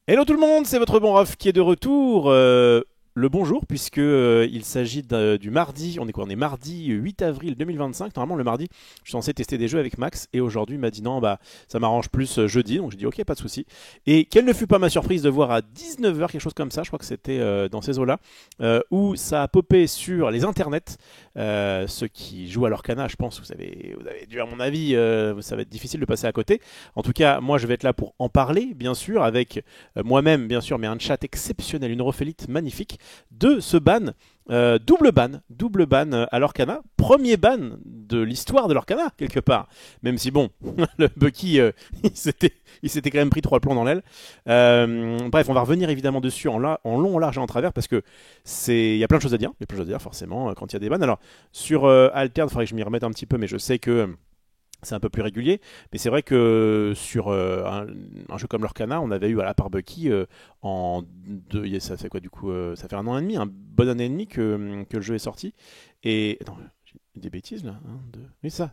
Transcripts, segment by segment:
Hello tout le monde, c'est votre bon Raph qui est de retour. Le bonjour, puisque il s'agit du mardi. On est quoi? On est mardi 8 avril 2025. Normalement, le mardi, je suis censé tester des jeux avec Max. Et aujourd'hui, il m'a dit non, bah ça m'arrange plus jeudi. Donc j'ai dit ok, pas de souci. Et quelle ne fut pas ma surprise de voir à 19 h quelque chose comme ça, je crois que c'était dans ces eaux-là, où ça a popé sur les internets. Ceux qui jouent à l'Orcana, je pense, vous avez dû, à mon avis, ça va être difficile de passer à côté. En tout cas, moi, je vais être là pour en parler, bien sûr, avec moi-même, bien sûr, mais un chat exceptionnel, une refaite magnifique de ce ban. Double ban à l'Orcana. Premier ban de l'histoire de l'Orcana, quelque part. Même si, bon, le Bucky, il s'était quand même pris 3 plombs dans l'aile. Bref, on va revenir évidemment dessus en long, en large et en travers, parce que il y a plein de choses à dire. Il y a plein de choses à dire, forcément, quand il y a des bans. Alors, sur Altern, il faudrait que je m'y remette un petit peu, mais je sais que c'est un peu plus régulier, mais c'est vrai que sur un jeu comme l'Orcana, on avait eu à la part Bucky ça fait quoi du coup, ça fait 1 an et demi, un bon année et demi que le jeu est sorti. Et attends, j'ai dit des bêtises là, oui ça.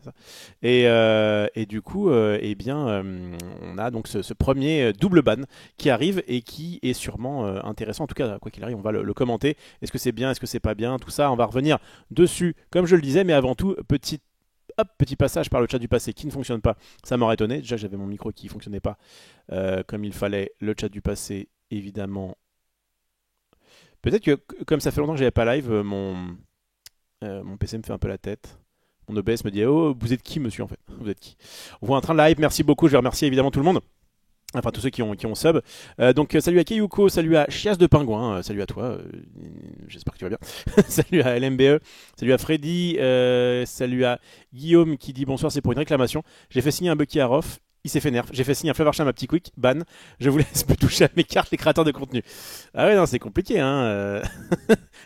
Et du coup, eh bien, on a donc ce premier double ban qui arrive et qui est sûrement intéressant. En tout cas, quoi qu'il arrive, on va le commenter. Est-ce que c'est bien, est-ce que c'est pas bien, tout ça, on va revenir dessus, comme je le disais, mais avant tout, petit passage par le chat du passé qui ne fonctionne pas. Ça m'aurait étonné. Déjà, j'avais mon micro qui ne fonctionnait pas comme il fallait. Le chat du passé, évidemment. Peut-être que, comme ça fait longtemps que j'avais pas live, mon PC me fait un peu la tête. Mon OBS me dit: oh, vous êtes qui, monsieur, en fait? Vous êtes qui? On voit un train de live. Merci beaucoup. Je vais remercier évidemment tout le monde. Enfin, tous ceux qui ont sub. Donc, salut à Keyuko, salut à Chias de Pingouin, salut à toi, j'espère que tu vas bien. Salut à LMBE, salut à Freddy, salut à Guillaume qui dit bonsoir, c'est pour une réclamation. J'ai fait signer un Bucky à Rof, il s'est fait nerf. J'ai fait signer un Flavorsham à Petit Quick, ban. Je vous laisse plus toucher à mes cartes, les créateurs de contenu. Ah ouais, non, c'est compliqué, hein.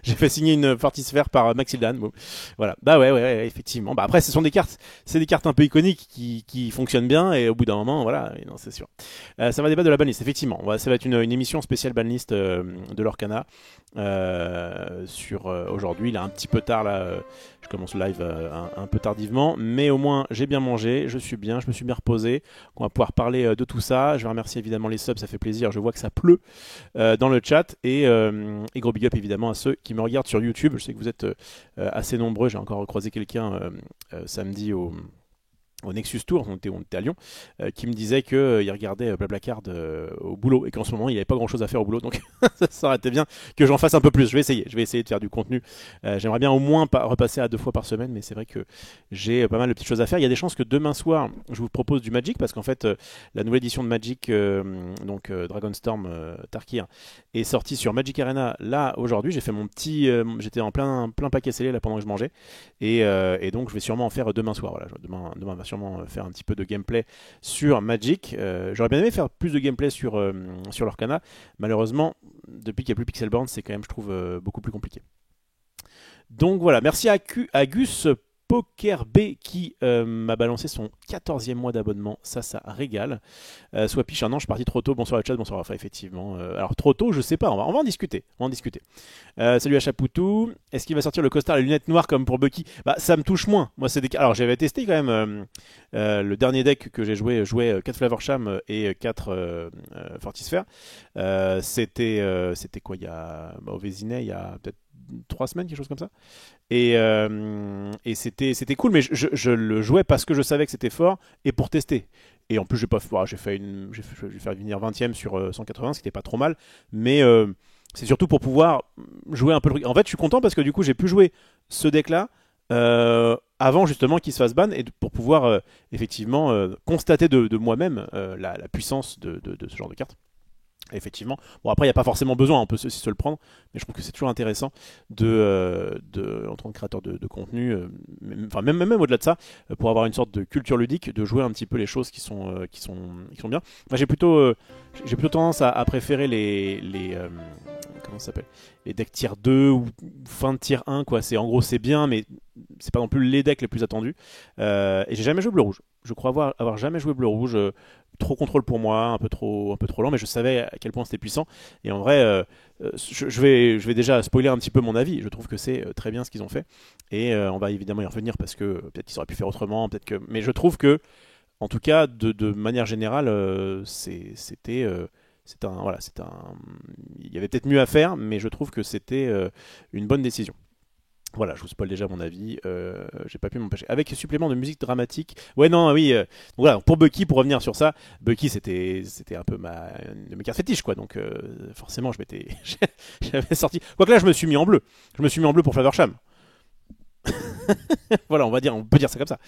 J'ai fait signer une Fortisphère par Maxildan. Bon. Voilà. Bah ouais, effectivement. Bah après, c'est des cartes un peu iconiques qui fonctionnent bien et au bout d'un moment, voilà, et non, c'est sûr. Ça va débattre de la banlist, effectivement. Ça va être une émission spéciale banlist de l'Orcana sur aujourd'hui. Il est un petit peu tard là. Je commence le live un peu tardivement, mais au moins j'ai bien mangé, je suis bien, je me suis bien reposé. On va pouvoir parler de tout ça. Je vais remercier évidemment les subs, ça fait plaisir. Je vois que ça pleut dans le chat et gros big up évidemment à ceux qui me regardent sur YouTube. Je sais que vous êtes assez nombreux. J'ai encore croisé quelqu'un samedi au Nexus Tour, on était à Lyon, qui me disait qu'il regardait Blablacar au boulot et qu'en ce moment il n'avait pas grand chose à faire au boulot, donc ça aurait été bien que j'en fasse un peu plus. Je vais essayer de faire du contenu. J'aimerais bien au moins repasser à 2 fois par semaine, mais c'est vrai que j'ai pas mal de petites choses à faire. Il y a des chances que demain soir je vous propose du Magic, parce qu'en fait la nouvelle édition de Magic, donc Dragonstorm Tarkir, est sortie sur Magic Arena là aujourd'hui. J'ai fait mon petit, j'étais en plein paquet scellé là pendant que je mangeais, et donc je vais sûrement en faire demain soir. Voilà, demain va sûrement faire un petit peu de gameplay sur Magic. J'aurais bien aimé faire plus de gameplay sur l'Orcana. Malheureusement, depuis qu'il n'y a plus Pixelborn, c'est quand même, je trouve, beaucoup plus compliqué. Donc voilà, merci à Gus Poker B qui m'a balancé son 14e mois d'abonnement. Ça régale. Soit piche un an, je suis parti trop tôt. Bonsoir le chat, bonsoir Rafa, effectivement. Alors trop tôt, je sais pas, on va en discuter. Salut à Chapoutou. Est-ce qu'il va sortir le costard et les lunettes noires comme pour Bucky? Bah ça me touche moins. Moi alors j'avais testé quand même le dernier deck que j'ai jouait 4 Flavorsham et 4 Fortisphère. C'était quoi, au Vésinet, il y a peut-être 3 semaines, quelque chose comme ça. Et c'était cool, mais je le jouais parce que je savais que c'était fort et pour tester. Et en plus, j'ai fait venir 20ème sur 180, ce qui n'était pas trop mal. Mais c'est surtout pour pouvoir jouer un peu le truc. En fait, je suis content parce que du coup, j'ai pu jouer ce deck-là avant justement qu'il se fasse ban, et pour pouvoir effectivement constater de moi-même la puissance de ce genre de carte. Effectivement. Bon, après, il n'y a pas forcément besoin, on peut aussi se le prendre, mais je trouve que c'est toujours intéressant en tant que créateur de contenu, même au-delà de ça, pour avoir une sorte de culture ludique, de jouer un petit peu les choses qui sont bien. Moi, j'ai plutôt tendance à préférer comment ça s'appelle, les decks tier 2 ou fin de tier 1, quoi. En gros, c'est bien, mais c'est pas non plus les decks les plus attendus. Et j'ai jamais joué bleu-rouge. Je crois avoir jamais joué bleu-rouge. Trop contrôle pour moi, un peu trop lent, mais je savais à quel point c'était puissant. Et en vrai, je vais déjà spoiler un petit peu mon avis. Je trouve que c'est très bien ce qu'ils ont fait. Et on va évidemment y revenir parce que peut-être qu'ils auraient pu faire autrement, mais je trouve que, en tout cas, de manière générale, c'était voilà, il y avait peut-être mieux à faire, mais je trouve que c'était une bonne décision. Voilà, je vous spoil déjà mon avis. J'ai pas pu m'empêcher. Avec supplément de musique dramatique. Ouais, non, oui. Voilà, pour Bucky, pour revenir sur ça, Bucky c'était un peu une de mes cartes fétiches, quoi. Donc forcément, j'avais sorti. Quoique là, je me suis mis en bleu. Je me suis mis en bleu pour Flaversham. Voilà, on peut dire ça comme ça.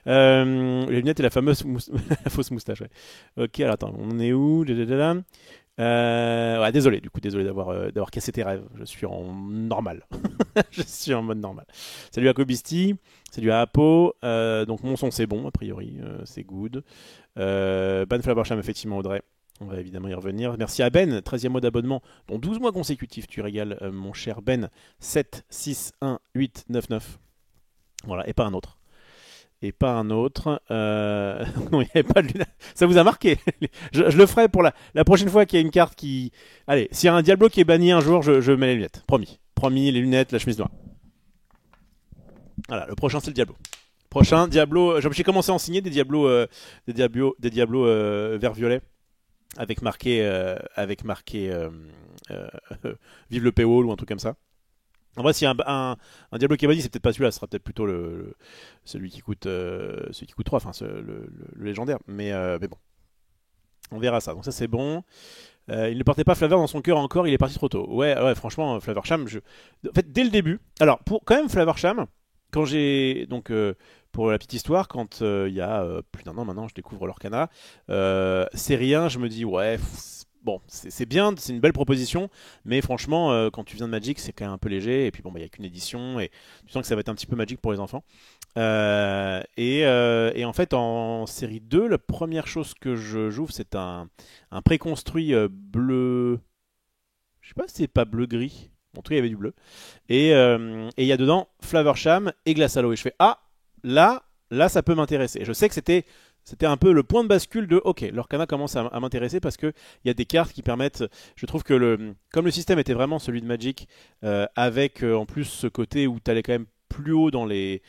Les lunettes et la fameuse la fausse moustache. Ouais. Ok, alors attends, on est où? Ouais, désolé d'avoir cassé tes rêves. Je suis en normal. Je suis en mode normal. Salut à Kobisti, salut à Apo. Donc mon son c'est bon, a priori, c'est good. Ban Flabersham, effectivement, Audrey. On va évidemment y revenir. Merci à Ben, 13e mois d'abonnement, dont 12 mois consécutifs. Tu régales, mon cher Ben. 7, 6, 1, 8, 9, 9. Voilà, et pas un autre. Et pas un autre. Non, il n'y avait pas de lunettes. Ça vous a marqué. Je le ferai pour la prochaine fois qu'il y a une carte qui. Allez, s'il y a un Diablo qui est banni un jour, je mets les lunettes. Promis. Promis, les lunettes, la chemise noire. Voilà, le prochain c'est le Diablo. Prochain Diablo. J'ai commencé à en signer des Diablos vert violet avec marqué euh, Vive le paywall ou un truc comme ça. En vrai, s'il y a un Diablo qui est banni, c'est peut-être pas celui-là, ce sera peut-être plutôt celui qui coûte 3, enfin le légendaire. Mais bon, on verra ça. Donc ça c'est bon. Il ne portait pas Flavor dans son cœur encore, il est parti trop tôt. Ouais, ouais, franchement, Flaversham, en fait, dès le début. Alors, quand même, Flaversham, quand j'ai. Donc, pour la petite histoire, quand il y a plus d'un an maintenant, je découvre l'Orcana, c'est rien, je me dis, ouais, bon, c'est bien, c'est une belle proposition, mais franchement, quand tu viens de Magic, c'est quand même un peu léger, et puis bon, bah, il n'y a qu'une édition, et tu sens que ça va être un petit peu Magic pour les enfants. Et en fait, en série 2, la première chose que je joue, c'est un préconstruit bleu. Je sais pas si c'est pas bleu-gris. En tout cas, il y avait du bleu. Et il y a dedans Flaversham et Glassalo. Et je fais ah, là, ça peut m'intéresser. Et je sais que c'était un peu le point de bascule de ok, l'Orcana commence à m'intéresser parce que il y a des cartes qui permettent. Je trouve que comme le système était vraiment celui de Magic, avec en plus ce côté où tu allais quand même plus haut dans les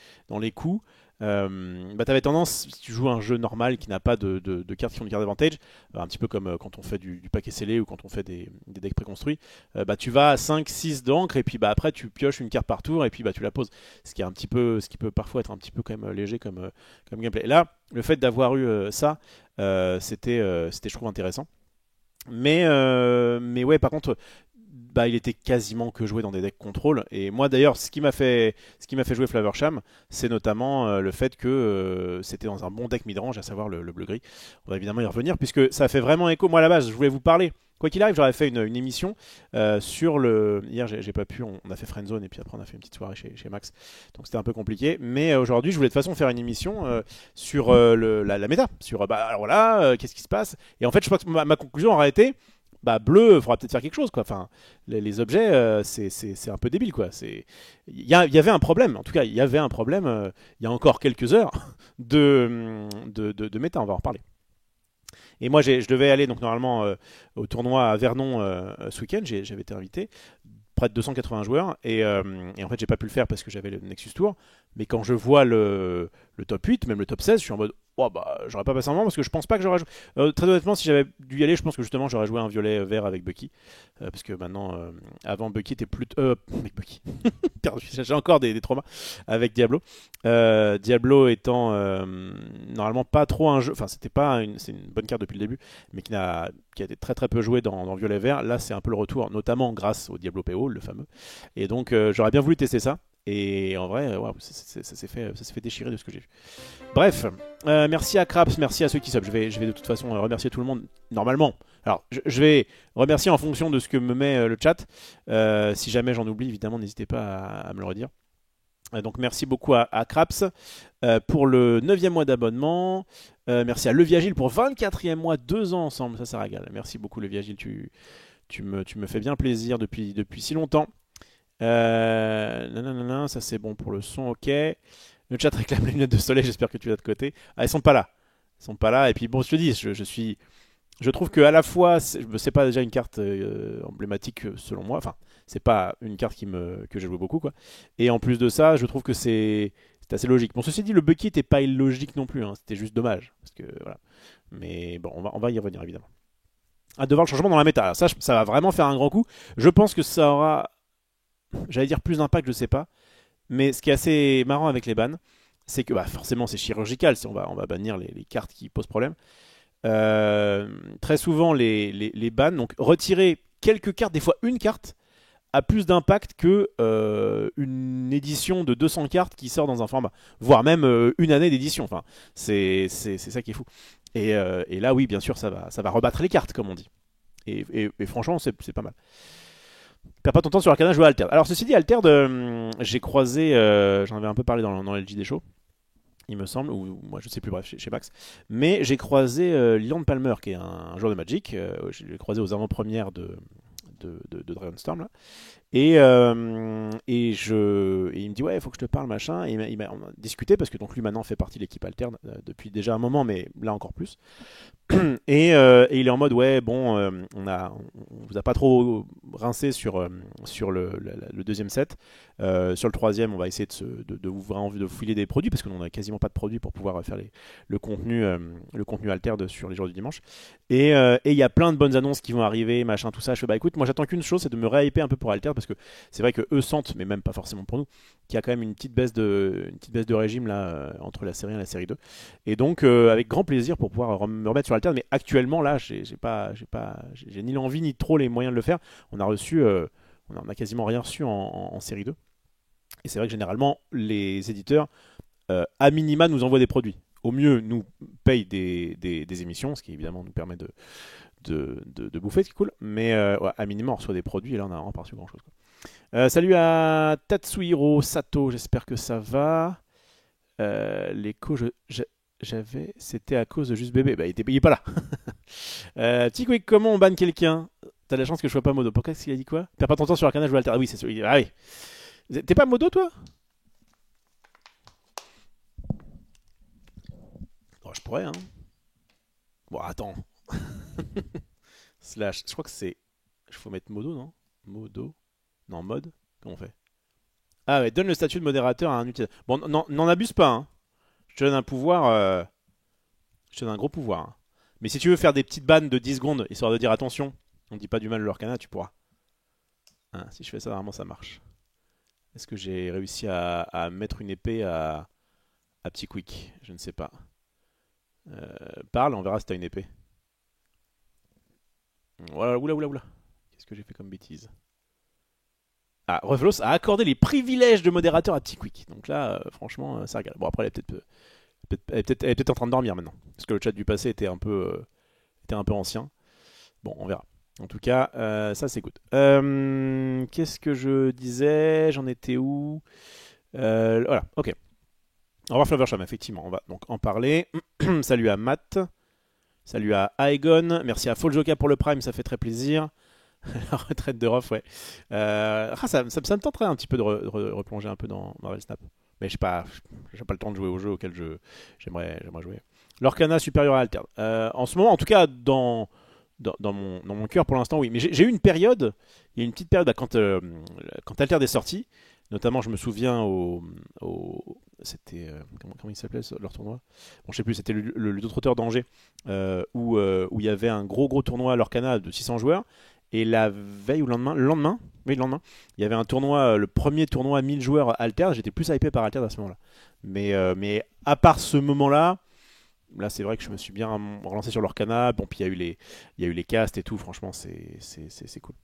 coups, bah, tu avais tendance, si tu joues un jeu normal qui n'a pas de cartes qui ont une carte d'avantage, un petit peu comme quand on fait du paquet scellé ou quand on fait des decks préconstruits, bah, tu vas à 5-6 d'encre et puis bah, après tu pioches une carte par tour et puis bah, tu la poses. Ce qui peut parfois être un petit peu quand même léger comme gameplay. Et là, le fait d'avoir eu ça, c'était je trouve intéressant. Mais ouais, par contre, bah, il était quasiment que joué dans des decks contrôle. Et moi d'ailleurs, ce qui m'a fait jouer Flaversham, c'est notamment le fait que c'était dans un bon deck midrange, à savoir le bleu-gris. On va évidemment y revenir, puisque ça fait vraiment écho. Moi à la base, je voulais vous parler. Quoi qu'il arrive, j'aurais fait une émission sur le. Hier, j'ai pas pu, on a fait Friendzone et puis après on a fait une petite soirée chez Max. Donc c'était un peu compliqué. Mais aujourd'hui, je voulais de toute façon faire une émission sur la méta. Sur, bah alors là, qu'est-ce qui se passe. Et en fait, je pense que ma conclusion aurait été bah bleu, il faudra peut-être faire quelque chose quoi. Enfin, les objets, c'est un peu débile quoi. Il y avait un problème. En tout cas, il y avait un problème. Il y a encore quelques heures de méta. On va en reparler. Et moi, je devais aller donc normalement au tournoi à Vernon ce week-end. J'avais été invité. Près de 280 joueurs et en fait j'ai pas pu le faire parce que j'avais le Nexus Tour, mais quand je vois le top 8, même le top 16, je suis en mode oh, bah j'aurais pas passé un moment parce que je pense pas que j'aurais joué. Très honnêtement, si j'avais dû y aller, je pense que justement j'aurais joué un violet vert avec Bucky, parce que maintenant avant Bucky était plus avec Bucky j'ai encore des traumas avec Diablo. Diablo étant normalement pas trop un jeu, enfin c'est une bonne carte depuis le début, mais qui a été très très peu joué dans Violet Vert. Là c'est un peu le retour, notamment grâce au Diablo PO, le fameux. Et donc j'aurais bien voulu tester ça. Et en vrai, ouais, ça s'est fait déchirer de ce que j'ai vu. Bref, merci à Craps, merci à ceux qui sub. Je vais de toute façon remercier tout le monde normalement. Alors, je vais remercier en fonction de ce que me met le chat. Si jamais j'en oublie, évidemment, n'hésitez pas à me le redire. Donc merci beaucoup à Craps pour le 9e mois d'abonnement. Merci à Leviagile pour 24e mois, 2 ans ensemble, ça régale. Merci beaucoup Leviagile, tu me fais bien plaisir depuis si longtemps. Nanana, ça c'est bon pour le son, ok. Le chat réclame les lunettes de soleil, j'espère que tu vas de côté. Ah, elles sont pas là. Elles sont pas là, et puis bon, je te dis, je trouve que à la fois, c'est pas déjà une carte emblématique selon moi. Enfin, c'est pas une carte que j'ai joué beaucoup, quoi. Et en plus de ça, je trouve que c'est assez logique. Bon, ceci dit, le Bucky n'était pas illogique non plus. Hein. C'était juste dommage, parce que voilà. Mais bon, on va y revenir évidemment. de voir le changement dans la méta. Alors ça va vraiment faire un grand coup. Je pense que ça aura, j'allais dire plus d'impact, je sais pas. Mais ce qui est assez marrant avec les bans, c'est que bah, forcément c'est chirurgical si on va bannir les cartes qui posent problème. Très souvent les bans, donc retirer quelques cartes, des fois une carte, a plus d'impact que une édition de 200 cartes qui sort dans un format, voire même une année d'édition. Enfin, c'est ça qui est fou. Et là, oui, bien sûr, ça va rebattre les cartes, comme on dit. Et franchement, c'est pas mal. Perds pas ton temps sur Arcana, joue à Alterd. Alors, ceci dit, Alterd, j'ai croisé, j'en avais un peu parlé dans LG des shows, il me semble, ou moi je sais plus, bref, chez Max. Mais j'ai croisé Leland Palmer, qui est un joueur de Magic. Je l'ai croisé aux avant-premières de Dragonstorm, là. Et il me dit ouais, il faut que je te parle, machin. Et on a discuté parce que donc lui maintenant fait partie de l'équipe alterne depuis déjà un moment, mais là encore plus. Et il est en mode ouais, bon, on vous a pas trop rincé sur le deuxième set. Sur le troisième, on va essayer de vous filer des produits parce que nous on a quasiment pas de produits pour pouvoir faire le contenu alterne sur les jours du dimanche. Et il y a plein de bonnes annonces qui vont arriver, machin, tout ça. Je fais bah écoute, moi j'attends qu'une chose, c'est de me réhyper un peu pour Alter parce que c'est vrai que eux sentent, mais même pas forcément pour nous, qu'il y a quand même une petite baisse de régime là entre la série 1 et la série 2. Et donc avec grand plaisir pour pouvoir me remettre sur Alter, mais actuellement là, j'ai ni l'envie ni trop les moyens de le faire. On a quasiment rien reçu en série 2. Et c'est vrai que généralement les éditeurs à minima nous envoient des produits. Au mieux, nous payent des émissions, ce qui évidemment nous permet de bouffer, c'est cool. Mais ouais, à minima, on reçoit des produits et là, on a vraiment pas reçu grand chose. Salut à Tatsuhiro Sato, j'espère que ça va. L'écho, j'avais, c'était à cause de Juste Bébé. Bah, il est pas là. Petit quick, comment on banne quelqu'un? T'as de la chance que je sois pas modo. Pourquoi est-ce qu'il a dit quoi? Perds pas ton temps sur Arcana, je joue Alter. Ah oui, c'est celui. Ah oui. T'es pas modo, toi? Oh, je pourrais, hein. Bon, attends. Slash, je crois que c'est. Il faut mettre modo, non? Modo. Non, mode. Comment on fait? Ah ouais, donne le statut de modérateur à un utilisateur. Bon, n'en abuse pas, hein. Je te donne un pouvoir. Je te donne un gros pouvoir, hein. Mais si tu veux faire des petites bannes de 10 secondes, histoire de dire attention, on dit pas du mal de leur canal, tu pourras. Hein, si je fais ça, normalement ça marche. Est-ce que j'ai réussi à mettre une épée à petit quick? Je ne sais pas. Parle, on verra si t'as une épée. Voilà, oula. Qu'est-ce que j'ai fait comme bêtise? Ah, Reflos a accordé les privilèges de modérateur à petit quick. Donc là, franchement, ça regarde. Bon, après, elle est peut-être en train de dormir maintenant. Parce que le chat du passé était un peu ancien. Bon, on verra. En tout cas, ça c'est good. Qu'est-ce que je disais? J'en étais où? Voilà, ok. Au revoir Floversham, effectivement, on va donc en parler. Salut à Matt. Salut à Aegon. Merci à Foljoka pour le Prime, ça fait très plaisir. La retraite de Rof, ouais. Ça me tenterait un petit peu de replonger un peu dans Marvel Snap. Mais j'ai pas le temps de jouer au jeu auquel j'aimerais jouer. Lorcana supérieur à Alter. En ce moment, en tout cas, dans mon cœur pour l'instant, oui. Mais j'ai eu une période, il y a une petite période quand Alter est sorti. Notamment, je me souviens c'était comment il s'appelait leur tournoi? Bon, je sais plus, c'était le Ludotrotteur d'Angers où il y avait un gros tournoi Lorcana de 600 joueurs. Et la veille ou le lendemain, oui, le lendemain, il y avait un tournoi, le premier tournoi 1000 joueurs Alter. J'étais plus hypé par Alter à ce moment-là. Mais à part ce moment-là, là c'est vrai que je me suis bien relancé sur l'Orcana. Bon, puis il y a eu les casts et tout. Franchement, c'est cool.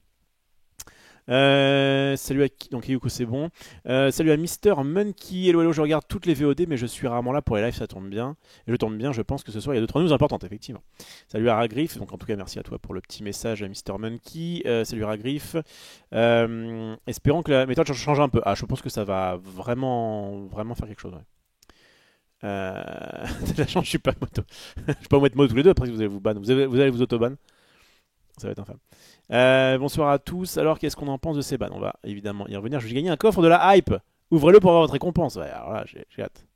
Salut à donc Yuko, c'est bon. Salut à Mister Monkey. Hello, je regarde toutes les VOD, mais je suis rarement là pour les lives, ça tombe bien. Et je tombe bien, je pense que ce soir il y a 2-3 news importantes, effectivement. Salut à Ragrif, donc en tout cas merci à toi pour le petit message à Mister Monkey. Salut Ragrif. Espérons que la méthode change un peu. Ah, je pense que ça va vraiment faire quelque chose. Ouais. De la chance, je suis pas moto. Je suis pas mettre moto tous les deux, après vous allez vous ban. Vous allez vous auto-ban. Ça va être infâme. Bonsoir à tous. Alors, qu'est-ce qu'on en pense de ces bans? On va évidemment y revenir. Je vais gagner un coffre de la hype. Ouvrez-le pour avoir votre récompense. Ouais, alors là, j'ai hâte.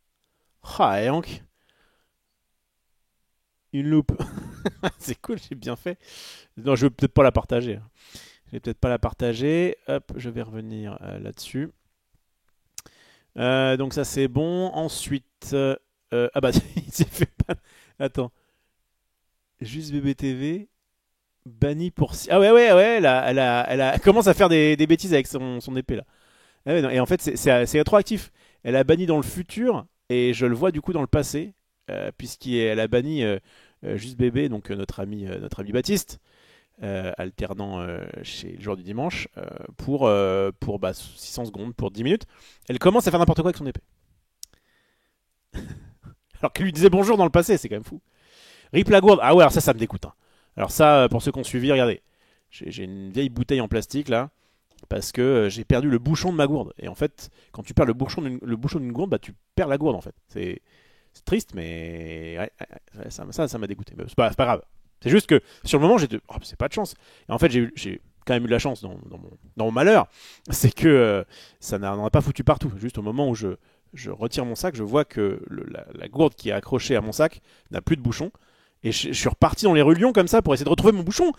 Ah, et donc une loupe. C'est cool, j'ai bien fait. Non, je vais peut-être pas la partager. Je vais peut-être pas la partager. Hop, je vais revenir là-dessus. Donc ça c'est bon. Ensuite, ah bah il s'est fait pas. Attends. Juste BBTV. Banni pour... Ah ouais, elle commence à faire des bêtises avec son épée là. Ah ouais, non, et en fait, c'est rétroactif. Elle a banni dans le futur, et je le vois du coup dans le passé, puisqu'elle a banni Juste Bébé, donc notre ami Baptiste, alternant chez le jour du dimanche, pour 600 secondes, pour 10 minutes. Elle commence à faire n'importe quoi avec son épée. Alors qu'elle lui disait bonjour dans le passé, c'est quand même fou. Rip la gourde, ah ouais, alors ça me dégoûte, hein. Alors ça, pour ceux qui ont suivi, regardez. J'ai une vieille bouteille en plastique là, parce que j'ai perdu le bouchon de ma gourde. Et en fait, quand tu perds le bouchon d'une gourde, bah tu perds la gourde en fait. C'est triste, mais ouais, ça m'a dégoûté. Mais c'est pas grave. C'est juste que sur le moment, j'étais, oh, c'est pas de chance. Et en fait, j'ai quand même eu de la chance dans mon malheur. C'est que ça n'en a pas foutu partout. Juste au moment où je retire mon sac, je vois que la gourde qui est accrochée à mon sac n'a plus de bouchon. Et je suis reparti dans les rues de Lyon comme ça pour essayer de retrouver mon bouchon.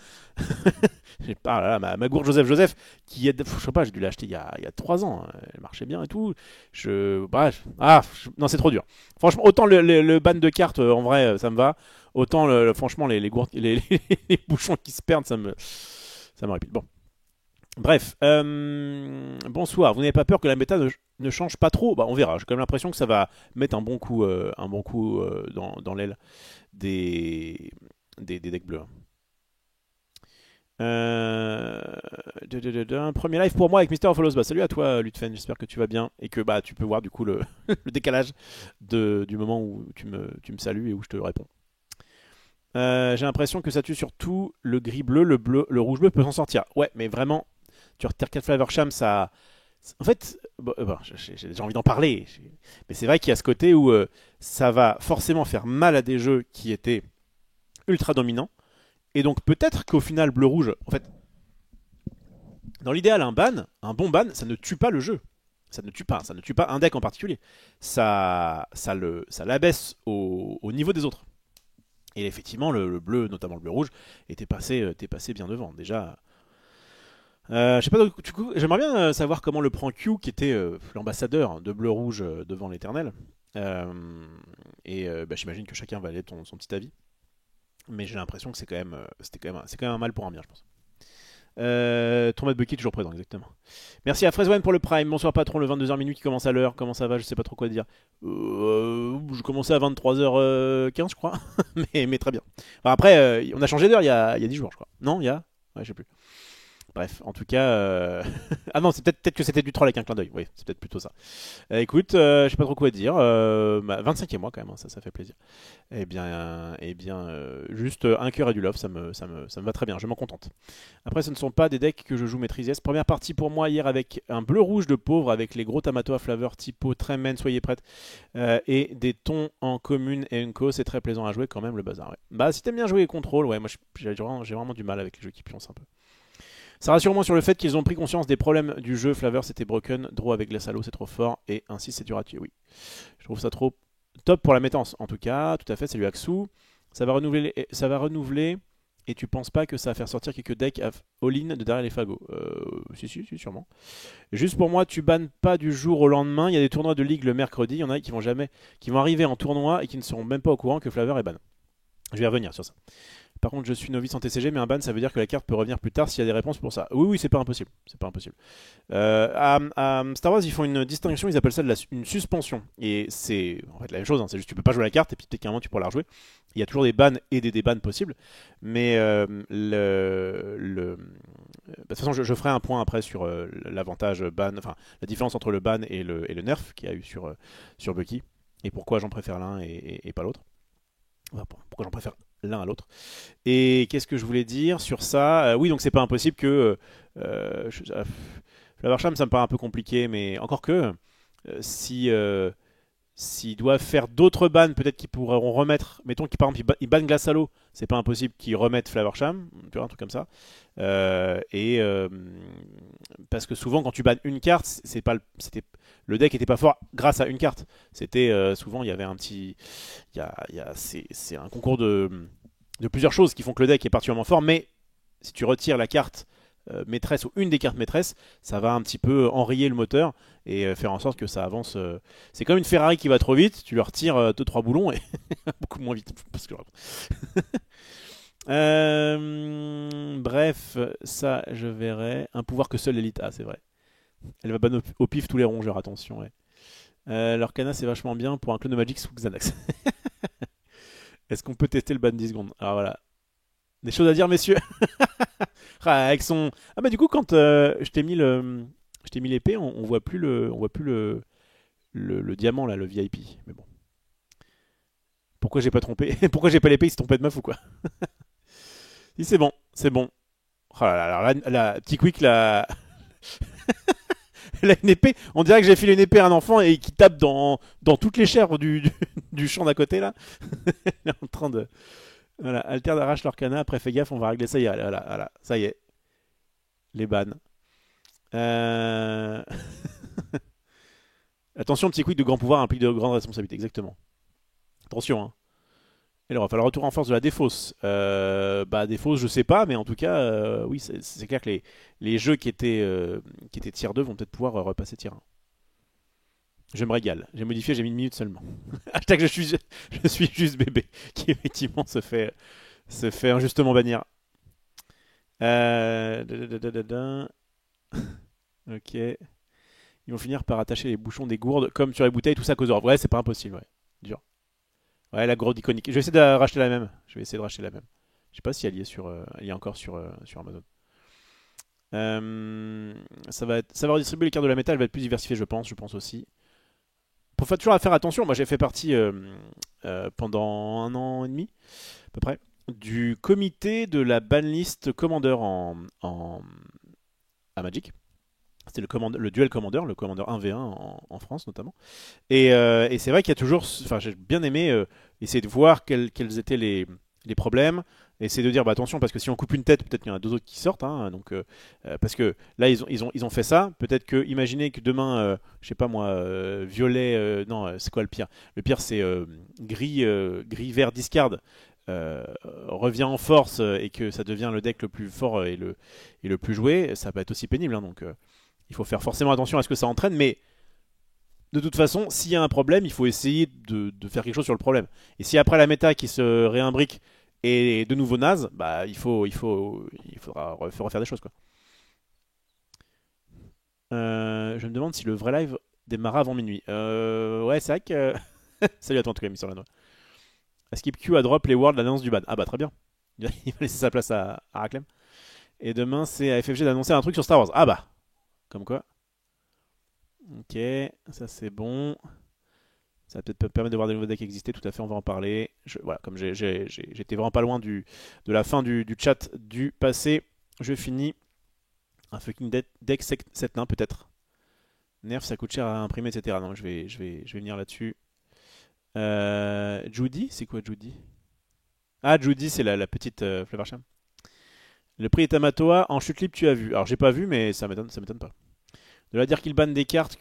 J'ai pas là, ma gourde Joseph, qui est, je sais pas, j'ai dû l'acheter il y a 3 ans, hein. Elle marchait bien et tout. Bref, non, c'est trop dur. Franchement, autant le ban de cartes, en vrai, ça me va. Autant, franchement, les gourdes, les bouchons qui se perdent, ça me répite. Bon. Bref, bonsoir. Vous n'avez pas peur que la méta ne change pas trop? Bah, on verra. J'ai quand même l'impression que ça va mettre un bon coup dans l'aile des decks bleus. Premier live pour moi avec Mister Follows. Bah, salut à toi, Lutfen. J'espère que tu vas bien et que bah, tu peux voir du coup le décalage du moment où tu me salues et où je te réponds. J'ai l'impression que ça tue surtout le gris-bleu, le rouge-bleu peut s'en sortir. Ouais, mais vraiment, tu retires 4 Flavor Sham, ça. En fait, j'ai déjà envie d'en parler. Mais c'est vrai qu'il y a ce côté où ça va forcément faire mal à des jeux qui étaient ultra dominants. Et donc peut-être qu'au final, bleu-rouge, en fait, dans l'idéal, un bon ban, ça ne tue pas le jeu. Ça ne tue pas un deck en particulier. Ça l'abaisse au niveau des autres. Et effectivement, le bleu, notamment le bleu-rouge, était passé bien devant. Déjà, je sais pas, du coup, j'aimerais bien savoir comment le prend Q, qui était l'ambassadeur de bleu-rouge devant l'éternel. J'imagine que chacun va aller son petit avis. Mais j'ai l'impression que c'est quand même un mal pour un bien, je pense. Tourmat Bucky toujours présent, exactement. Merci à Frezwan pour le Prime. Bonsoir patron, le 22h minuit qui commence à l'heure. Comment ça va? Je sais pas trop quoi dire. Je commençais à 23h15, je crois. mais très bien. Enfin, après, on a changé d'heure il y a 10 jours, je crois. Non, il y a. Ouais, je sais plus. Bref, en tout cas. Ah non, c'est peut-être que c'était du troll avec un clin d'œil. Oui, c'est peut-être plutôt ça. Écoute, je sais pas trop quoi dire. 25e mois quand même, hein, ça fait plaisir. Juste un cœur et du love, ça me va très bien, je m'en contente. Après, ce ne sont pas des decks que je joue maîtrisés. Première partie pour moi hier avec un bleu-rouge de pauvre, avec les gros Tamato à flavor typo Tremen, soyez prêtes, et des tons en commune et Unco, c'est très plaisant à jouer quand même le bazar. Ouais. Bah, si t'aimes bien jouer les contrôles, ouais, moi j'ai vraiment du mal avec les jeux qui pioncent un peu. Ça rassure moi sur le fait qu'ils ont pris conscience des problèmes du jeu. Flavor c'était broken, draw avec Glassalo c'est trop fort, et ainsi c'est dur à tuer, oui. Je trouve ça trop top pour la métence, en tout cas, tout à fait, salut Axou. Ça va renouveler, et tu penses pas que ça va faire sortir quelques decks all-in de derrière les fagots? Si, sûrement. Juste pour moi, tu bannes pas du jour au lendemain. Il y a des tournois de ligue le mercredi, il y en a qui vont arriver en tournoi et qui ne seront même pas au courant que Flavor est ban. Je vais revenir sur ça. Par contre, je suis novice en TCG, mais un ban, ça veut dire que la carte peut revenir plus tard s'il y a des réponses pour ça. Oui, c'est pas impossible. À Star Wars, ils font une distinction, ils appellent ça une suspension. Et c'est en fait la même chose, hein. C'est juste que tu peux pas jouer la carte et puis peut-être qu'à un moment tu pourras la rejouer. Il y a toujours des bans et des débans possibles. Mais de toute façon, je ferai un point après sur l'avantage ban, enfin la différence entre le ban et le nerf qu'il y a eu sur Bucky. Et pourquoi j'en préfère l'un et pas l'autre. Enfin, pourquoi j'en préfère l'un à l'autre. Et qu'est-ce que je voulais dire sur ça? Oui, donc c'est pas impossible que Flavorsham, ça me paraît un peu compliqué, mais encore que s'ils doivent faire d'autres bans, peut-être qu'ils pourront remettre, mettons qu'ils par exemple ils bannent Glassalo, c'est pas impossible qu'ils remettent Flavorsham, tu vois, un truc comme ça. Parce que souvent quand tu bannes une carte, le deck était pas fort grâce à une carte. C'était souvent il y avait un petit, c'est un concours de plusieurs choses qui font que le deck est particulièrement fort, mais si tu retires la carte maîtresse ou une des cartes maîtresses, ça va un petit peu enrayer le moteur et faire en sorte que ça avance. C'est comme une Ferrari qui va trop vite, tu lui retires 2-3 boulons et beaucoup moins vite. Parce que Bref, ça, je verrai. Un pouvoir que seule l'élite a, c'est vrai. Elle va ban au pif tous les rongeurs, attention. Ouais. L'Orcana, c'est vachement bien pour un clone de Magic sous Xanax. Est-ce qu'on peut tester le ban 10 secondes? Alors voilà. Des choses à dire, messieurs. Ah, avec son... Ah bah du coup, quand je t'ai mis le... Je t'ai mis l'épée, on voit plus le diamant là, le VIP. Mais bon. Pourquoi j'ai pas trompé? Pourquoi j'ai pas l'épée? Il s'est trompé de meuf ou quoi? Si c'est bon, c'est bon. Oh là là, alors la petit quick là, elle a une épée. On dirait que j'ai filé une épée à un enfant et qui tape dans toutes les chairs du champ d'à côté là. Elle est en train de. Voilà, Alter arrache leur canard. Après, fais gaffe, on va régler ça. Voilà, voilà, ça y est, les bannes. Euh... Attention, petit quick de grand pouvoir implique de grandes responsabilités. Exactement. Attention, hein. Et alors, il va falloir retour en force de la défausse. Bah, défausse, je sais pas, mais en tout cas, oui, c'est clair que les jeux qui étaient tier 2 vont peut-être pouvoir repasser tier 1. Je me régale. J'ai modifié, j'ai mis une minute seulement. Hashtag je suis juste bébé, qui effectivement se fait injustement bannir. Da, da, da, da. Ok. Ils vont finir par attacher les bouchons des gourdes comme sur les bouteilles, tout ça à cause de... Ouais, c'est pas impossible, ouais. Dur. Ouais, la gourde iconique. Je vais essayer de racheter la même. Je vais essayer de racheter la même. Je sais pas si elle y est elle y est encore sur Amazon. Ça va redistribuer les cartes de la méta, elle va être plus diversifiée, je pense aussi. Pour faire toujours à faire attention, moi j'ai fait partie pendant un an et demi, à peu près, du comité de la banlist Commander à Magic. C'était le duel Commander, le Commander 1v1 en France notamment. Et c'est vrai qu'il y a toujours. Enfin, j'ai bien aimé essayer de voir quels étaient les problèmes. Essayer de dire bah, attention, parce que si on coupe une tête, peut-être qu'il y en a deux autres qui sortent. Hein, donc, parce que là, ils ont fait ça. Peut-être que, imaginez que demain, je sais pas moi, violet. Non, c'est quoi le pire? Le pire, c'est gris, vert, discard. Revient en force et que ça devient le deck le plus fort et le plus joué, ça peut être aussi pénible. Hein, donc, il faut faire forcément attention à ce que ça entraîne, mais de toute façon, s'il y a un problème, il faut essayer de faire quelque chose sur le problème. Et si après la méta qui se réimbrique est de nouveau naze, bah il faudra refaire des choses quoi. Je me demande si le vrai live démarra avant minuit. Ouais, c'est vrai que. Salut à toi en tout cas, Mister Lanois. Skip Q a drop les worlds l'annonce du ban. Ah bah très bien. Il va laisser sa place à Raclem. Et demain, c'est à FFG d'annoncer un truc sur Star Wars. Ah bah, comme quoi. Ok, ça c'est bon. Ça va peut-être permettre de voir des nouveaux decks exister, tout à fait, on va en parler. Voilà, comme j'étais vraiment pas loin de la fin du chat du passé, je finis. Un fucking deck 7 nains peut-être. Nerf, ça coûte cher à imprimer, etc. Non, je vais venir là-dessus. Judy, c'est quoi Judy? Ah, Judy, c'est la petite Flaversham. Le prix est à Matoa, en chute libre tu as vu. Alors j'ai pas vu, mais ça m'étonne pas. De là dire qu'il banne des cartes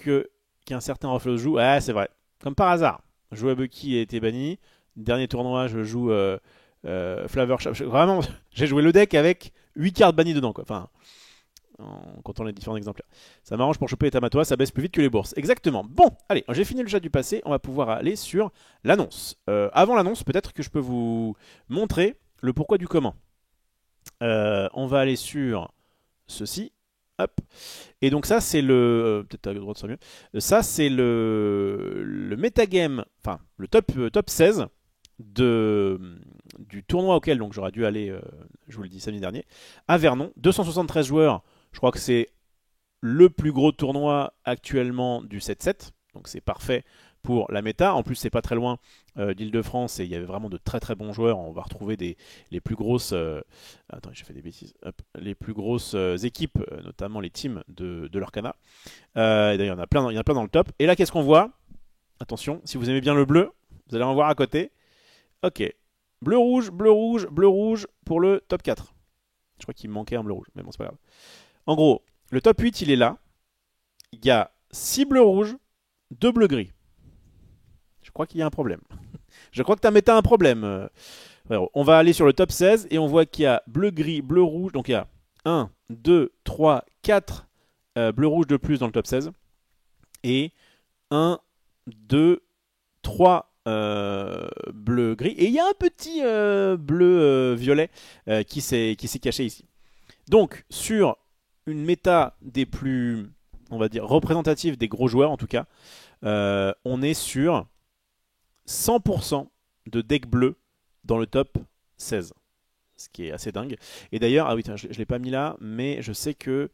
qu'un certain Ruffles joue, ah c'est vrai. Comme par hasard. Je joue à Bucky et été banni. Dernier tournoi, je joue Flavor. Vraiment, j'ai joué le deck avec 8 cartes bannies dedans, quoi. Enfin, en comptant les différents exemplaires. Ça m'arrange pour choper les Tamatoa, ça baisse plus vite que les bourses. Exactement. Bon, allez, j'ai fini le chat du passé. On va pouvoir aller sur l'annonce. Avant l'annonce, peut-être que je peux vous montrer le pourquoi du comment. On va aller sur ceci. Hop. Et donc ça c'est le peut-être à droite ça mieux. Ça c'est le metagame, enfin le top 16 du tournoi auquel donc j'aurais dû aller, je vous le dis samedi dernier, à Vernon. 273 joueurs. Je crois que c'est le plus gros tournoi actuellement du 7-7. Donc c'est parfait pour la méta. En plus, c'est pas très loin d'Île-de-France et il y avait vraiment de très très bons joueurs. On va retrouver les plus grosses. Attends, j'ai fait des bêtises. Hop. Les plus grosses équipes, notamment les teams de l'Orcana. D'ailleurs, il y en a plein dans le top. Et là, qu'est-ce qu'on voit? Attention, si vous aimez bien le bleu, vous allez en voir à côté. Ok. Bleu, rouge, bleu, rouge, bleu, rouge pour le top 4. Je crois qu'il me manquait un bleu rouge, mais bon, c'est pas grave. En gros, le top 8, il est là. Il y a 6 bleus rouges, 2 bleus gris. Je crois qu'il y a un problème. Je crois que ta méta a un problème. On va aller sur le top 16 et on voit qu'il y a bleu, gris, bleu, rouge. Donc il y a 1, 2, 3, 4 bleu, rouge de plus dans le top 16. Et 1, 2, 3 bleu-gris. Et il y a un petit bleu-violet qui s'est caché ici. Donc, sur une méta des plus, on va dire, représentatives des gros joueurs en tout cas, on est sur 100% de deck bleu dans le top 16. Ce qui est assez dingue. Et d'ailleurs, ah oui, tiens, je ne l'ai pas mis là, mais je sais que...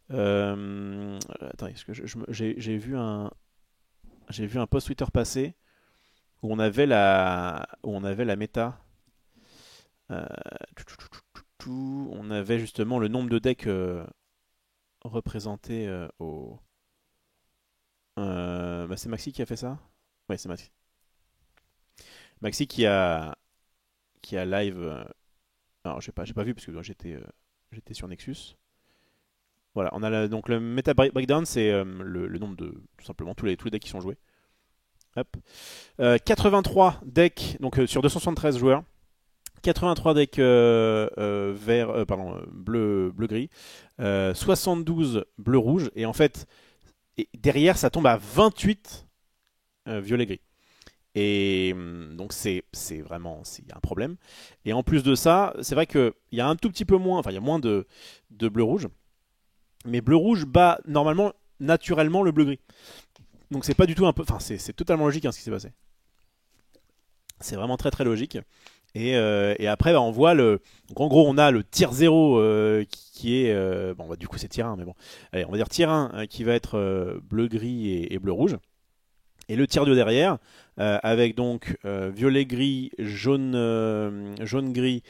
attendez, parce que j'ai vu un post Twitter passer où on avait la méta. Euh, on avait justement le nombre de decks représentés au... bah, c'est Maxi qui a fait ça. Ouais, c'est Maxi. Maxi qui a live... alors, j'ai pas vu parce que j'étais sur Nexus. Voilà, on a donc le meta breakdown, c'est le nombre de tout simplement tous les decks qui sont joués. Hop. 83 decks donc sur 273 joueurs. 83 decks bleu gris, 72 bleu rouge et en fait derrière ça tombe à 28 violet gris. Et donc il y a un problème. Et en plus de ça, c'est vrai qu'il y a un tout petit peu moins, enfin il y a moins de bleu rouge. Mais bleu rouge bat normalement naturellement le bleu gris. Donc c'est pas du tout un peu, enfin c'est totalement logique ce qui s'est passé. C'est vraiment très très logique. Et après, bah, on voit donc en gros, on a le tier 0 qui est. Bon, bah, du coup, c'est tier 1, mais bon. Allez, on va dire tier 1 qui va être bleu-gris et bleu-rouge. Et le tier 2 derrière, avec donc violet-gris, jaune-gris,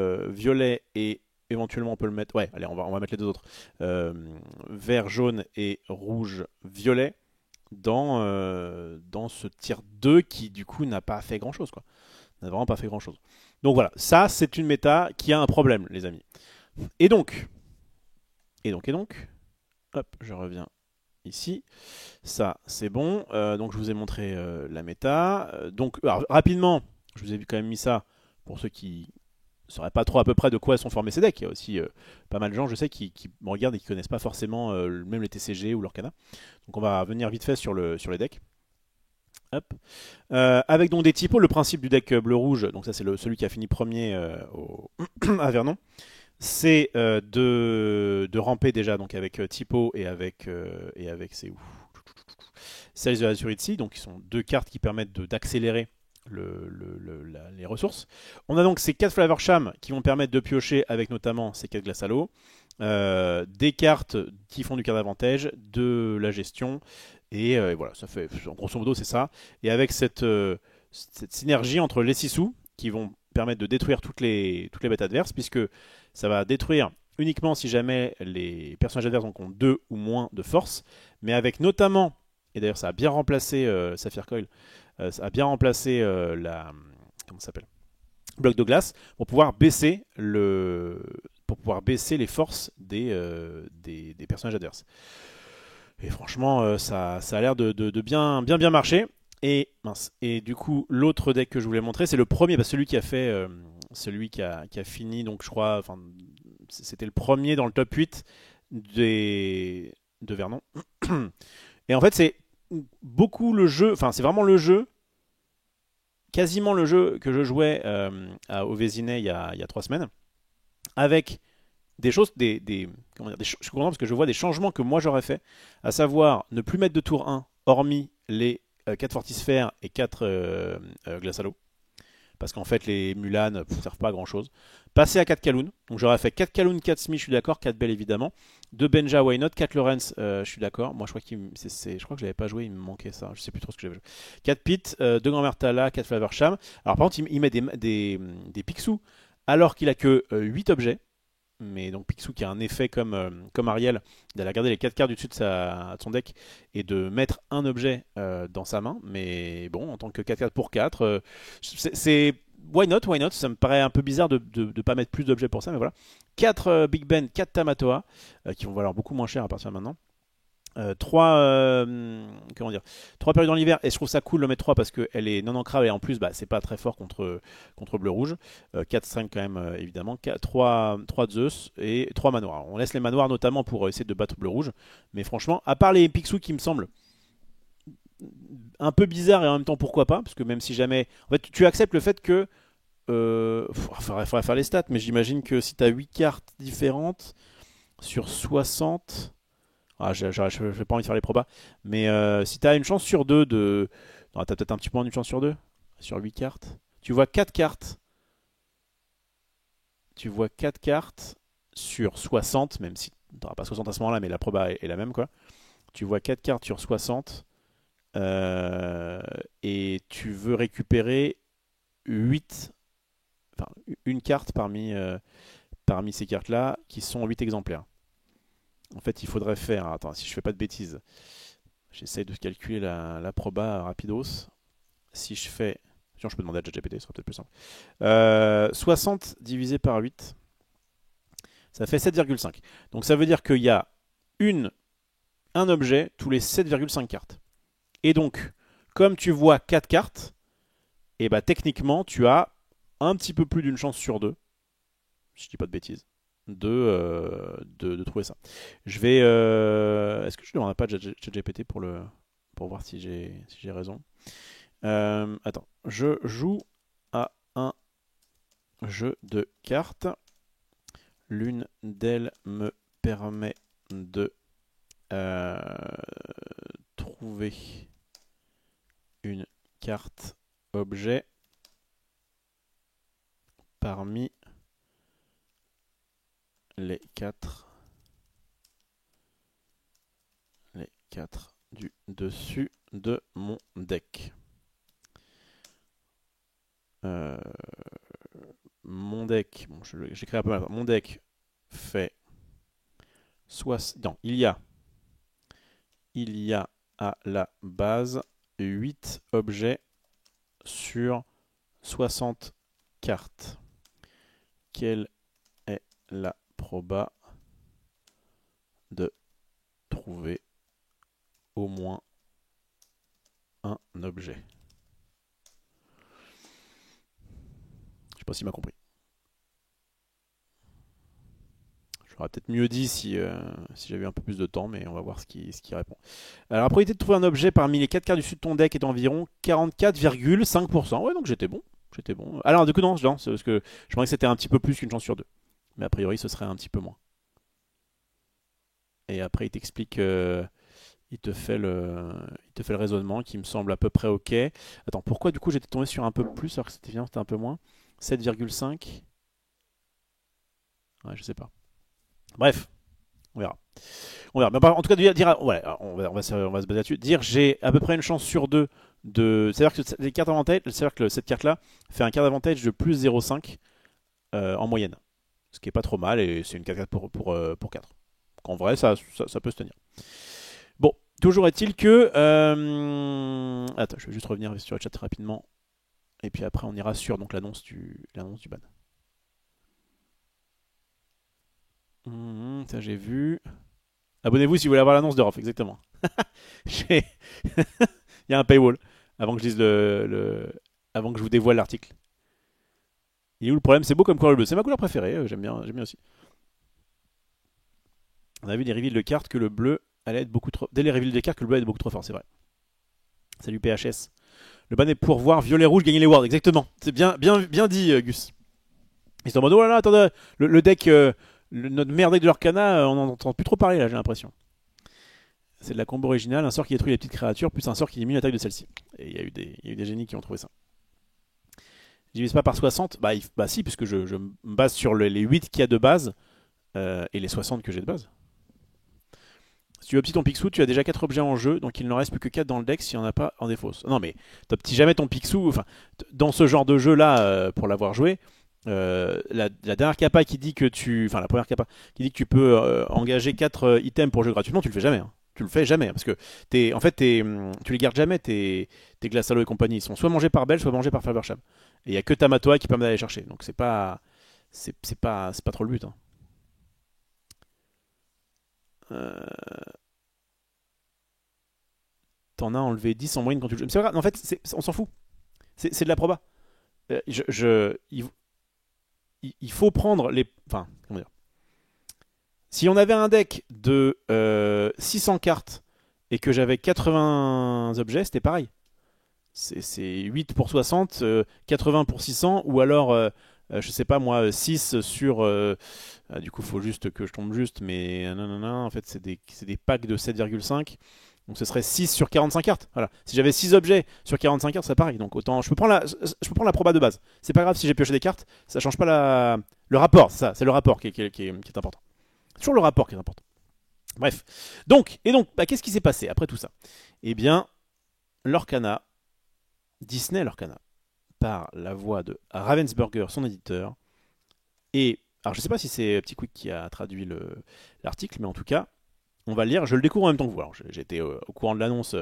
vert-violet et éventuellement on peut le mettre. Ouais, allez, on va mettre les deux autres. Vert, jaune et rouge-violet dans ce tier 2 qui du coup n'a pas fait grand chose quoi. N'a vraiment pas fait grand chose. Donc voilà, ça c'est une méta qui a un problème les amis. Et donc, hop, je reviens ici. Ça c'est bon. Donc je vous ai montré la méta. Donc alors, rapidement, je vous ai quand même mis ça pour ceux qui ne sauraient pas trop à peu près de quoi sont formés ces decks. Il y a aussi pas mal de gens, je sais, qui me regardent et qui ne connaissent pas forcément même les TCG ou l'Orcana. Donc on va revenir vite fait sur les decks. Hop. Avec donc des typos, le principe du deck bleu-rouge, donc ça c'est celui qui a fini premier à Vernon, c'est de ramper déjà donc avec typo et avec c'est où Sales of Azurity, donc qui sont deux cartes qui permettent d'accélérer les ressources. On a donc ces 4 Flavor Sham qui vont permettre de piocher avec notamment ces 4 glaces à l'eau, des cartes qui font du card d'avantage, de la gestion, et voilà, ça fait, grosso modo c'est ça. Et avec cette synergie entre les 6 sous qui vont permettre de détruire toutes les bêtes adverses, puisque ça va détruire uniquement si jamais les personnages adverses ont 2 ou moins de force, mais avec notamment, et d'ailleurs ça a bien remplacé Sapphire Coil, ça a bien remplacé comment ça s'appelle, bloc de glace pour pouvoir baisser les forces des personnages adverses. Et franchement, ça a l'air de bien marcher. Et du coup, l'autre deck que je voulais montrer, c'est le premier, bah, celui qui a fait, celui qui a fini, donc je crois, enfin, c'était le premier dans le top 8 de Vernon. Et en fait, c'est beaucoup le jeu, enfin, c'est vraiment le jeu, quasiment le jeu que je jouais au Vésinet il y a 3 semaines, avec des choses, comment dire, je suis content parce que je vois des changements que moi j'aurais fait, à savoir ne plus mettre de tour 1, hormis les 4 Fortisphères et 4 Glace à l'eau. Parce qu'en fait, les Mulan ne servent pas à grand chose. Passer à 4 Kaloun. Donc j'aurais fait 4 Kaloun, 4 Smith, je suis d'accord. 4 Bell, évidemment. 2 Benja, why not. 4 Lorenz, je suis d'accord. Moi, je crois que je l'avais pas joué, il me manquait ça. Je sais plus trop ce que j'avais joué. 4 Pit, 2 Grand-Mère Tala, 4 Flavor Sham. Alors par contre, il met des Picsou alors qu'il a que 8 objets. Mais donc Picsou qui a un effet comme Ariel, d'aller regarder les 4 cartes du dessus de son deck et de mettre un objet dans sa main. Mais bon, en tant que 4 cartes pour 4, c'est why not, ça me paraît un peu bizarre de ne pas mettre plus d'objets pour ça, mais voilà. 4 Big Ben, 4 Tamatoa, qui vont valoir beaucoup moins cher à partir de maintenant. 3 périodes dans l'hiver, et je trouve ça cool de le mettre 3 parce qu'elle est non ancrable et en plus bah, c'est pas très fort contre bleu-rouge. 4-5 quand même évidemment. 3 Zeus et 3 manoirs. On laisse les manoirs notamment pour essayer de battre bleu-rouge, mais franchement, à part les Picsou qui me semblent un peu bizarre et en même temps pourquoi pas, parce que même si jamais... En fait, tu acceptes le fait que... faudrait faire les stats, mais j'imagine que si tu as 8 cartes différentes sur 60... Ah, j'ai pas envie de faire les probas, mais si tu as une chance sur 2 de... Non, tu as peut-être un petit peu moins d'une chance sur 2, sur 8 cartes. Tu vois 4 cartes. Tu vois 4 cartes sur 60, même si tu n'auras pas 60 à ce moment-là, mais la proba est la même, quoi. Tu vois 4 cartes sur 60 et tu veux récupérer 8, enfin, une carte parmi ces cartes-là qui sont 8 exemplaires. En fait, il faudrait faire. Attends, si je fais pas de bêtises, j'essaie de calculer la proba rapidos. Si je fais. Sinon, je peux demander à ChatGPT, ce sera peut-être plus simple. 60 divisé par 8, ça fait 7,5. Donc ça veut dire qu'il y a un objet tous les 7,5 cartes. Et donc, comme tu vois 4 cartes, et bah techniquement, tu as un petit peu plus d'une chance sur 2, si je dis pas de bêtises, de trouver ça. Je vais... Est-ce que je ne demanderai pas de ChatGPT pour voir si j'ai raison. Attends, je joue à un jeu de cartes. L'une d'elles me permet de trouver une carte objet parmi les 4 du dessus de mon deck. Mon deck, bon, j'écris un peu mal. Mon deck fait non, il y a à la base 8 objets sur 60 cartes. Quelle est la proba de trouver au moins un objet? Je sais pas s'il m'a compris. J'aurais peut-être mieux dit si j'avais un peu plus de temps, mais on va voir ce qui répond. Alors, la probabilité de trouver un objet parmi les 4 cartes du dessus de ton deck est d'environ 44,5%. Ouais, donc j'étais bon. Alors, du coup, non, c'est parce que je pensais que c'était un petit peu plus qu'une chance sur 2. Mais a priori, ce serait un petit peu moins. Et après, il t'explique, il te fait le raisonnement qui me semble à peu près ok. Attends, pourquoi du coup j'étais tombé sur un peu plus alors que c'était un peu moins? 7,5. Ouais, je sais pas. Bref, on verra. On verra. Mais en tout cas, ouais, on va se baser là-dessus. Dire j'ai à peu près une chance sur 2 de. C'est-à-dire que les cartes avantage, c'est-à-dire que cette carte-là fait un card d'avantage de plus 0,5 en moyenne. Ce qui est pas trop mal et c'est une 4 pour 4. Donc en vrai, ça peut se tenir. Bon, toujours est-il que. Attends, je vais juste revenir sur le chat très rapidement. Et puis après, on ira sur l'annonce du ban. Ça, j'ai vu. Abonnez-vous si vous voulez avoir l'annonce de Rof, exactement. Il y a un paywall avant que je dise avant que je vous dévoile l'article. Il est où le problème? C'est beau comme couleur bleu. C'est ma couleur préférée. J'aime bien aussi. On a vu des reveals de cartes que le bleu allait être beaucoup trop. Dès les reveals de cartes que le bleu allait être beaucoup trop fort, c'est vrai. Salut PHS. Le ban est pour voir violet-rouge gagner les wards, exactement. C'est bien dit, Gus. Ils sont en mode, oh là là, attendez, le deck, notre meilleur deck de l'Arcana, on n'en entend plus trop parler là, j'ai l'impression. C'est de la combo originale, un sort qui détruit les petites créatures, plus un sort qui diminue l'attaque de celle-ci. Et il y a eu des génies qui ont trouvé ça. Je divise pas par 60, bah si, puisque je me base sur les 8 qu'il y a de base, et les 60 que j'ai de base. Si tu optis ton Picsou, tu as déjà 4 objets en jeu, donc il ne reste plus que 4 dans le deck s'il n'y en a pas en défausse. Non mais, t'optis jamais ton Picsou, enfin, dans ce genre de jeu là, pour l'avoir joué, la dernière capa qui dit que enfin la première capa qui dit que tu peux engager 4 items pour jouer gratuitement, tu le fais jamais. Hein. Tu le fais jamais, parce que tu les gardes jamais, tes Glassalo et compagnie. Ils sont soit mangés par Bell, soit mangés par Fabersham. Et il n'y a que Tamatoa qui permet d'aller chercher. Donc c'est pas trop le but. Hein. T'en as enlevé 10 en moyenne quand tu le joues. C'est vrai, en fait, on s'en fout. C'est de la proba. Il faut prendre les. Enfin, comment dire. Si on avait un deck de 600 cartes et que j'avais 80 objets, c'était pareil. C'est 8 pour 60, 80 pour 600, ou alors, je sais pas moi, 6 sur... du coup, il faut juste que je tombe juste, mais nanana, en fait, c'est des packs de 7,5. Donc ce serait 6 sur 45 cartes. Voilà. Si j'avais 6 objets sur 45 cartes, c'est pareil. Donc autant, je peux prendre la proba de base. C'est pas grave si j'ai pioché des cartes, ça change pas le rapport. C'est le rapport qui est important. C'est toujours le rapport qui est important. Bref. Donc, bah, qu'est-ce qui s'est passé après tout ça? Eh bien, Lorcana, Disney Lorcana, par la voix de Ravensburger, son éditeur, et alors je sais pas si c'est Petit Quick qui a traduit l'article, mais en tout cas, on va le lire. Je le découvre en même temps que vous. Alors, j'étais au courant de l'annonce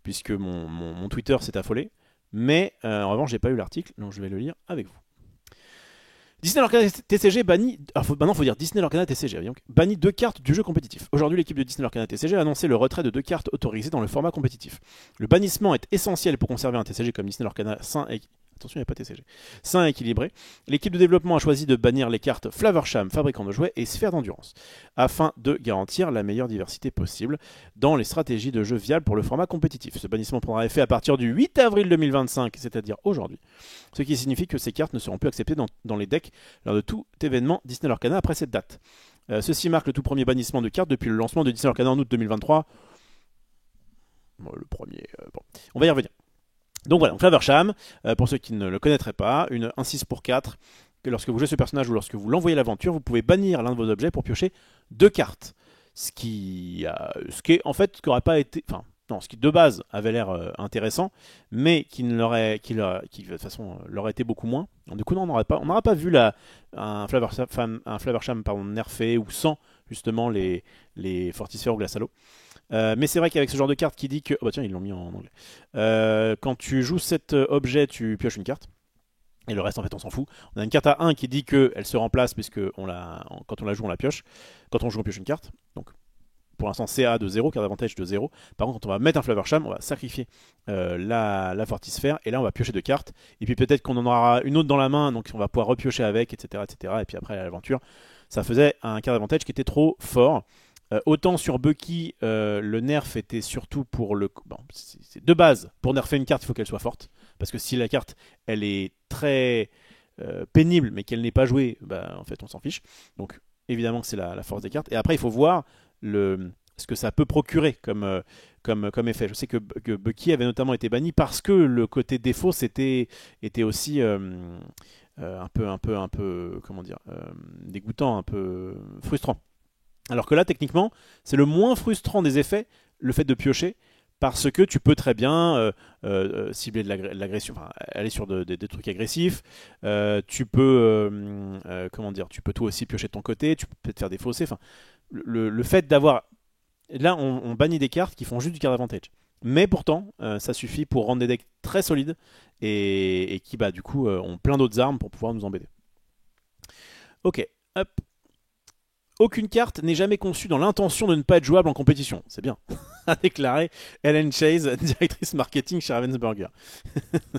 puisque mon Twitter s'est affolé, mais en revanche, j'ai pas eu l'article, donc je vais le lire avec vous. Disney Lorcana TCG banni. Maintenant, il faut dire Disney Lorcana TCG. Donc, banni 2 cartes du jeu compétitif. Aujourd'hui, l'équipe de Disney Lorcana TCG a annoncé le retrait de 2 cartes autorisées dans le format compétitif. Le bannissement est essentiel pour conserver un TCG comme Disney Lorcana sain et attention, il n'y a pas TCG. Sain et équilibré. L'équipe de développement a choisi de bannir les cartes Flavorsham, fabricant de jouets, et Sphère d'endurance, afin de garantir la meilleure diversité possible dans les stratégies de jeu viables pour le format compétitif. Ce bannissement prendra effet à partir du 8 avril 2025, c'est-à-dire aujourd'hui. Ce qui signifie que ces cartes ne seront plus acceptées dans les decks lors de tout événement Disney Lorcana après cette date. Ceci marque le tout premier bannissement de cartes depuis le lancement de Disney Lorcana en août 2023. Bon, le premier... bon, on va y revenir. Donc voilà, Flavorsham, pour ceux qui ne le connaîtraient pas, un 6 pour 4, que lorsque vous jouez ce personnage ou lorsque vous l'envoyez à l'aventure, vous pouvez bannir l'un de vos objets pour piocher 2 cartes. Ce qui est en fait, ce qui aurait pas été... Enfin, non, ce qui de base avait l'air intéressant, mais qui de toute façon l'aurait été beaucoup moins. Du coup, non, on n'aurait pas vu un Flavorsham nerfé ou sans justement les Fortisphères ou Glassalo. Mais c'est vrai qu'avec ce genre de carte qui dit que... Oh bah tiens, ils l'ont mis en anglais. Quand tu joues cet objet, tu pioches une carte. Et le reste, en fait, on s'en fout. On a une carte à 1 qui dit qu'elle se remplace, puisque quand on la joue, on la pioche. Quand on joue, on pioche une carte. Donc, pour l'instant, CA de 0, carte d'avantage de 0. Par contre, quand on va mettre un Flavorsham, on va sacrifier la Fortisphère. Et là, on va piocher 2 cartes. Et puis peut-être qu'on en aura une autre dans la main, donc on va pouvoir repiocher avec, etc. etc. Et puis après, à l'aventure, ça faisait un carte d'avantage qui était trop fort. Autant sur Bucky, le nerf était surtout pour le... Bon, c'est de base, pour nerfer une carte, il faut qu'elle soit forte. Parce que si la carte, elle est très pénible, mais qu'elle n'est pas jouée, bah, en fait, on s'en fiche. Donc, évidemment que c'est la force des cartes. Et après, il faut voir ce que ça peut procurer comme effet. Je sais que Bucky avait notamment été banni parce que le côté défaut, était aussi... un peu, comment dire, dégoûtant, un peu frustrant. Alors que là, techniquement, c'est le moins frustrant des effets, le fait de piocher, parce que tu peux très bien cibler de l'agression, enfin, aller sur des trucs agressifs. Tu peux, comment dire, tu peux toi aussi piocher de ton côté, tu peux peut-être faire des faussés. Enfin, le fait d'avoir... Là, on bannit des cartes qui font juste du card advantage. Mais pourtant, ça suffit pour rendre des decks très solides et qui, bah, du coup, ont plein d'autres armes pour pouvoir nous embêter. Ok, hop. Aucune carte n'est jamais conçue dans l'intention de ne pas être jouable en compétition. C'est bien. A déclaré Ellen Chase, directrice marketing chez Ravensburger.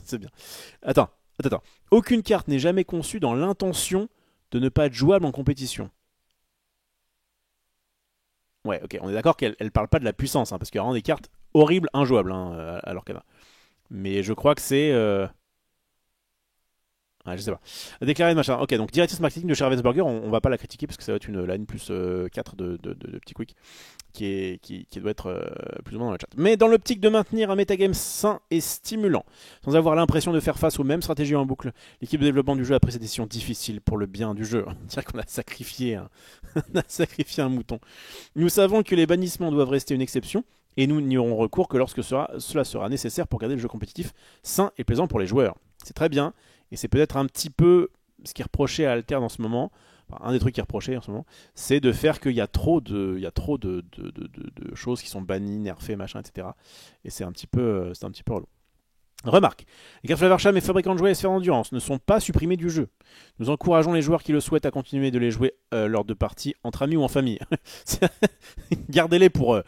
C'est bien. Attends. Aucune carte n'est jamais conçue dans l'intention de ne pas être jouable en compétition. Ouais, ok. On est d'accord qu'elle parle pas de la puissance, hein, parce qu'il y a vraiment des cartes horribles, injouables, hein, à l'Orcana. Mais je crois que c'est... Ah, je sais pas. Déclaré de machin. Ok, donc directrice marketing de chez Ravensburger, on va pas la critiquer parce que ça va être une line plus 4 de Petit Quick qui doit être plus ou moins dans le chat. Mais dans l'optique de maintenir un metagame sain et stimulant, sans avoir l'impression de faire face aux mêmes stratégies en boucle, l'équipe de développement du jeu a pris cette décision difficile pour le bien du jeu. On dirait qu'on a sacrifié un mouton. Nous savons que les bannissements doivent rester une exception et nous n'y aurons recours que lorsque cela sera nécessaire pour garder le jeu compétitif sain et plaisant pour les joueurs. C'est très bien. Et c'est peut-être un petit peu ce qui est reproché à Alter en ce moment, enfin, un des trucs qui est reproché en ce moment, c'est de faire qu'il y a trop de choses qui sont bannies, nerfées, machin, etc. Et c'est un petit peu relou. Remarque, les cartes Flavorsham et fabricants de jouets et Sphère d'endurance ne sont pas supprimés du jeu. Nous encourageons les joueurs qui le souhaitent à continuer de les jouer lors de parties entre amis ou en famille. Gardez-les pour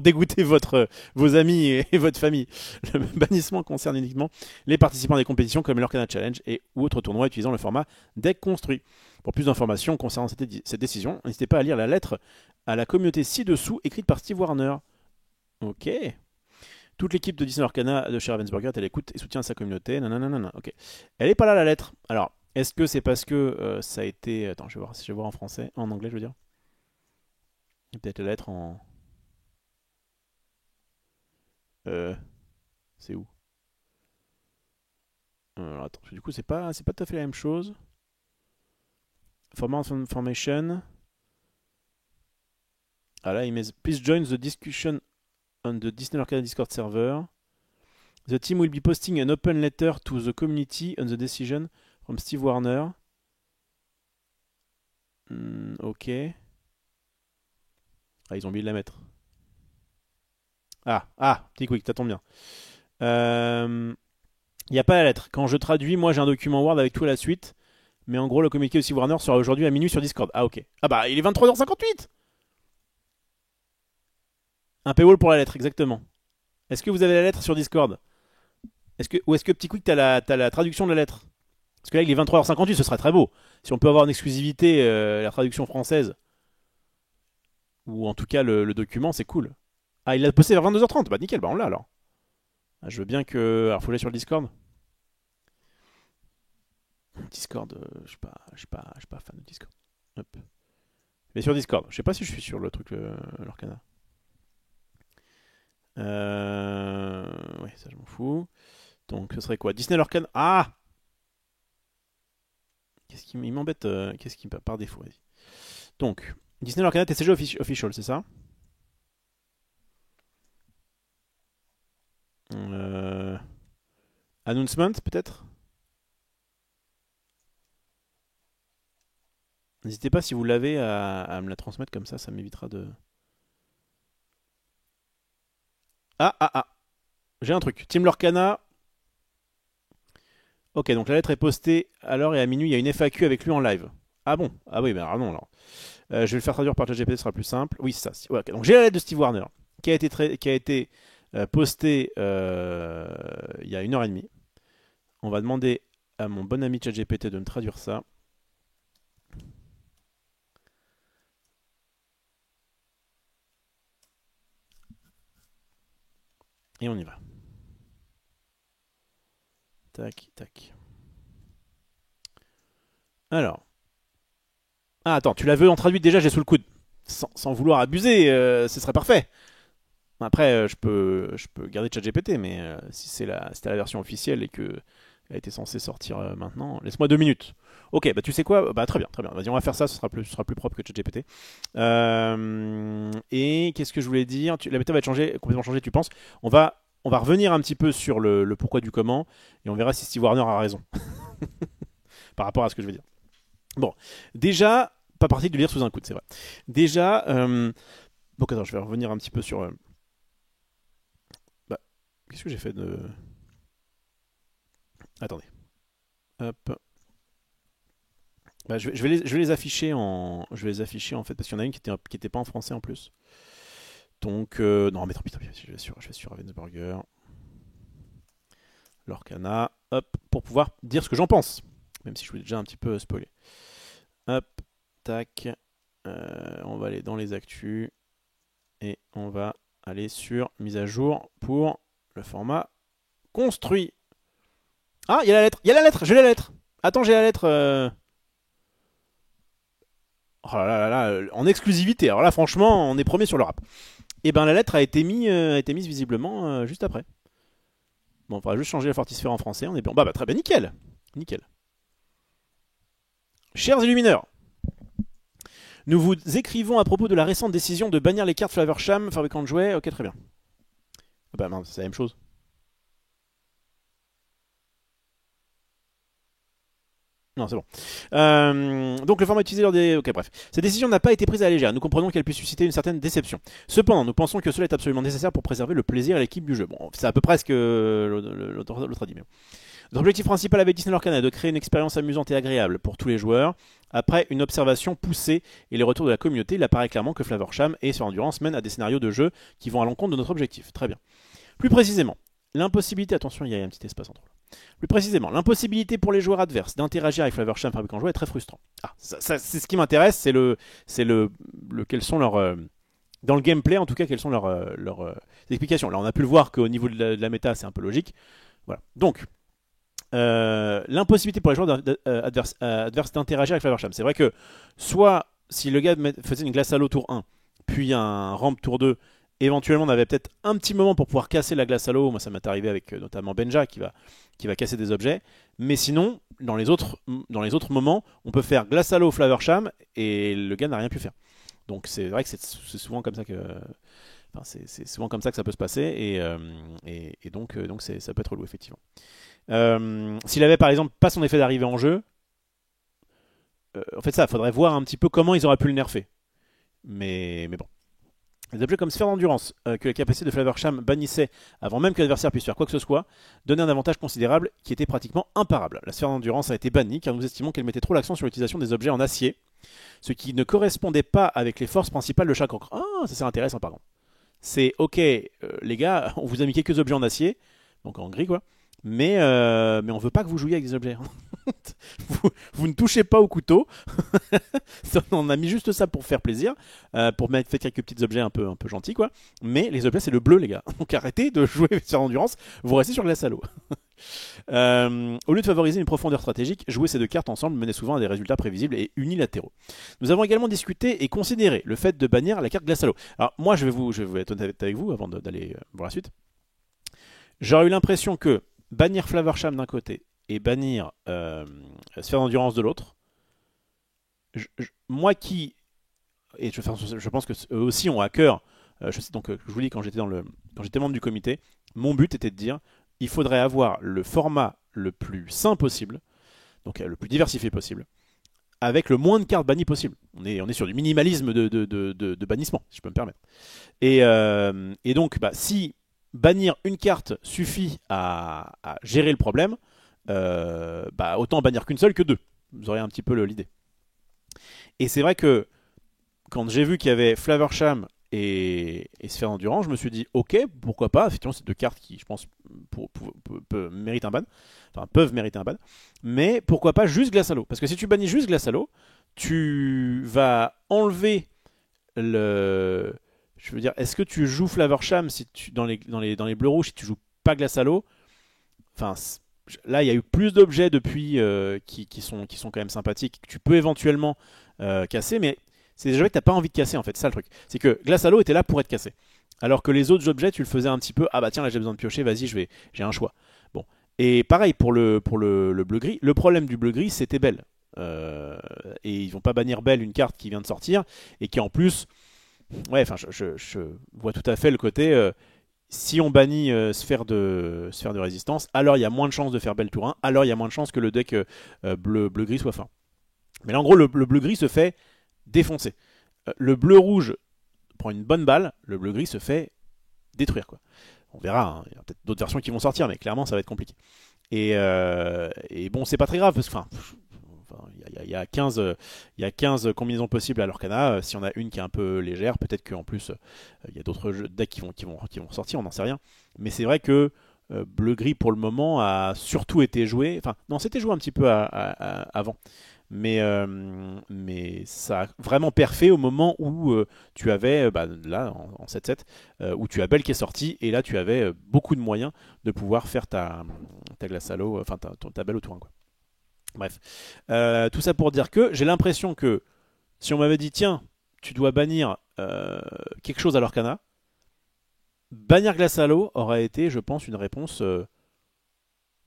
dégoûter vos amis et votre famille. Le bannissement concerne uniquement les participants des compétitions comme l'Orcana Challenge ou autres tournois utilisant le format deck construit. Pour plus d'informations concernant cette décision, n'hésitez pas à lire la lettre à la communauté ci-dessous écrite par Steve Warner. Ok. Toute l'équipe de Disney Arcana de chez Ravensburger est à l'écoute et soutient sa communauté. Nanana. Ok. Elle est pas là la lettre. Alors, est-ce que c'est parce que ça a été. Attends, je vais voir si je vais voir en français. En anglais, je veux dire. Il y a peut-être la lettre en. Euh, c'est où? Alors, attends, du coup, c'est pas tout à fait la même chose. For more information. Ah là, il met Please join the discussion on the Disney Arcana Discord server. The team will be posting an open letter to the community on the decision from Steve Warner. Ok. Ah, ils ont oublié de la mettre. Petit quick, ça tombe bien. Il n'y a pas la lettre. Quand je traduis, moi j'ai un document Word avec tout à la suite. Mais en gros, le communiqué de Steve Warner sera aujourd'hui à minuit sur Discord. Ah, ok. Ah bah, il est 23h58. Un paywall pour la lettre, exactement. Est-ce que vous avez la lettre sur Discord? Ou est-ce que petit quick, t'as la traduction de la lettre? Parce que là, il est 23h58, ce serait très beau. Si on peut avoir en exclusivité la traduction française, ou en tout cas le document, c'est cool. Ah, il l'a posté vers 22h30. Bah, nickel, bah on l'a alors. Ah, je veux bien que. Alors, faut aller sur le Discord. Discord, je suis pas fan de Discord. Hop. Mais sur Discord, je sais pas si je suis sur le truc, l'Orcana. Ouais, ça je m'en fous. Donc, ce serait quoi? Disney l'Orcana. Ah! Qu'est-ce qui m'embête? Qu'est-ce qui par défaut? Vas-y. Donc, Disney l'Orcana TCG official, c'est ça? Euh, Announcement, peut-être? N'hésitez pas si vous l'avez à me la transmettre comme ça m'évitera de. Ah. J'ai un truc. Team Lorcana. Ok, donc la lettre est postée à l'heure et à minuit. Il y a une FAQ avec lui en live. Ah bon? Ah oui, bah non alors. Je vais le faire traduire par ChatGPT, ce sera plus simple. Oui, c'est ça. Ouais, ok. Donc j'ai la lettre de Steve Warner qui a été postée il y a 1h30. On va demander à mon bon ami ChatGPT de me traduire ça. Et on y va. Tac, tac. Alors. Ah, attends, tu la veux en traduite déjà, j'ai sous le coude. Sans vouloir abuser, ce serait parfait. Après, je peux garder ChatGPT, mais si c'était la version officielle et que elle était censée sortir maintenant, laisse-moi 2 minutes. Ok, bah tu sais quoi? Bah très bien, très bien. Vas-y, on va faire ça, ce sera plus propre que ChatGPT. Et qu'est-ce que je voulais dire? La méthode va être complètement changée, tu penses? On va revenir un petit peu sur le pourquoi du comment, et on verra si Steve Warner a raison par rapport à ce que je veux dire. Bon, déjà, pas parti de le lire sous un coude, c'est vrai. Déjà, donc attends, je vais revenir un petit peu sur. Bah, qu'est-ce que j'ai fait de. Attendez. Hop. Bah, je vais les afficher en fait parce qu'il y en a une qui était pas en français en plus. Donc non mais tant pis, je vais sur Ravensburger, Lorcana, hop, pour pouvoir dire ce que j'en pense, même si je vous ai déjà un petit peu spoilé. Hop, tac, on va aller dans les actus et on va aller sur mise à jour pour le format construit. Ah, il y a la lettre, j'ai la lettre. Attends, j'ai la lettre. Oh là là là là, en exclusivité. Alors là, franchement, on est premier sur le rap. Et ben la lettre a été mise visiblement juste après. Bon, on va juste changer la fortisphère en français. On est bon. Bah très bien, nickel. Nickel. Chers illumineurs, nous vous écrivons à propos de la récente décision de bannir les cartes Flaversham, fabricant de jouets. Ok, très bien. Ah bah mince, c'est la même chose. Non, c'est bon. Donc le format utilisé lors des. Ok, bref. Cette décision n'a pas été prise à la légère. Nous comprenons qu'elle puisse susciter une certaine déception. Cependant, nous pensons que cela est absolument nécessaire pour préserver le plaisir et l'équipe du jeu. Bon, c'est à peu près ce que l'autre a dit. Notre objectif principal avec Disney Lorcana est de créer une expérience amusante et agréable pour tous les joueurs. Après une observation poussée et les retours de la communauté, il apparaît clairement que Flaversham et sur Endurance mènent à des scénarios de jeu qui vont à l'encontre de notre objectif. Très bien. Plus précisément, l'impossibilité. Attention, il y a un petit espace entre. Plus précisément, l'impossibilité pour les joueurs adverses d'interagir avec Flaversham fabricant jouet est très frustrant. Ah, c'est ce qui m'intéresse, c'est quels sont leurs dans le gameplay, en tout cas, quelles sont leurs explications. Là, on a pu le voir qu'au niveau de la méta, c'est un peu logique. Voilà. Donc, l'impossibilité pour les joueurs adverses d'interagir avec Flavorsham. C'est vrai que soit si le gars faisait une glace à l'eau tour 1, puis un ramp tour 2, éventuellement on avait peut-être un petit moment pour pouvoir casser la glace à l'eau. Moi ça m'est arrivé avec notamment Benja qui va casser des objets. Mais sinon, dans les autres moments, on peut faire glace à l'eau Flavorsham et le gars n'a rien pu faire. Donc c'est vrai que c'est souvent comme ça que... Enfin, c'est souvent comme ça que ça peut se passer et donc ça peut être relou effectivement. S'il avait par exemple pas son effet d'arrivée en jeu, en fait ça, faudrait voir un petit peu comment ils auraient pu le nerfer. Mais bon. Les objets comme sphère d'endurance, que la capacité de Flavorsham bannissait avant même que l'adversaire puisse faire quoi que ce soit, donnaient un avantage considérable qui était pratiquement imparable. La sphère d'endurance a été bannie car nous estimons qu'elle mettait trop l'accent sur l'utilisation des objets en acier, ce qui ne correspondait pas avec les forces principales de chaque encre. Ah, ça c'est intéressant par contre. C'est ok, les gars, on vous a mis quelques objets en acier, donc en gris quoi, mais on veut pas que vous jouiez avec des objets. vous ne touchez pas au couteau. On a mis juste ça pour faire plaisir, pour mettre quelques petits objets un peu gentils quoi. Mais les objets c'est le bleu les gars. Donc arrêtez de jouer sur endurance, vous restez sur glace à l'eau. Au lieu de favoriser une profondeur stratégique, jouer ces deux cartes ensemble menait souvent à des résultats prévisibles et unilatéraux. Nous avons également discuté et considéré le fait de bannir la carte glace à l'eau. Alors moi je vais être honnête avec vous avant d'aller voir la suite. J'aurais eu l'impression que bannir Flavorsham d'un côté et bannir Sphère d'endurance de l'autre, moi qui... Et je pense que eux aussi ont à cœur, donc je vous dis quand j'étais membre du comité, mon but était de dire il faudrait avoir le format le plus sain possible, donc le plus diversifié possible, avec le moins de cartes bannies possible. On est sur du minimalisme de bannissement, si je peux me permettre. Et donc, si bannir une carte suffit à gérer le problème, autant bannir qu'une seule que deux. Vous aurez un petit peu l'idée. Et c'est vrai que quand j'ai vu qu'il y avait Flavorsham et Sphère d'endurance, je me suis dit ok, pourquoi pas. Effectivement, c'est deux cartes qui, je pense, méritent un ban. Enfin, peuvent mériter un ban. Mais pourquoi pas juste glace à l'eau? Parce que si tu bannis juste glace à l'eau, tu vas enlever le... Je veux dire, est-ce que tu joues Flavorsham si dans les bleus rouges si tu joues pas glace à l'eau? Enfin, là, il y a eu plus d'objets depuis qui sont quand même sympathiques, que tu peux éventuellement casser, mais c'est des objets que tu n'as pas envie de casser en fait, c'est ça le truc. C'est que glace à l'eau était là pour être cassé. Alors que les autres objets, tu le faisais un petit peu, ah bah tiens, là j'ai besoin de piocher, vas-y, j'ai un choix. Bon. Et pareil pour le bleu-gris. Le problème du bleu-gris, c'était Belle. Et ils vont pas bannir Belle, une carte qui vient de sortir, et qui en plus... Ouais, enfin, je vois tout à fait le côté... si on bannit sphère de résistance, alors il y a moins de chances de faire Belle tour 1, alors il y a moins de chances que le deck bleu-gris soit fin. Mais là, en gros, le bleu-gris se fait défoncer. Le bleu-rouge prend une bonne balle, le bleu-gris se fait détruire, quoi. On verra, hein. Il y a peut-être d'autres versions qui vont sortir, mais clairement, ça va être compliqué. Et bon, c'est pas très grave, parce que il y a 15 combinaisons possibles à l'Orcana. Si on a une qui est un peu légère, peut-être qu'en plus il y a d'autres decks qui vont sortir, on n'en sait rien. Mais c'est vrai que bleu-gris pour le moment a surtout été joué. Enfin, non, c'était joué un petit peu avant. Mais ça a vraiment perfé au moment où tu avais, là en 7-7, où tu as Belle qui est sortie, et là tu avais beaucoup de moyens de pouvoir faire ta glace à l'eau, enfin ta Belle au tour 1, quoi. Bref, tout ça pour dire que j'ai l'impression que si on m'avait dit tiens, tu dois bannir quelque chose à l'Orcana, bannir glace à l'eau aurait été, je pense, une réponse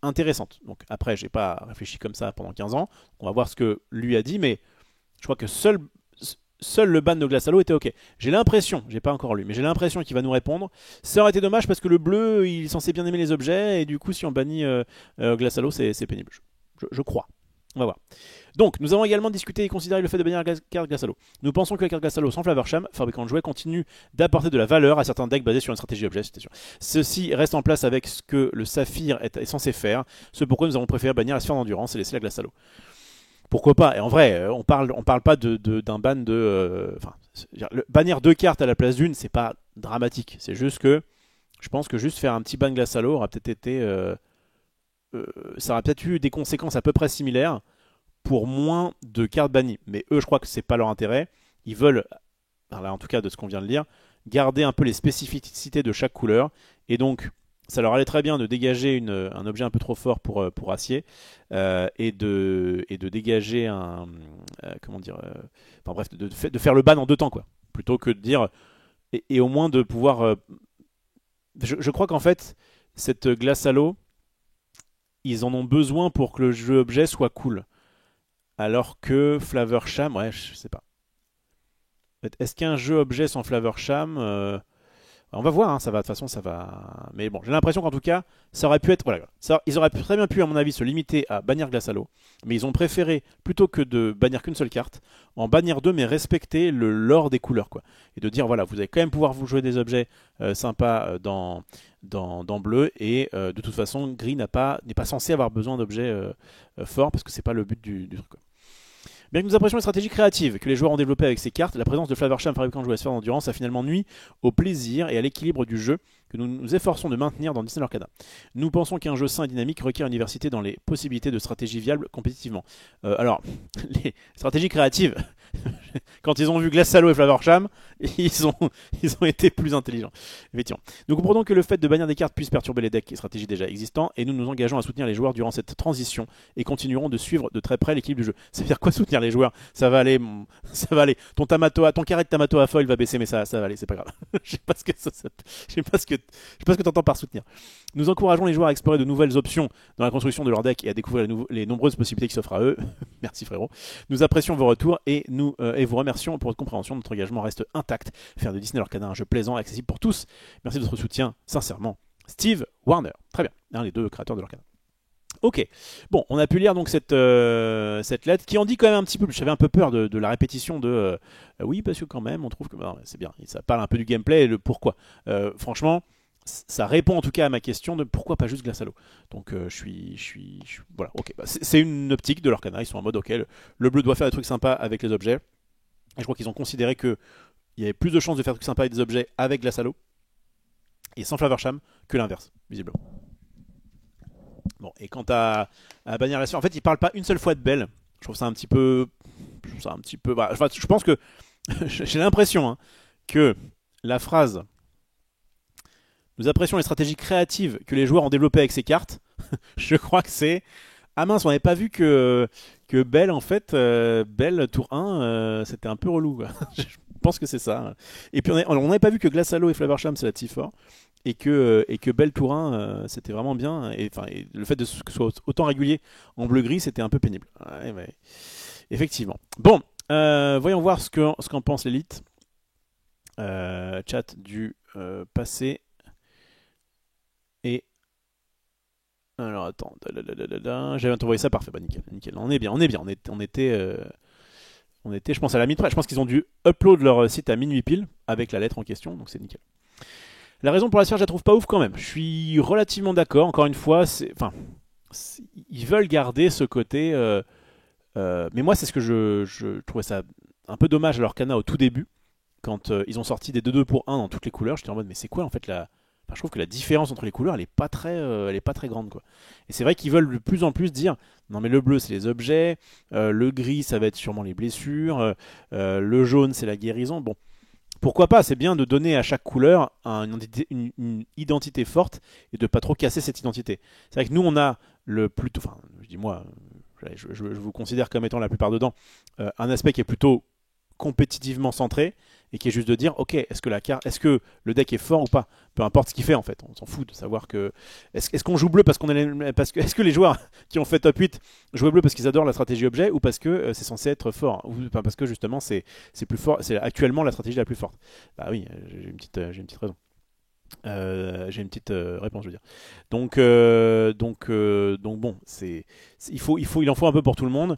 intéressante. Donc après, j'ai pas réfléchi comme ça pendant 15 ans. On va voir ce que lui a dit, mais je crois que seul le ban de glace à l'eau était ok. J'ai l'impression, j'ai pas encore lu, mais j'ai l'impression qu'il va nous répondre. Ça aurait été dommage parce que le bleu, il est censé bien aimer les objets, et du coup, si on bannit glace à l'eau, c'est pénible. Je crois. On va voir. Donc, nous avons également discuté et considéré le fait de bannir la carte glace à l'eau. Nous pensons que la carte glace à l'eau sans Flavorsham, fabricant de jouets, continue d'apporter de la valeur à certains decks basés sur une stratégie objet, c'était sûr. Ceci reste en place avec ce que le saphir est censé faire, ce pourquoi nous avons préféré bannir la sphère d'endurance et laisser la glace à l'eau. Pourquoi pas? Et en vrai, on parle pas d'un ban de... bannir deux cartes à la place d'une, c'est pas dramatique. C'est juste que je pense que juste faire un petit ban glace à l'eau aurait peut-être été... ça aurait peut-être eu des conséquences à peu près similaires pour moins de cartes bannies. Mais eux, je crois que c'est pas leur intérêt. Ils veulent, là en tout cas de ce qu'on vient de lire, garder un peu les spécificités de chaque couleur. Et donc, ça leur allait très bien de dégager un objet un peu trop fort pour acier et de dégager comment dire, enfin bref, de faire le ban en 2 temps, quoi. Plutôt que de dire, et au moins de pouvoir. Je crois qu'en fait, cette glace à l'eau, ils en ont besoin pour que le jeu objet soit cool. Alors que Flavor Sham, ouais, je sais pas. Est-ce qu'un jeu objet sans Flavor Sham, on va voir, hein, ça va, de toute façon, ça va. Mais bon, j'ai l'impression qu'en tout cas, ça aurait pu être. Voilà, ils auraient très bien pu, à mon avis, se limiter à bannir glace à l'eau. Mais ils ont préféré, plutôt que de bannir qu'une seule carte, en bannir 2, mais respecter le lore des couleurs, quoi. Et de dire, voilà, vous allez quand même pouvoir vous jouer des objets sympas dans bleu. Et de toute façon, gris n'est pas censé avoir besoin d'objets forts, parce que c'est pas le but du truc, quoi. Bien que nous apprécions les stratégies créatives que les joueurs ont développées avec ces cartes, la présence de Flavorsham fabricant de jouets à sphère d'endurance a finalement nuit au plaisir et à l'équilibre du jeu que nous nous efforçons de maintenir dans Disney Arcana. Nous pensons qu'un jeu sain et dynamique requiert une diversité dans les possibilités de stratégies viables compétitivement. Alors, les stratégies créatives, quand ils ont vu Glace Halo et Flavorsham, ils ont été plus intelligents. Effectivement. Nous comprenons que le fait de bannir des cartes puisse perturber les decks et stratégies déjà existants, et nous nous engageons à soutenir les joueurs durant cette transition et continuerons de suivre de très près l'équilibre du jeu. Ça veut dire quoi soutenir les joueurs? Ça va aller. Ton carré de Tamato à foil va baisser, mais ça va aller, c'est pas grave. Je sais pas ce que je sais pas ce que t'entends par soutenir. Nous encourageons les joueurs à explorer de nouvelles options dans la construction de leur deck et à découvrir les nombreuses possibilités qui s'offrent à eux. Merci frérot. Nous apprécions vos retours et vous remercions pour votre compréhension. Notre engagement reste intact. Faire de Disney Arcana un jeu plaisant et accessible pour tous. Merci de votre soutien, sincèrement. Steve Warner. Très bien. Un des 2 créateurs de l'Arcana. Ok, bon, on a pu lire donc cette lettre qui en dit quand même un petit peu. J'avais un peu peur de la répétition de oui, parce que quand même, on trouve que c'est bien. Ça parle un peu du gameplay et le pourquoi. Franchement, ça répond en tout cas à ma question de pourquoi pas juste Glace à l'eau. Donc voilà, ok. C'est une optique de l'Arcana. Ils sont en mode ok, le bleu doit faire des trucs sympas avec les objets. Et je crois qu'ils ont considéré qu'il y avait plus de chances de faire des trucs sympas avec des objets avec Glace à l'eau et sans Flavorsham que l'inverse, visiblement. Bon, et quant à bannir la sphère, en fait, il parle pas une seule fois de Belle. Je trouve ça un petit peu. Bah, je pense que. J'ai l'impression que la phrase. Nous apprécions les stratégies créatives que les joueurs ont développées avec ces cartes. Je crois que c'est. Ah mince, on n'avait pas vu que Belle, en fait, Belle tour 1, c'était un peu relou, quoi. Je pense que c'est ça. Et puis on n'avait pas vu que Glace à l'eau et Flavorsham, c'est la T4. Et que Belle Tourin, c'était vraiment bien. Et le fait que ce soit autant régulier en bleu-gris, c'était un peu pénible. Ouais, mais... Effectivement. Bon, voyons voir ce qu'en pense l'élite. Chat du passé. Et. Alors attends. J'avais envoyé ça, parfait. Bah, nickel. On est bien. On était, je pense, à la mi-près. Je pense qu'ils ont dû upload leur site à minuit pile avec la lettre en question. Donc c'est nickel. La raison pour la sphère, je la trouve pas ouf quand même. Je suis relativement d'accord. Encore une fois, ils veulent garder ce côté. Mais moi, c'est ce que je trouvais ça un peu dommage à leur Arcana au tout début, quand ils ont sorti des 2-2 pour 1 dans toutes les couleurs. J'étais en mode, mais c'est quoi en fait Enfin, je trouve que la différence entre les couleurs, elle est pas très grande, quoi. Et c'est vrai qu'ils veulent de plus en plus dire, non mais le bleu c'est les objets, le gris ça va être sûrement les blessures, le jaune c'est la guérison. Bon. Pourquoi pas, c'est bien de donner à chaque couleur une identité forte et de pas trop casser cette identité. C'est vrai que nous on a enfin je dis moi, je vous considère comme étant la plupart dedans, un aspect qui est plutôt compétitivement centré et qui est juste de dire ok, est-ce que le deck est fort ou pas, peu importe ce qu'il fait en fait, on s'en fout de savoir que est-ce qu'on joue bleu parce est-ce que les joueurs qui ont fait top 8 jouent bleu parce qu'ils adorent la stratégie objet ou parce que c'est censé être fort, ou parce que justement c'est plus fort, c'est actuellement la stratégie la plus forte. Bah oui, j'ai une petite raison. J'ai une petite réponse, je veux dire. Donc bon, il en faut un peu pour tout le monde.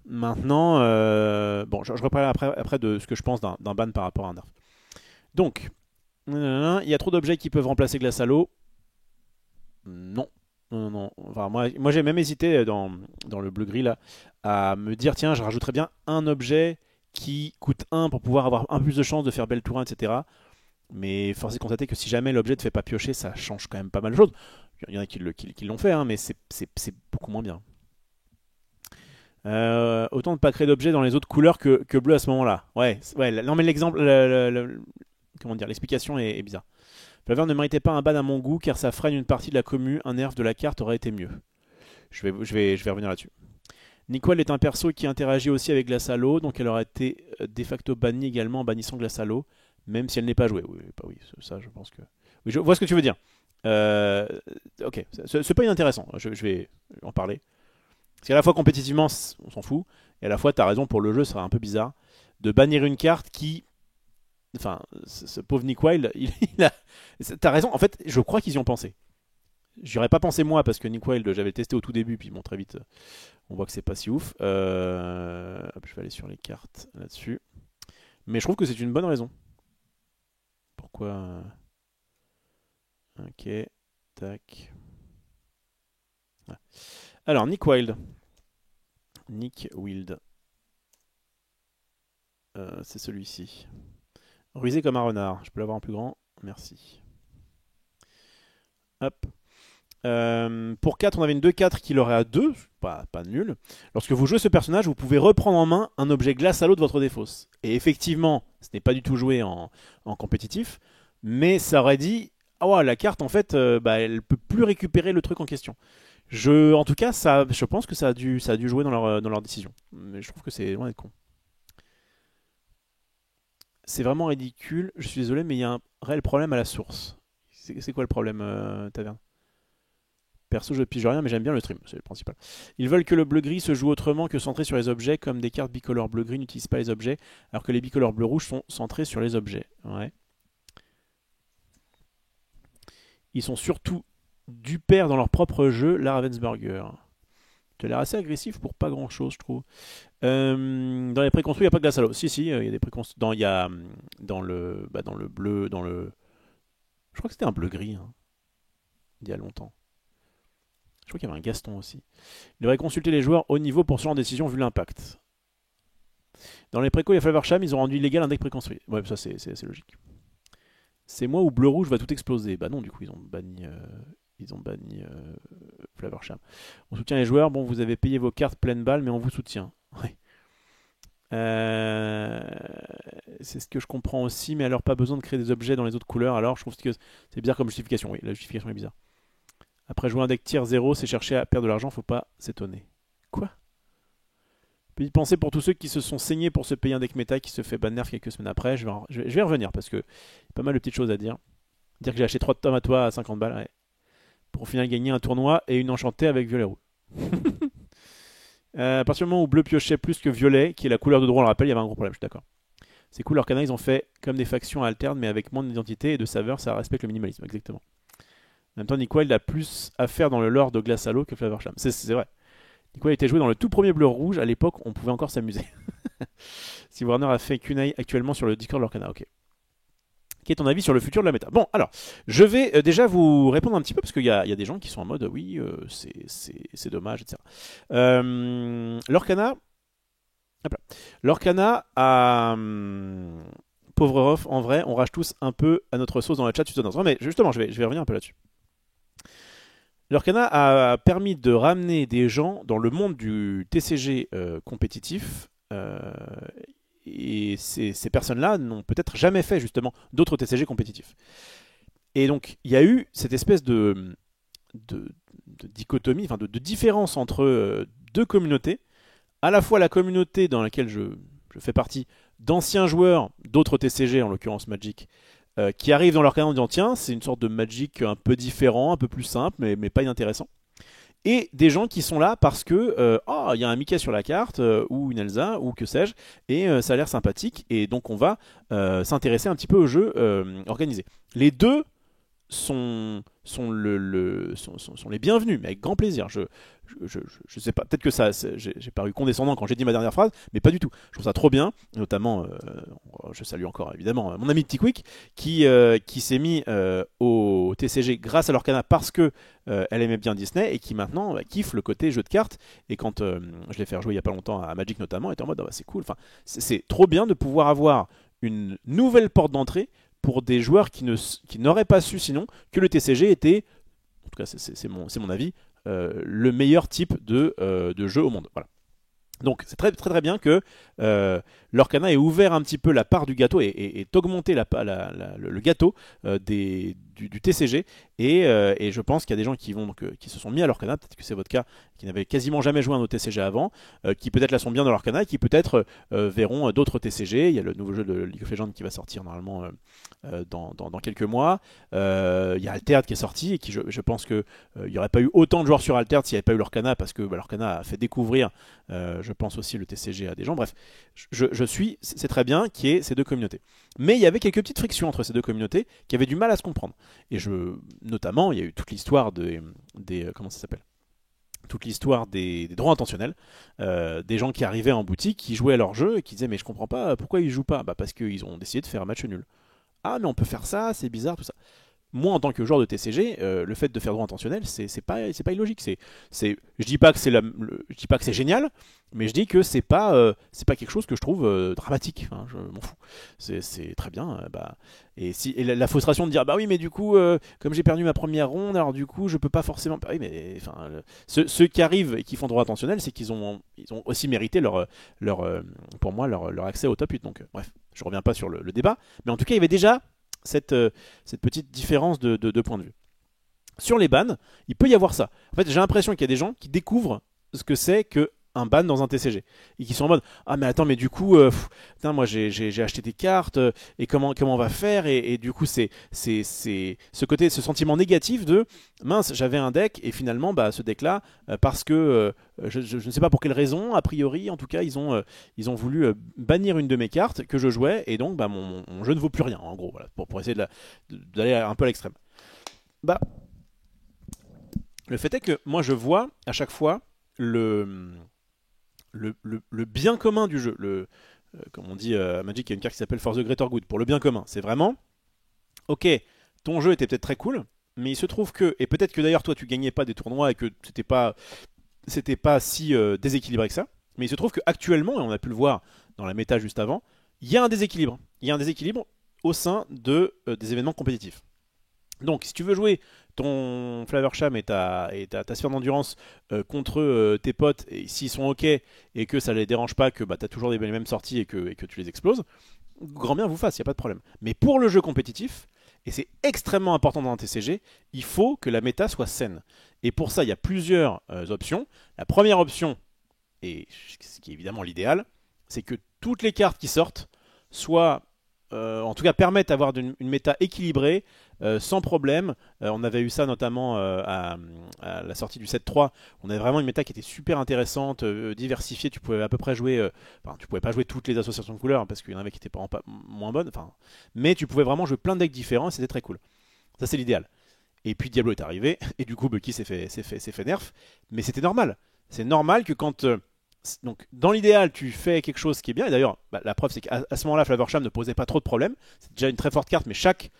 Maintenant, bon, je reparlerai après de ce que je pense d'un ban par rapport à un nerf. Donc, il y a trop d'objets qui peuvent remplacer Glace à l'eau. Non. Non. Enfin, moi j'ai même hésité dans le bleu-gris là à me dire tiens, je rajouterais bien un objet qui coûte 1 pour pouvoir avoir un plus de chance de faire Belle Tourin, etc. Mais force est de constater que si jamais l'objet ne te fait pas piocher, ça change quand même pas mal de choses. Il y en a qui l'ont fait, mais c'est beaucoup moins bien. Autant de pas créer d'objets dans les autres couleurs que bleu à ce moment-là. Ouais, non mais l'exemple, comment dire, l'explication est bizarre. Flavor ne méritait pas un ban à mon goût car ça freine une partie de la commu, un nerf de la carte aurait été mieux. Je vais revenir là-dessus. Nickwell est un perso qui interagit aussi avec Glace Halo, donc elle aurait été de facto bannie également en bannissant Glace Halo, même si elle n'est pas jouée. Oui, ça je pense que... Oui, je vois ce que tu veux dire. Ok, c'est pas inintéressant, je vais en parler. Parce qu'à la fois compétitivement, on s'en fout, et à la fois, t'as raison, pour le jeu, ça serait un peu bizarre de bannir une carte qui... Enfin, ce pauvre Nickwell, t'as raison, en fait, je crois qu'ils y ont pensé. J'y aurais pas pensé moi, parce que Nickwell, j'avais testé au tout début, puis bon, très vite... On voit que c'est pas si ouf. Je vais aller sur les cartes là-dessus. Mais je trouve que c'est une bonne raison. Pourquoi? Ok. Tac. Ouais. Alors, Nick Wild. Nick Wild. C'est celui-ci. Rusé comme un renard. Je peux l'avoir en plus grand. Merci. Hop. Pour 4, on avait une 2-4 qui l'aurait à 2, pas nul. Lorsque vous jouez ce personnage, vous pouvez reprendre en main un objet Glace Halo de votre défausse. Et effectivement, ce n'est pas du tout joué en compétitif, mais ça aurait dit ah ouais, la carte en fait, elle peut plus récupérer le truc en question. En tout cas, je pense que ça a dû jouer dans leur décision. Mais je trouve que c'est loin d'être con. C'est vraiment ridicule, je suis désolé, mais il y a un réel problème à la source. C'est quoi le problème, Taverne? Perso, je pige rien, mais j'aime bien le stream, c'est le principal. Ils veulent que le bleu-gris se joue autrement que centré sur les objets, comme des cartes bicolores bleu-gris n'utilisent pas les objets, alors que les bicolores bleu-rouge sont centrés sur les objets. Ouais. Ils sont surtout du père dans leur propre jeu, la Ravensburger. Tu as l'air assez agressif pour pas grand chose, je trouve. Dans les préconstruits, il n'y a pas de Glace Halo. Si, il y a des préconstruits. Il y a dans le bleu, je crois que c'était un bleu-gris, hein, il y a longtemps. Je crois qu'il y avait un Gaston aussi. Il devrait consulter les joueurs haut niveau pour ce genre de décision vu l'impact. Dans les précos, il y a Flavorsham, ils ont rendu illégal un deck préconstruit. Ouais, ça c'est logique. C'est moi où bleu-rouge va tout exploser. Bah non, du coup, ils ont banni Flavorsham. On soutient les joueurs. Bon, vous avez payé vos cartes pleine balle, mais on vous soutient. Ouais. C'est ce que je comprends aussi, mais alors pas besoin de créer des objets dans les autres couleurs. Alors, je trouve que c'est bizarre comme justification. Oui, la justification est bizarre. Après jouer un deck tier 0, c'est chercher à perdre de l'argent, faut pas s'étonner. Quoi? Puis penser pour tous ceux qui se sont saignés pour se payer un deck méta qui se fait ban nerf quelques semaines après. Je vais revenir parce que y a pas mal de petites choses à dire. Dire que j'ai acheté 3 tomes à toi à 50 balles, ouais. Pour au final gagner un tournoi et une enchantée avec violet rouge. À partir du moment où bleu piochait plus que violet, qui est la couleur de droit, on le rappelle, il y avait un gros problème, je suis d'accord. C'est cool, leur canal, ils ont fait comme des factions alternes, mais avec moins d'identité et de saveur, ça respecte le minimalisme, exactement. En même temps, Nickwell a plus à faire dans le lore de Glace Halo que Flavorsham. C'est vrai. Nickwell était joué dans le tout premier bleu-rouge. À l'époque, on pouvait encore s'amuser. Si Warner a fait Kunai actuellement sur le Discord de leur canal, ok. Quel est ton avis sur le futur de la méta? Bon, alors, je vais déjà vous répondre un petit peu, parce qu'il y a des gens qui sont en mode, oui, c'est dommage, etc. Lorcana a... pauvre Rof, en vrai, on rage tous un peu à notre sauce dans le chat. Mais justement, je vais revenir un peu là-dessus. Lorcana a permis de ramener des gens dans le monde du TCG compétitif. Et ces personnes-là n'ont peut-être jamais fait justement d'autres TCG compétitifs. Et donc, il y a eu cette espèce de dichotomie, enfin de différence entre deux communautés. À la fois la communauté dans laquelle je fais partie, d'anciens joueurs d'autres TCG, en l'occurrence Magic, qui arrivent dans leur canal en disant tiens, c'est une sorte de Magic un peu différent, un peu plus simple, mais pas inintéressant. Et des gens qui sont là parce que il y a un Mickey sur la carte, ou une Elsa, ou que sais-je, et ça a l'air sympathique, et donc on va s'intéresser un petit peu au jeu organisé. Les deux sont les bienvenus, mais avec grand plaisir. Je sais pas, peut-être que ça, j'ai paru condescendant quand j'ai dit ma dernière phrase, mais pas du tout. Je trouve ça trop bien, notamment, je salue encore évidemment mon ami Tiquick qui s'est mis au TCG grâce à Lorcana parce que elle aimait bien Disney et qui maintenant kiffe le côté jeu de cartes. Et quand je l'ai fait rejouer il y a pas longtemps à Magic notamment, elle était en mode c'est cool. Enfin, c'est trop bien de pouvoir avoir une nouvelle porte d'entrée pour des joueurs qui n'auraient pas su sinon que le TCG était, en tout cas c'est mon avis, le meilleur type de jeu au monde. Voilà. Donc c'est très bien que Lorcana ait ouvert un petit peu la part du gâteau et augmenté le gâteau du TCG. Et je pense qu'il y a des gens qui se sont mis à Lorcana, peut-être que c'est votre cas, qui n'avaient quasiment jamais joué à un autre TCG avant, qui peut-être là sont bien dans Lorcana et qui peut-être verront d'autres TCG. Il y a le nouveau jeu de League of Legends qui va sortir normalement dans quelques mois. Il y a Altered qui est sorti et qui je pense qu'il n'y aurait pas eu autant de joueurs sur Altered s'il n'y avait pas eu Lorcana, parce que Lorcana a fait découvrir, je pense aussi, le TCG à des gens. Bref, c'est très bien qu'il y ait ces deux communautés. Mais il y avait quelques petites frictions entre ces deux communautés qui avaient du mal à se comprendre. Et notamment, il y a eu toute l'histoire comment ça s'appelle, toute l'histoire des droits intentionnels, des gens qui arrivaient en boutique, qui jouaient à leur jeu et qui disaient mais je comprends pas pourquoi ils jouent pas. Parce qu'ils ont décidé de faire un match nul. Ah mais on peut faire ça, c'est bizarre tout ça. Moi en tant que joueur de TCG, le fait de faire droit intentionnel, c'est pas illogique. Je dis pas que je dis pas que c'est génial, mais je dis que c'est pas quelque chose que je trouve dramatique. Enfin, je m'en fous. C'est très bien. Et la frustration de dire bah oui mais du coup comme j'ai perdu ma première ronde, alors du coup je peux pas forcément. Oui mais enfin ceux qui arrivent et qui font droit intentionnel, c'est qu'ils ont aussi mérité pour moi leur accès au top 8. Donc bref, je reviens pas sur le débat, mais en tout cas il y avait déjà cette petite différence de point de vue. Sur les bans, il peut y avoir ça. En fait, j'ai l'impression qu'il y a des gens qui découvrent ce que c'est que un ban dans un TCG et qui sont en mode ah mais attends mais du coup putain, moi j'ai acheté des cartes et comment on va faire et du coup c'est ce sentiment négatif de mince j'avais un deck et finalement ce deck là parce que je ne sais pas pour quelle raison, a priori en tout cas ils ont voulu bannir une de mes cartes que je jouais et donc mon jeu ne vaut plus rien en gros, voilà, pour essayer d'aller un peu à l'extrême. Le fait est que moi je vois à chaque fois le bien commun du jeu. Comme on dit à Magic, il y a une carte qui s'appelle For the Greater Good, pour le bien commun. C'est vraiment, ok, ton jeu était peut-être très cool, mais il se trouve que, et peut-être que d'ailleurs toi tu gagnais pas des tournois et que c'était pas si déséquilibré que ça, mais il se trouve qu'actuellement, et on a pu le voir dans la méta juste avant, il y a un déséquilibre. Il y a un déséquilibre au sein des événements compétitifs. Donc, si tu veux jouer ton Flavorsham et ta sphère d'endurance contre tes potes, et s'ils sont ok et que ça les dérange pas, que tu as toujours les mêmes sorties et que tu les exploses, grand bien vous fasse, il n'y a pas de problème. Mais pour le jeu compétitif, et c'est extrêmement important dans un TCG, il faut que la méta soit saine. Et pour ça, il y a plusieurs options. La première option, et ce qui est évidemment l'idéal, c'est que toutes les cartes qui sortent soient, en tout cas permettent d'avoir une méta équilibrée, sans problème. On avait eu ça notamment à la sortie du 7-3. On avait vraiment une méta qui était super intéressante, diversifiée. Tu pouvais à peu près jouer, tu pouvais pas jouer toutes les associations de couleurs, parce qu'il y en avait qui étaient pas moins bonnes, mais tu pouvais vraiment jouer plein de decks différents et c'était très cool. Ça c'est l'idéal. Et puis Diablo est arrivé, et du coup Bucky s'est fait nerf, mais c'était normal. C'est normal que quand donc dans l'idéal tu fais quelque chose qui est bien, et d'ailleurs la preuve c'est qu'à ce moment-là Flavorsham ne posait pas trop de problèmes. C'est déjà une très forte carte, mais chaque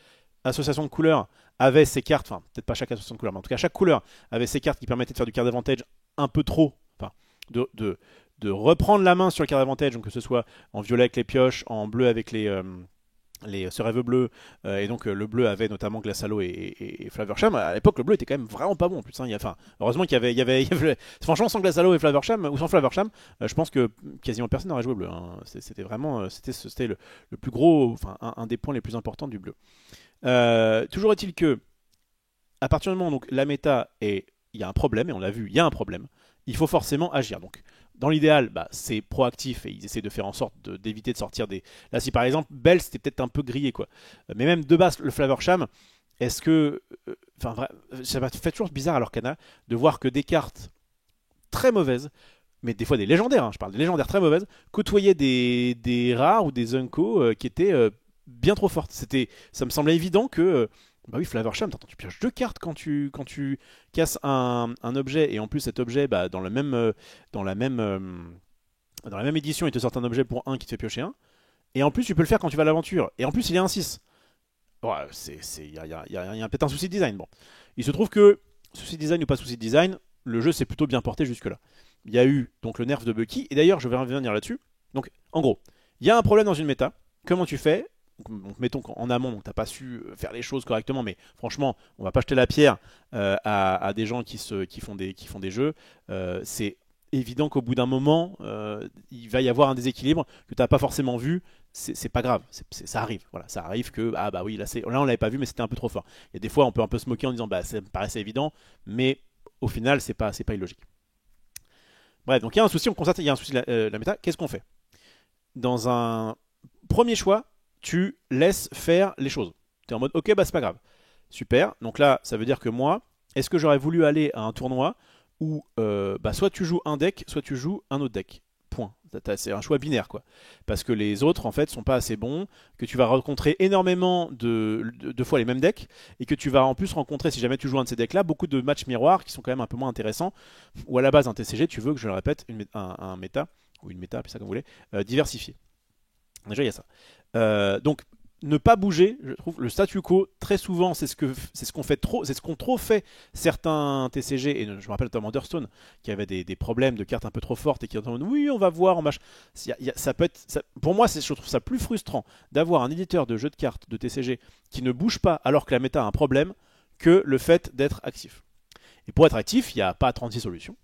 association de couleurs avait ses cartes, enfin peut-être pas chaque association de couleurs, mais en tout cas chaque couleur avait ses cartes qui permettaient de faire du card advantage un peu trop, enfin de reprendre la main sur le card advantage, donc que ce soit en violet avec les pioches, en bleu avec ce rêve bleu, et donc le bleu avait notamment Glassalo et Flavorsham. À l'époque, le bleu était quand même vraiment pas bon. En plus, hein, heureusement qu'il y avait franchement, sans Glassalo et Flavorsham, ou sans Flavorsham, je pense que quasiment personne n'aurait joué bleu. Hein. C'était vraiment, c'était le plus gros, enfin un des points les plus importants du bleu. Toujours est-il que, à partir du moment où donc, la méta il y a un problème, et on l'a vu, il y a un problème, il faut forcément agir. Donc, dans l'idéal, c'est proactif et ils essaient de faire en sorte d'éviter de sortir des. Là, si par exemple, Bell c'était peut-être un peu grillé, quoi. Mais même de base, le Flavorsham, est-ce que. Enfin, ça m'a fait toujours bizarre à l'Orcana de voir que des cartes très mauvaises, mais des fois des légendaires, hein, je parle des légendaires très mauvaises, côtoyaient des rares ou des Unco qui étaient bien trop fortes. Ça me semblait évident que. Bah oui, Flavorsham, tu pioches deux cartes quand tu casses un objet, et en plus cet objet, dans la même édition, il te sort un objet pour 1 qui te fait piocher un, et en plus tu peux le faire quand tu vas à l'aventure, et en plus il est un 6. Ouais, il y a peut-être un souci de design. Bon, il se trouve que, souci de design ou pas souci de design, le jeu s'est plutôt bien porté jusque-là. Il y a eu donc le nerf de Bucky, et d'ailleurs je vais revenir là-dessus. Donc en gros, il y a un problème dans une méta, comment tu fais? Donc, mettons qu'en amont, donc t'as pas su faire les choses correctement, mais franchement, on va pas jeter la pierre à des gens qui font des jeux. C'est évident qu'au bout d'un moment, il va y avoir un déséquilibre que tu n'as pas forcément vu. C'est pas grave, ça arrive. Voilà, ça arrive que ah bah oui, là on l'avait pas vu, mais c'était un peu trop fort. Il y a des fois on peut un peu se moquer en disant bah ça me paraissait évident, mais au final c'est pas illogique. Bref, donc il y a un souci, on constate il y a un souci de la méta. Qu'est-ce qu'on fait? Dans un premier choix, tu laisses faire les choses. Tu es en mode ok bah c'est pas grave. Super. Donc là, ça veut dire que moi, est-ce que j'aurais voulu aller à un tournoi où bah, soit tu joues un deck, soit tu joues un autre deck. Point. C'est un choix binaire quoi. Parce que les autres en fait sont pas assez bons, que tu vas rencontrer énormément de fois les mêmes decks, et que tu vas en plus rencontrer, si jamais tu joues un de ces decks là, beaucoup de matchs miroirs qui sont quand même un peu moins intéressants, ou à la base un TCG tu veux que je le répète, un méta, ou une méta, appelez ça comme vous voulez, diversifié. Déjà il y a ça. Donc ne pas bouger, je trouve, le statu quo, très souvent, c'est ce qu'on fait trop, c'est ce qu'ont trop fait certains TCG, et je me rappelle notamment Hearthstone, qui avait des problèmes de cartes un peu trop fortes, et qui ont dit oui, on va voir, ça peut être, pour moi, je trouve ça plus frustrant d'avoir un éditeur de jeux de cartes de TCG qui ne bouge pas alors que la méta a un problème, que le fait d'être actif. Et pour être actif, il n'y a pas 36 solutions.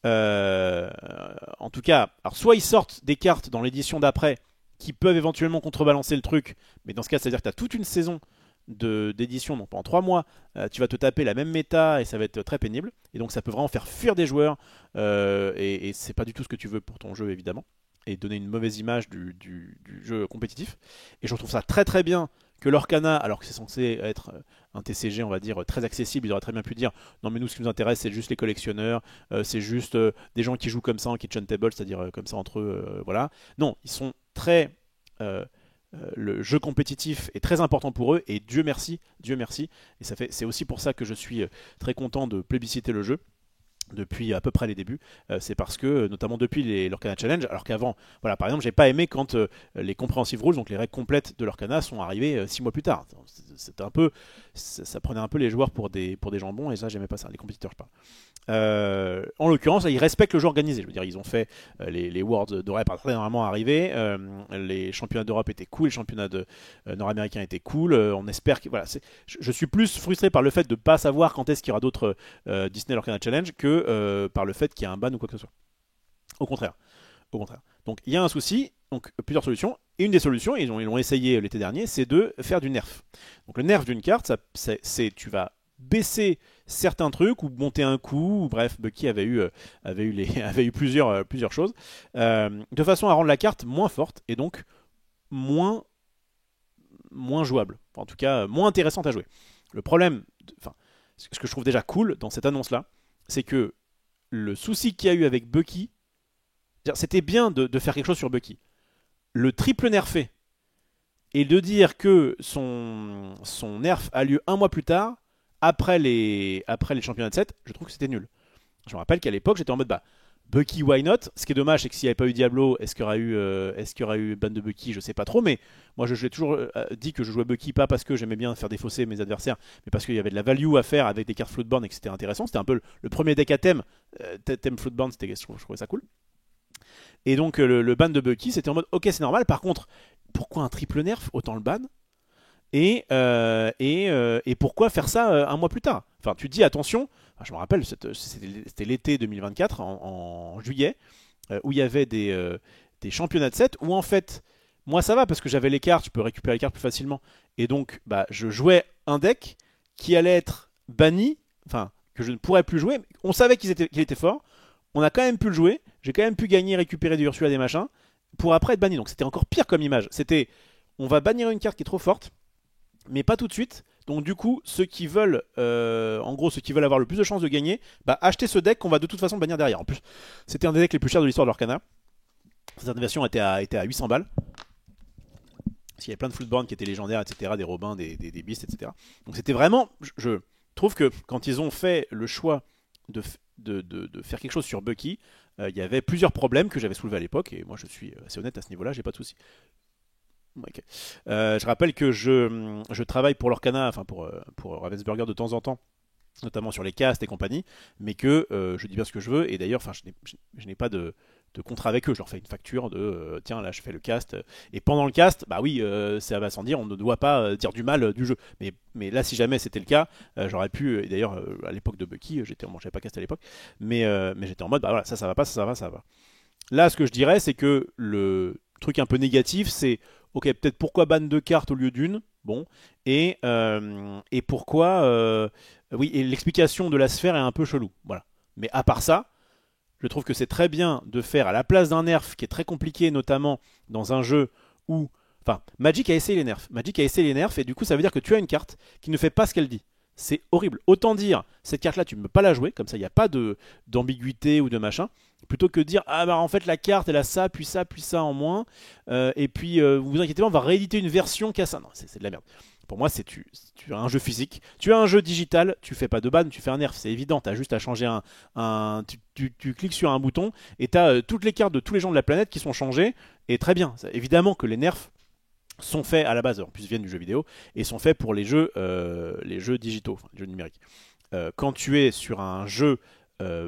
En tout cas, alors soit ils sortent des cartes dans l'édition d'après, qui peuvent éventuellement contrebalancer le truc, mais dans ce cas, c'est-à-dire que tu as toute une saison d'édition, donc pendant 3 mois, tu vas te taper la même méta et ça va être très pénible, et donc ça peut vraiment faire fuir des joueurs, et c'est pas du tout ce que tu veux pour ton jeu évidemment, et donner une mauvaise image du jeu compétitif. Et je trouve ça très très bien que l'Orcana, alors que c'est censé être un TCG, on va dire, très accessible, ils auraient très bien pu dire non mais nous ce qui nous intéresse c'est juste les collectionneurs, c'est juste des gens qui jouent comme ça en kitchen table, c'est-à-dire comme ça entre eux, voilà. Non, ils sont très le jeu compétitif est très important pour eux, et Dieu merci, et c'est aussi pour ça que je suis très content de plébisciter le jeu depuis à peu près les débuts. C'est parce que, notamment depuis l'Orcana Challenge, alors qu'avant, voilà, par exemple, j'ai pas aimé quand les comprehensive rules, donc les règles complètes de l'Orcana, sont arrivées 6 mois plus tard. C'était un peu, ça prenait un peu les joueurs pour des jambons, et ça j'aimais pas ça, les compétiteurs je parle. En l'occurrence, ils respectent le jeu organisé. Je veux dire, ils ont fait les Worlds d'Europe très normalement arrivés. Les championnats d'Europe étaient cool, les championnats nord-américains étaient cool. On espère que voilà. Je suis plus frustré par le fait de ne pas savoir quand est-ce qu'il y aura d'autres Disney Lorcana Challenge que par le fait qu'il y a un ban ou quoi que ce soit. Au contraire. Donc il y a un souci, donc plusieurs solutions. Et une des solutions, ils l'ont essayé l'été dernier, c'est de faire du nerf. Donc le nerf d'une carte, c'est tu vas baisser certains trucs ou monter un coup, ou bref, Bucky avait eu plusieurs choses, de façon à rendre la carte moins forte et donc moins jouable, en tout cas moins intéressante à jouer. Le problème, ce que je trouve déjà cool dans cette annonce là, c'est que le souci qu'il y a eu avec Bucky, c'était bien de faire quelque chose sur Bucky. Le triple nerfé et de dire que son nerf a lieu un mois plus tard, après les championnats de 7, je trouve que c'était nul. Je me rappelle qu'à l'époque, j'étais en mode Bucky, why not? Ce qui est dommage, c'est que s'il n'y avait pas eu Diablo, est-ce qu'il y aurait eu ban de Bucky? Je sais pas trop, mais moi j'ai toujours dit que je jouais Bucky pas parce que j'aimais bien faire défausser mes adversaires, mais parce qu'il y avait de la value à faire avec des cartes Floodborn et que c'était intéressant. C'était un peu le premier deck à thème. Thème Floodborn, je trouvais ça cool. Et donc le ban de Bucky, c'était en mode ok, c'est normal. Par contre, pourquoi un triple nerf? Autant le ban. Et pourquoi faire ça un mois plus tard? Enfin, tu te dis attention. Enfin, je me rappelle, c'était l'été 2024, en juillet, où il y avait des championnats de 7, où en fait, moi ça va parce que j'avais les cartes, je peux récupérer les cartes plus facilement. Et donc, je jouais un deck qui allait être banni, enfin, que je ne pourrais plus jouer. On savait qu'il était fort, on a quand même pu le jouer, j'ai quand même pu gagner, récupérer du Ursula, des machins, pour après être banni. Donc c'était encore pire comme image. C'était, on va bannir une carte qui est trop forte, mais pas tout de suite. Donc du coup, ceux qui veulent avoir le plus de chances de gagner, achetez ce deck qu'on va de toute façon bannir derrière. En plus, c'était un des decks les plus chers de l'histoire de l'Orcana. Cette version était à 800 balles. Parce qu'il y avait plein de Floodborn qui étaient légendaires, etc. Des Robins, des Beasts, etc. Donc c'était vraiment... Je trouve que quand ils ont fait le choix de faire quelque chose sur Bucky, il y avait plusieurs problèmes que j'avais soulevés à l'époque. Et moi, je suis assez honnête à ce niveau-là, j'ai pas de soucis. Okay. Je rappelle que je travaille pour l'Orcana, enfin pour Ravensburger de temps en temps, notamment sur les castes et compagnie, mais que je dis bien ce que je veux, et d'ailleurs je n'ai pas de de contrat avec eux. Je leur fais une facture de tiens, là je fais le cast. Et pendant le cast, bah oui, ça va sans dire, on ne doit pas dire du mal du jeu. Mais là, si jamais c'était le cas, j'aurais pu. Et d'ailleurs, à l'époque de Bucky, j'avais pas casté à l'époque, mais j'étais en mode bah voilà, ça va pas, ça va, ça va. Là, ce que je dirais, c'est que le truc un peu négatif, c'est ok, peut-être pourquoi ban deux cartes au lieu d'une. Bon, et pourquoi. Oui, et l'explication de la sphère est un peu chelou. Voilà. Mais à part ça, je trouve que c'est très bien de faire à la place d'un nerf qui est très compliqué, notamment dans un jeu où. Enfin, Magic a essayé les nerfs. Magic a essayé les nerfs, et du coup, ça veut dire que tu as une carte qui ne fait pas ce qu'elle dit. C'est horrible. Autant dire, cette carte-là, tu ne peux pas la jouer, comme ça, il n'y a pas d'ambiguïté ou de machin. Plutôt que de dire, ah bah en fait, la carte, elle a ça, puis ça en moins. Et puis, vous inquiétez pas, on va rééditer une version qui a ça. Non, c'est de la merde. Pour moi, tu as un jeu physique, tu as un jeu digital, tu fais pas de ban, tu fais un nerf, c'est évident. Tu as juste à changer tu cliques sur un bouton et tu as toutes les cartes de tous les gens de la planète qui sont changées. Et très bien. Évidemment que les nerfs sont faits à la base, en plus viennent du jeu vidéo, et sont faits pour les jeux digitaux, enfin, les jeux numériques. Quand tu es sur un jeu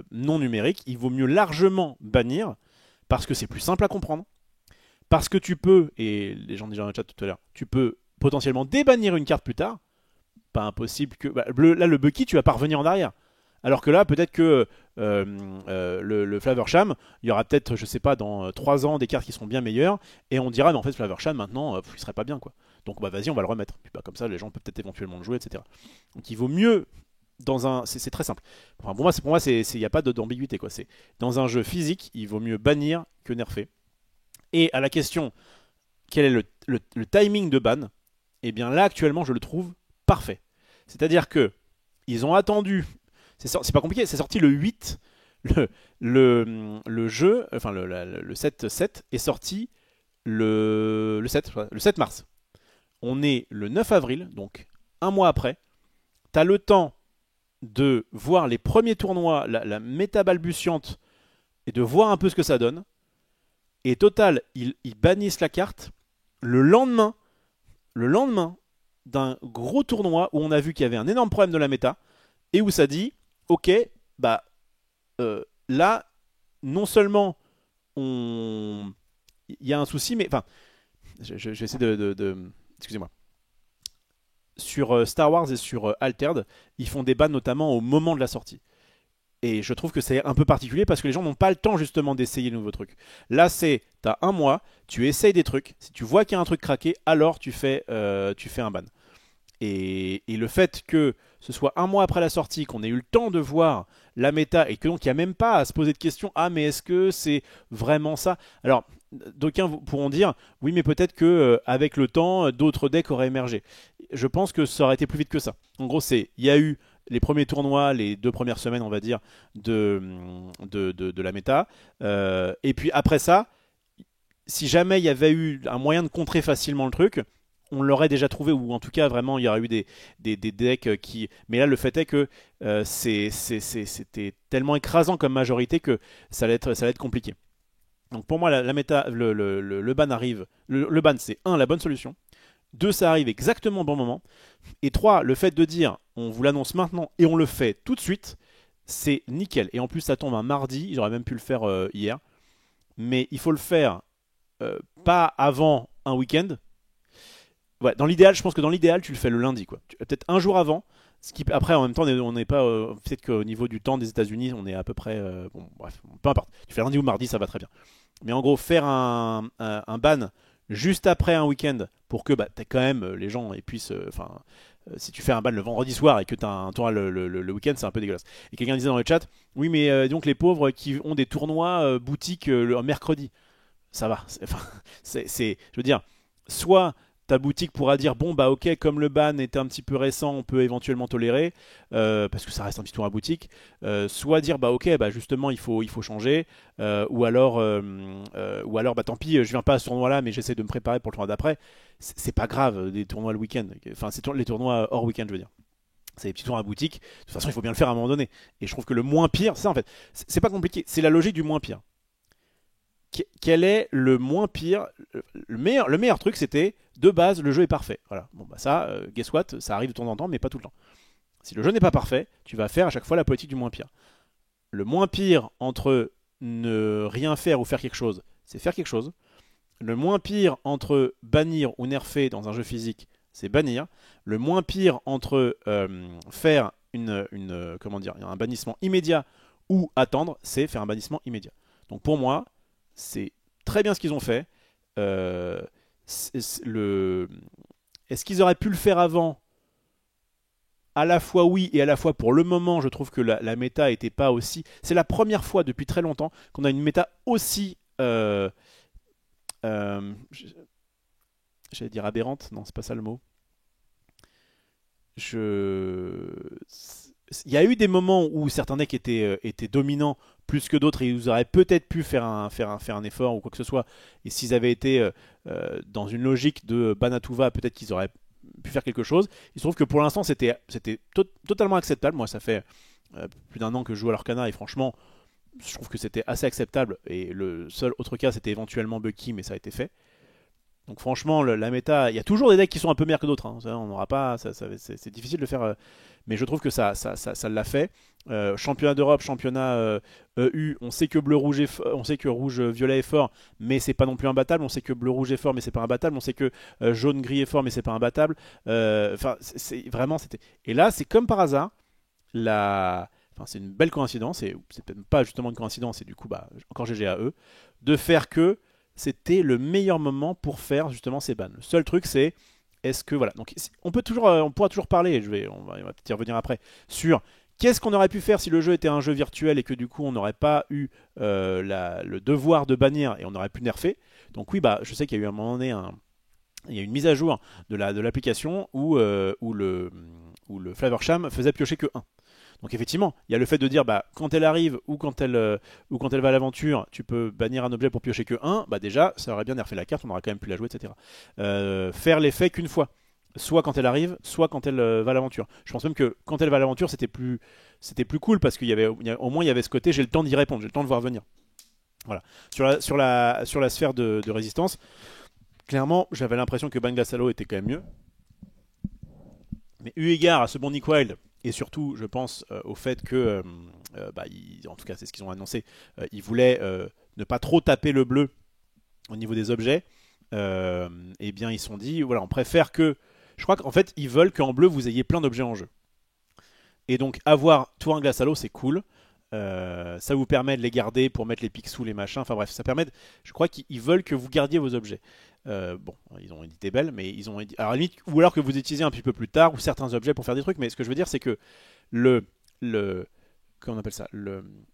non numérique, il vaut mieux largement bannir parce que c'est plus simple à comprendre. Parce que tu peux, et les gens disaient dans le chat tout à l'heure, tu peux potentiellement débannir une carte plus tard. Pas impossible que. Bah, là, le Bucky, tu vas pas revenir en arrière. Alors que là, peut-être que le Flavorsham, il y aura peut-être, je sais pas, dans 3 ans, des cartes qui seront bien meilleures, et on dira, mais en fait, Flavorsham, maintenant, il serait pas bien, quoi. Donc, bah, vas-y, on va le remettre. Puis, bah, comme ça, les gens peuvent peut-être éventuellement le jouer, etc. Donc, il vaut mieux dans un. C'est très simple. Enfin, pour moi, il n'y a pas d'ambiguïté, quoi. C'est dans un jeu physique, il vaut mieux bannir que nerfer. Et à la question, quel est le timing de ban? Eh bien là actuellement je le trouve parfait. C'est-à-dire que ils ont attendu, c'est pas compliqué, c'est sorti le 8, le jeu, enfin le 7 est sorti le 7 mars. On est le 9 avril, donc un mois après. T'as le temps de voir les premiers tournois, la méta balbutiante, et de voir un peu ce que ça donne. Et total, ils bannissent la carte le lendemain d'un gros tournoi où on a vu qu'il y avait un énorme problème de la méta et où ça dit ok, bah là, non seulement il y a un souci, mais enfin, je vais essayer excusez-moi. Sur Star Wars et sur Altered, ils font des bans notamment au moment de la sortie. Et je trouve que c'est un peu particulier parce que les gens n'ont pas le temps justement d'essayer de nouveaux trucs. Là, t'as un mois, tu essayes des trucs. Si tu vois qu'il y a un truc craqué, alors tu fais un ban. Et le fait que ce soit un mois après la sortie, qu'on ait eu le temps de voir la méta et que donc il n'y a même pas à se poser de questions, ah mais est-ce que c'est vraiment ça? Alors, d'aucuns pourront dire, oui mais peut-être que avec le temps, d'autres decks auraient émergé. Je pense que ça aurait été plus vite que ça. En gros, il y a eu les premiers tournois, les 2 premières semaines, on va dire, de la méta. Et puis après ça, si jamais il y avait eu un moyen de contrer facilement le truc, on l'aurait déjà trouvé, ou en tout cas, vraiment, il y aurait eu des decks qui. Mais là, le fait est que c'était tellement écrasant comme majorité que ça allait être compliqué. Donc pour moi, la méta, le ban arrive. Le ban, c'est la bonne solution. 2, ça arrive exactement au bon moment. Et 3, le fait de dire on vous l'annonce maintenant et on le fait tout de suite, c'est nickel. Et en plus, ça tombe un mardi, j'aurais même pu le faire hier. Mais il faut le faire pas avant un week-end. Ouais, dans l'idéal, je pense que dans l'idéal, tu le fais le lundi, quoi. Peut-être un jour avant. Après, en même temps, on n'est pas. Peut-être qu'au niveau du temps des États-Unis, on est à peu près. Bon, bref, peu importe. Tu fais lundi ou mardi, ça va très bien. Mais en gros, faire un ban juste après un week-end pour que t'aies quand même les gens et puissent. Si tu fais un ban le vendredi soir et que tu as un tournoi le week-end, c'est un peu dégueulasse. Et quelqu'un disait dans le chat, oui, mais donc les pauvres qui ont des tournois boutiques le mercredi, ça va. Je veux dire, soit ta boutique pourra dire bon bah ok, comme le ban est un petit peu récent, on peut éventuellement tolérer parce que ça reste un petit tour à boutique, soit dire bah ok, bah justement il faut changer, ou alors bah tant pis, je viens pas à ce tournoi là mais j'essaie de me préparer pour le tournoi d'après. C'est pas grave des tournois le week-end, enfin c'est les tournois hors week-end, je veux dire. C'est des petits tours à boutique, de toute façon il faut bien le faire à un moment donné. Et je trouve que le moins pire, ça en fait, c'est pas compliqué, c'est la logique du moins pire. Quel est le moins pire? Le meilleur truc, c'était de base, le jeu est parfait. Voilà. Bon, bah ça, guess what, ça arrive de temps en temps, mais pas tout le temps. Si le jeu n'est pas parfait, tu vas faire à chaque fois la politique du moins pire. Le moins pire entre ne rien faire ou faire quelque chose, c'est faire quelque chose. Le moins pire entre bannir ou nerfer dans un jeu physique, c'est bannir. Le moins pire entre faire comment dire, un bannissement immédiat ou attendre, c'est faire un bannissement immédiat. Donc pour moi, c'est très bien ce qu'ils ont fait. Euh, Est-ce qu'ils auraient pu le faire avant? À la fois oui et à la fois pour le moment, je trouve que la méta était pas aussi. C'est la première fois depuis très longtemps qu'on a une méta aussi. Euh, J'allais dire aberrante, non, c'est pas ça le mot. Je... Il y a eu des moments où certains decks étaient dominants plus que d'autres et ils auraient peut-être pu faire un effort ou quoi que ce soit. Et s'ils avaient été dans une logique de Banatuva, peut-être qu'ils auraient pu faire quelque chose. Il se trouve que pour l'instant, c'était totalement acceptable. Moi, ça fait plus d'un an que je joue à l'Arcana et franchement, je trouve que c'était assez acceptable. Et le seul autre cas, c'était éventuellement Bucky, mais ça a été fait. Donc franchement, la méta, il y a toujours des decks qui sont un peu meilleurs que d'autres. Hein. Ça, on n'aura pas, c'est difficile de faire, mais je trouve que ça l'a fait. Championnat d'Europe, championnat EU, on sait que bleu rouge on sait que rouge violet est fort, mais c'est pas non plus imbattable. On sait que bleu rouge est fort, mais c'est pas imbattable. On sait que jaune gris est fort, mais c'est pas imbattable. Enfin, vraiment c'était. Et là, c'est comme par hasard, enfin, c'est une belle coïncidence et c'est peut-être pas justement une coïncidence. Et du coup, bah encore GG à eux de faire que c'était le meilleur moment pour faire justement ces bans. Le seul truc, c'est est-ce que voilà. Donc on pourra toujours parler. On va peut-être y revenir après sur qu'est-ce qu'on aurait pu faire si le jeu était un jeu virtuel et que du coup on n'aurait pas eu le devoir de bannir et on aurait pu nerfer. Donc oui, bah je sais qu'il y a eu un moment donné il y a une mise à jour de l'application où le Flavor Sham faisait piocher que 1. Donc effectivement, il y a le fait de dire bah, quand elle arrive ou quand elle va à l'aventure, tu peux bannir un objet pour piocher que 1, bah déjà, ça aurait bien nerfé la carte, on aurait quand même pu la jouer, etc. Faire l'effet qu'une fois, soit quand elle arrive, soit quand elle va à l'aventure. Je pense même que quand elle va à l'aventure, c'était plus cool parce au moins il y avait ce côté, j'ai le temps d'y répondre, j'ai le temps de voir venir. Voilà. Sur la sphère de résistance, clairement, j'avais l'impression que Banglasalo était quand même mieux. Mais eu égard à ce bon Nick Wild, et surtout, je pense au fait que, en tout cas, c'est ce qu'ils ont annoncé, ils voulaient ne pas trop taper le bleu au niveau des objets. Eh bien, ils se sont dit, voilà, on préfère que. Je crois qu'en fait, ils veulent qu'en bleu, vous ayez plein d'objets en jeu. Et donc, avoir tout un glace à l'eau, c'est cool. Ça vous permet de les garder pour mettre les pixels, les machins. Enfin bref, ça permet. Je crois qu'ils veulent que vous gardiez vos objets. Bon, ils ont édité belle, mais ils ont édité. Alors, à la limite, ou alors que vous utilisez un petit peu plus tard, ou certains objets pour faire des trucs. Mais ce que je veux dire, c'est que le, comment on appelle ça,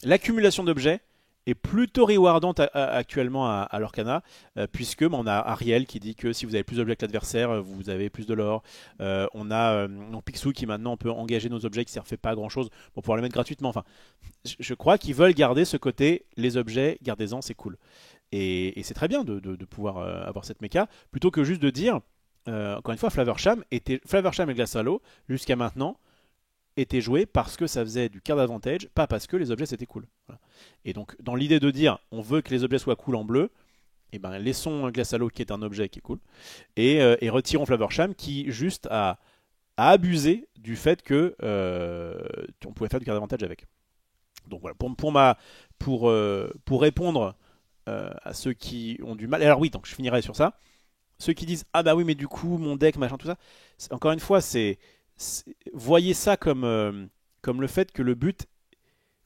l'accumulation d'objets est plutôt rewardante actuellement à l'Orcana, puisque on a Ariel qui dit que si vous avez plus d'objets que l'adversaire, vous avez plus de l'or. On a Picsou qui maintenant peut engager nos objets qui ne servent pas à grand chose pour pouvoir les mettre gratuitement. Enfin, je crois qu'ils veulent garder ce côté, les objets, gardez-en, c'est cool. Et c'est très bien de pouvoir avoir cette méca, plutôt que juste de dire, encore une fois, Flavor Sham et Glace Halo, jusqu'à maintenant, était joué parce que ça faisait du card advantage, pas parce que les objets c'était cool. Voilà. Et donc, dans l'idée de dire on veut que les objets soient cool en bleu, et ben laissons Glace Halo qui est un objet qui est cool, et retirons Flavor Sham qui juste a abusé du fait que on pouvait faire du card advantage avec. Donc voilà, pour répondre à ceux qui ont du mal. Alors oui, donc je finirai sur ça. Ceux qui disent ah bah oui mais du coup mon deck machin tout ça. Encore une fois voyez ça comme le fait que le but,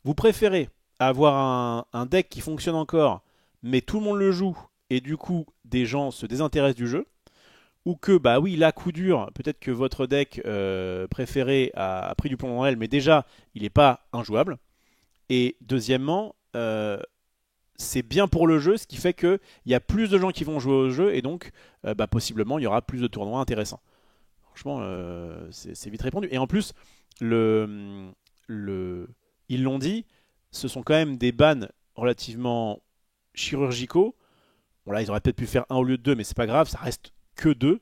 vous préférez avoir un deck qui fonctionne encore, mais tout le monde le joue, et du coup, des gens se désintéressent du jeu, ou que, bah oui, là, coup dur, peut-être que votre deck préféré a pris du plomb dans l'aile, mais déjà, il n'est pas injouable. Et deuxièmement, c'est bien pour le jeu, ce qui fait qu'il y a plus de gens qui vont jouer au jeu, et donc, possiblement, il y aura plus de tournois intéressants. Franchement, c'est vite répondu. Et en plus, ils l'ont dit, ce sont quand même des bans relativement chirurgicaux. Bon là, ils auraient peut-être pu faire un au lieu de deux, mais c'est pas grave, ça reste que deux.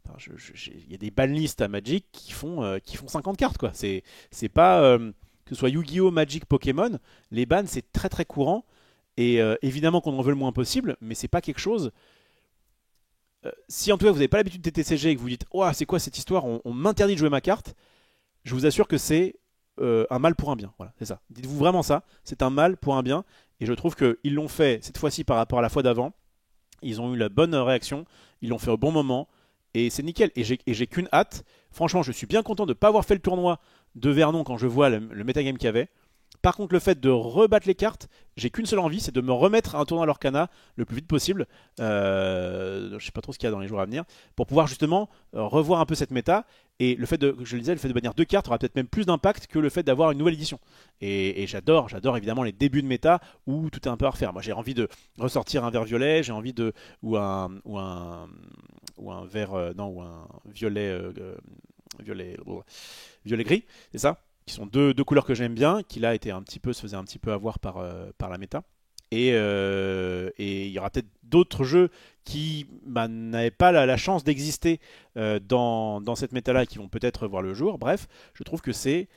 Enfin, il y a des ban lists à Magic qui font 50 cartes, quoi. C'est pas que ce soit Yu-Gi-Oh, Magic, Pokémon, les bans c'est très très courant. Et évidemment qu'on en veut le moins possible, mais c'est pas quelque chose. Si en tout cas vous n'avez pas l'habitude de TTCG et que vous dites oh, c'est quoi cette histoire, on m'interdit de jouer ma carte, je vous assure que c'est un mal pour un bien. Voilà, c'est ça. Dites-vous vraiment ça, c'est un mal pour un bien. Et je trouve qu'ils l'ont fait cette fois-ci par rapport à la fois d'avant. Ils ont eu la bonne réaction, ils l'ont fait au bon moment, et c'est nickel. Et j'ai qu'une hâte. Franchement, je suis bien content de ne pas avoir fait le tournoi de Vernon quand je vois le metagame qu'il y avait. Par contre, le fait de rebattre les cartes, j'ai qu'une seule envie, c'est de me remettre à un tournoi à l'Orcana le plus vite possible. Je sais pas trop ce qu'il y a dans les jours à venir, pour pouvoir justement revoir un peu cette méta. Et le fait de, je le disais, le fait de bannir deux cartes aura peut-être même plus d'impact que le fait d'avoir une nouvelle édition. Et j'adore évidemment les débuts de méta où tout est un peu à refaire. Moi, j'ai envie de ressortir un vert violet, j'ai envie de ou un vert non ou un violet violet violet gris, c'est ça, qui sont deux couleurs que j'aime bien, qui là se faisaient un petit peu avoir par la méta. Et il y aura peut-être d'autres jeux qui n'avaient pas la chance d'exister dans cette méta-là et qui vont peut-être voir le jour. Bref, je trouve que c'est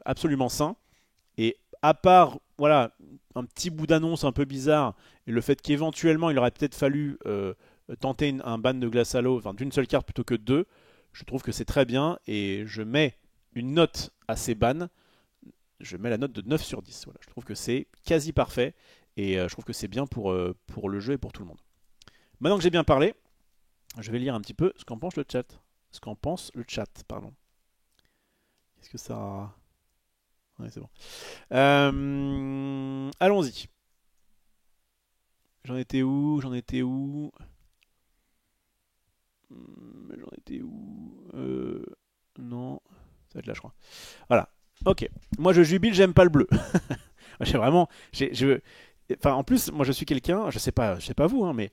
absolument sain. Et à part voilà, un petit bout d'annonce un peu bizarre et le fait qu'éventuellement il aurait peut-être fallu tenter un ban de glace à l'eau, enfin d'une seule carte plutôt que de deux, je trouve que c'est très bien et je mets une note à ces bans. Je mets la note de 9 sur 10. Voilà, je trouve que c'est quasi parfait et je trouve que c'est bien pour le jeu et pour tout le monde. Maintenant que j'ai bien parlé, je vais lire un petit peu ce qu'en pense le chat. Ce qu'en pense le chat, pardon. Qu'est-ce que ça... Ouais, c'est bon. Allons-y. J'en étais où J'en étais où J'en étais où Non. Ça va être là, je crois. Voilà. Ok. Moi, je jubile, j'aime pas le bleu. J'ai vraiment... Enfin, en plus, moi, je suis quelqu'un... Je sais pas vous, hein, mais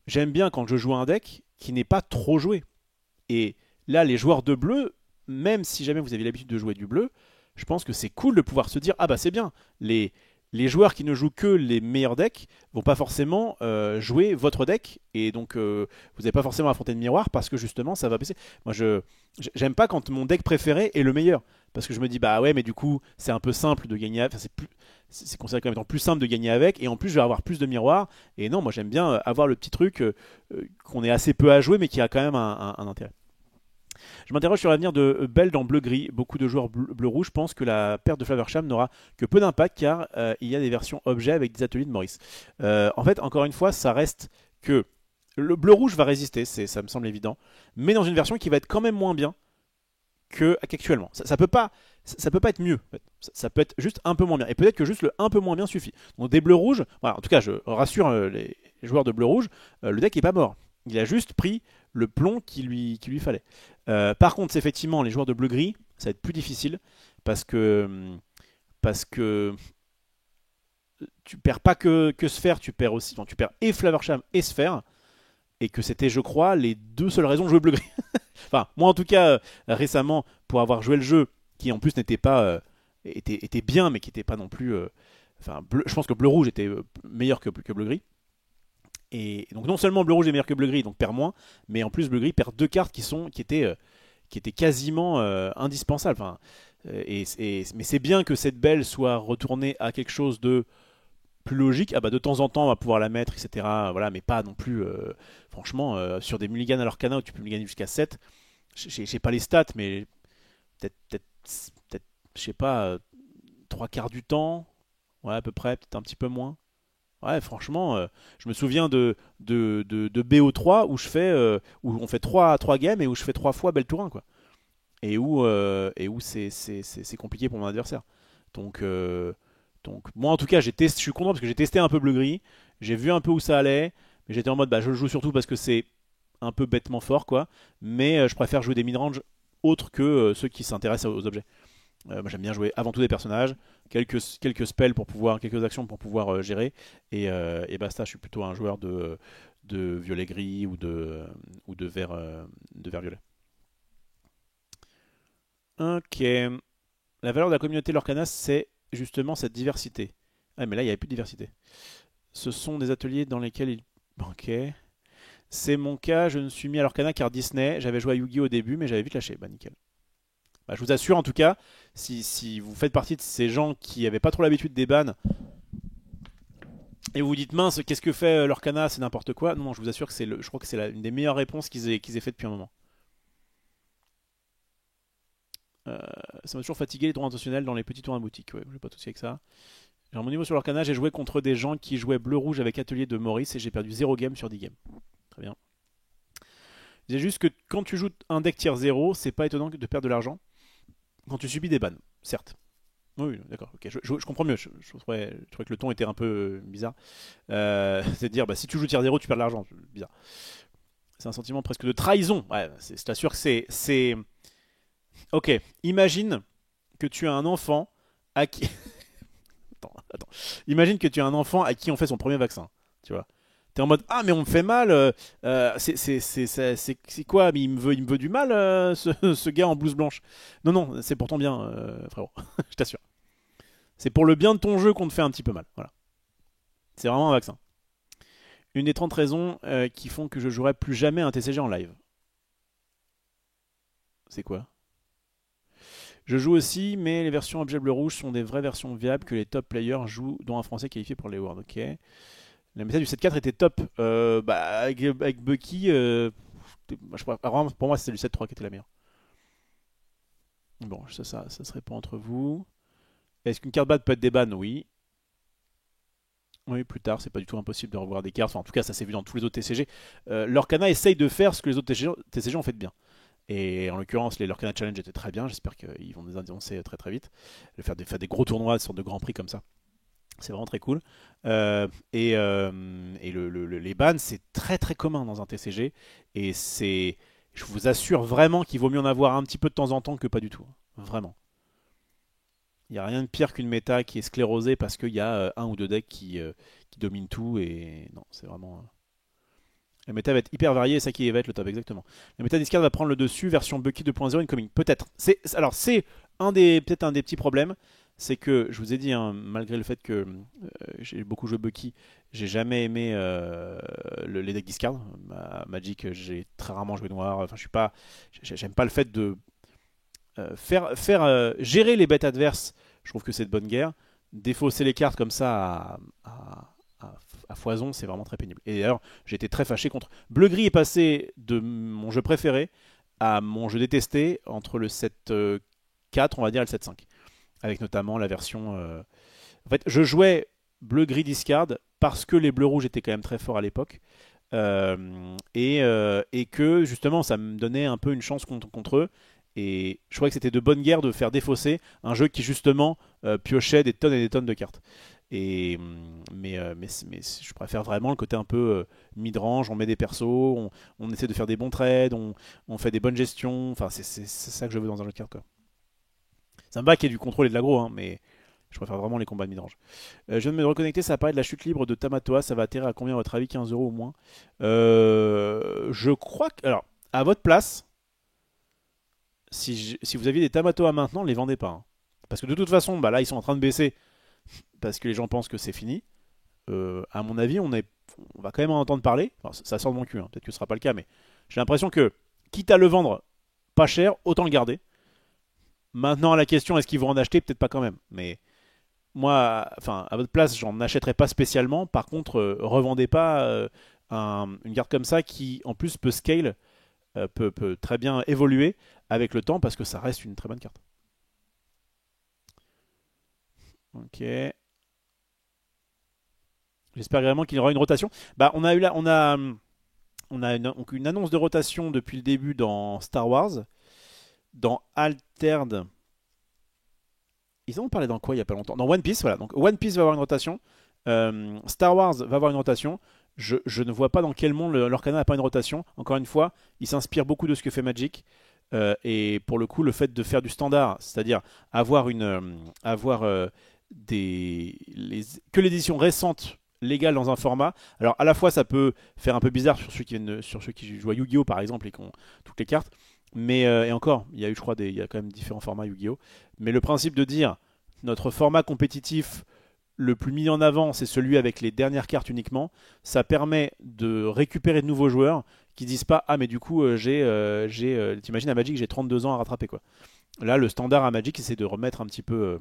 j'aime bien quand je joue un deck qui n'est pas trop joué. Et là, les joueurs de bleu, même si jamais vous avez l'habitude de jouer du bleu, je pense que c'est cool de pouvoir se dire ah bah c'est bien, les joueurs qui ne jouent que les meilleurs decks vont pas forcément jouer votre deck et donc vous n'avez pas forcément affronté de miroir parce que justement ça va baisser. Moi j'aime pas quand mon deck préféré est le meilleur parce que je me dis bah ouais mais du coup c'est un peu simple de gagner, enfin, c'est considéré comme étant plus simple de gagner avec et en plus je vais avoir plus de miroirs et non moi j'aime bien avoir le petit truc qu'on est assez peu à jouer mais qui a quand même un intérêt. Je m'interroge sur l'avenir de Bell en bleu-gris. Beaucoup de joueurs bleu-rouge pensent que la perte de Flaversham n'aura que peu d'impact car il y a des versions objets avec des ateliers de Maurice. En fait, encore une fois, ça reste que le bleu-rouge va résister, ça me semble évident, mais dans une version qui va être quand même moins bien qu'actuellement. Ça peut pas être mieux. En fait. Ça peut être juste un peu moins bien. Et peut-être que juste le un peu moins bien suffit. Donc des bleus-rouges, voilà, en tout cas, je rassure les joueurs de bleu-rouge, le deck n'est pas mort. Il a juste pris le plomb qui lui fallait. Par contre, effectivement, les joueurs de bleu-gris, ça va être plus difficile parce que tu perds pas que Sphère, tu perds aussi, enfin, tu perds et Flaversham et Sphère, et que c'était, je crois, les deux seules raisons de jouer bleu-gris. Enfin, moi en tout cas, récemment, pour avoir joué le jeu, qui en plus n'était pas était bien, mais qui n'était pas non plus. Enfin, je pense que bleu-rouge était meilleur que bleu-gris. Et donc non seulement bleu-rouge est meilleur que bleu-gris, donc perd moins, mais en plus bleu-gris perd deux cartes qui étaient quasiment indispensables. Enfin, mais c'est bien que cette belle soit retournée à quelque chose de plus logique. Ah bah de temps en temps on va pouvoir la mettre, etc. Voilà, mais pas non plus. Franchement, sur des mulligans à l'Orcana où tu peux mulliganer jusqu'à 7, je sais pas les stats, mais peut-être, je sais pas, trois quarts du temps, ouais à peu près, peut-être un petit peu moins. Ouais, franchement, je me souviens de BO3 où on fait 3 games et où je fais 3 fois Belle Tourin, quoi. Et où c'est compliqué pour mon adversaire. Donc, moi en tout cas, je suis content parce que j'ai testé un peu bleu-gris, j'ai vu un peu où ça allait, mais j'étais en mode bah, je le joue surtout parce que c'est un peu bêtement fort, quoi. Mais je préfère jouer des mid-range autres que ceux qui s'intéressent aux objets. Moi j'aime bien jouer avant tout des personnages, quelques spells pour pouvoir, quelques actions pour pouvoir gérer, et basta. Je suis plutôt un joueur de violet gris ou de vert violet. Ok. La valeur de la communauté Lorcanas, c'est justement cette diversité. Ah mais là il n'y avait plus de diversité. Ce sont des ateliers dans lesquels il. Ok. C'est mon cas, je me suis mis à Lorcana car Disney. J'avais joué à Yu-Gi-Oh au début, mais j'avais vite lâché. Bah nickel. Bah, je vous assure en tout cas, si vous faites partie de ces gens qui n'avaient pas trop l'habitude des bans et vous vous dites mince, qu'est-ce que fait l'Orcana, c'est n'importe quoi. Non, non, je vous assure que je crois que c'est une des meilleures réponses qu'ils aient fait depuis un moment. Ça m'a toujours fatigué les tours intentionnels dans les petits tours en boutique. Ouais, j'ai pas de souci avec ça. J'ai un bon niveau sur l'Orcana, j'ai joué contre des gens qui jouaient bleu-rouge avec Atelier de Maurice et j'ai perdu 0 game sur 10 games. Très bien. C'est juste que quand tu joues un deck tier 0, c'est pas étonnant de perdre de l'argent quand tu subis des bans, certes. Oui, d'accord, ok, je comprends mieux. Je trouvais que le ton était un peu bizarre. C'est de dire, bah, si tu joues tier 0, tu perds de l'argent. Bizarre. C'est un sentiment presque de trahison. Ouais, je t'assure que c'est. Ok, imagine que tu as un enfant à qui. Attends. Imagine que tu as un enfant à qui on fait son premier vaccin. Tu vois. T'es en mode ah mais on me fait mal. C'est quoi? Mais il me veut du mal ce gars en blouse blanche. Non non, c'est pour ton bien, frérot. Je t'assure. C'est pour le bien de ton jeu qu'on te fait un petit peu mal. Voilà. C'est vraiment un vaccin. Une des 30 raisons qui font que je jouerai plus jamais un TCG en live. C'est quoi? Je joue aussi, mais les versions objet bleu rouge sont des vraies versions viables que les top players jouent, dont un français qualifié pour les Worlds. Ok. La méta du 7-4 était top. Bah, avec Bucky, pour moi, c'était le 7-3 qui était la meilleure. Bon, ça se répond entre vous. Est-ce qu'une carte ban peut être des bans? Oui. Oui, plus tard, c'est pas du tout impossible de revoir des cartes. Enfin, en tout cas, ça s'est vu dans tous les autres TCG. L'Orcana essaye de faire ce que les autres TCG ont fait de bien. Et en l'occurrence, les Lorcana Challenge étaient très bien. J'espère qu'ils vont nous annoncer très très vite. Faire des gros tournois, des sortes de grands prix comme ça. C'est vraiment très cool. Les bans, c'est très très commun dans un TCG. Et je vous assure vraiment qu'il vaut mieux en avoir un petit peu de temps en temps que pas du tout. Vraiment. Il n'y a rien de pire qu'une méta qui est sclérosée parce qu'il y a un ou deux decks qui dominent tout. Et non, c'est vraiment. La méta va être hyper variée, et ça qui va être le top, exactement. La méta discard va prendre le dessus, version Bucky 2.0 incoming. Peut-être. Alors, c'est peut-être un des petits problèmes. C'est que, je vous ai dit, hein, malgré le fait que j'ai beaucoup joué Bucky, j'ai jamais aimé les decks discard. Magic, j'ai très rarement joué noir. Enfin, j'aime pas le fait de gérer les bêtes adverses. Je trouve que c'est de bonne guerre. Défausser les cartes comme ça à foison, c'est vraiment très pénible. Et d'ailleurs, j'ai été très fâché contre. Bleu-gris est passé de mon jeu préféré à mon jeu détesté entre le 7-4, on va dire, et le 7-5. Avec notamment la version. En fait, je jouais bleu-gris discard parce que les bleus-rouges étaient quand même très forts à l'époque. Et que justement, ça me donnait un peu une chance contre eux. Et je crois que c'était de bonne guerre de faire défausser un jeu qui justement piochait des tonnes et des tonnes de cartes. Mais je préfère vraiment le côté un peu mid-range, on met des persos, on essaie de faire des bons trades, on fait des bonnes gestions. Enfin, c'est ça que je veux dans un jeu de cartes, quoi. Ça me va qu'il y ait du contrôle et de l'aggro, hein, mais je préfère vraiment les combats de mid-range. Je viens de me reconnecter, ça apparaît de la chute libre de Tamatoa. Ça va atterrir à combien à votre avis? 15 € au moins. Je crois que. Alors, à votre place, si vous aviez des Tamatoa maintenant, ne les vendez pas, hein. Parce que de toute façon, bah là, ils sont en train de baisser parce que les gens pensent que c'est fini. À mon avis, on va quand même en entendre parler. Enfin, ça sort de mon cul, hein. Peut-être que ce sera pas le cas, mais j'ai l'impression que, quitte à le vendre pas cher, autant le garder. Maintenant, à la question, est-ce qu'ils vont en acheter? Peut-être pas quand même. Mais moi, enfin, à votre place, j'en achèterais pas spécialement. Par contre, revendez pas une carte comme ça qui, en plus, peut scale, peut très bien évoluer avec le temps parce que ça reste une très bonne carte. Ok. J'espère vraiment qu'il y aura une rotation. Bah, on a une annonce de rotation depuis le début dans Star Wars. Dans Altered. Ils en ont parlé dans quoi il y a pas longtemps? Dans One Piece, voilà. Donc One Piece va avoir une rotation. Star Wars va avoir une rotation. Je ne vois pas dans quel monde l'Orcana n'a pas une rotation. Encore une fois, il s'inspire beaucoup de ce que fait Magic. Et pour le coup, le fait de faire du standard, c'est-à-dire avoir que l'édition récente légale dans un format. Alors à la fois ça peut faire un peu bizarre sur ceux qui jouent à Yu-Gi-Oh par exemple et qui ont toutes les cartes. Mais et encore, il y a eu je crois il y a quand même différents formats Yu-Gi-Oh. Mais le principe de dire notre format compétitif le plus mis en avant, c'est celui avec les dernières cartes uniquement. Ça permet de récupérer de nouveaux joueurs qui disent pas ah mais du coup t'imagines à Magic j'ai 32 ans à rattraper quoi. Là le standard à Magic c'est de remettre un petit peu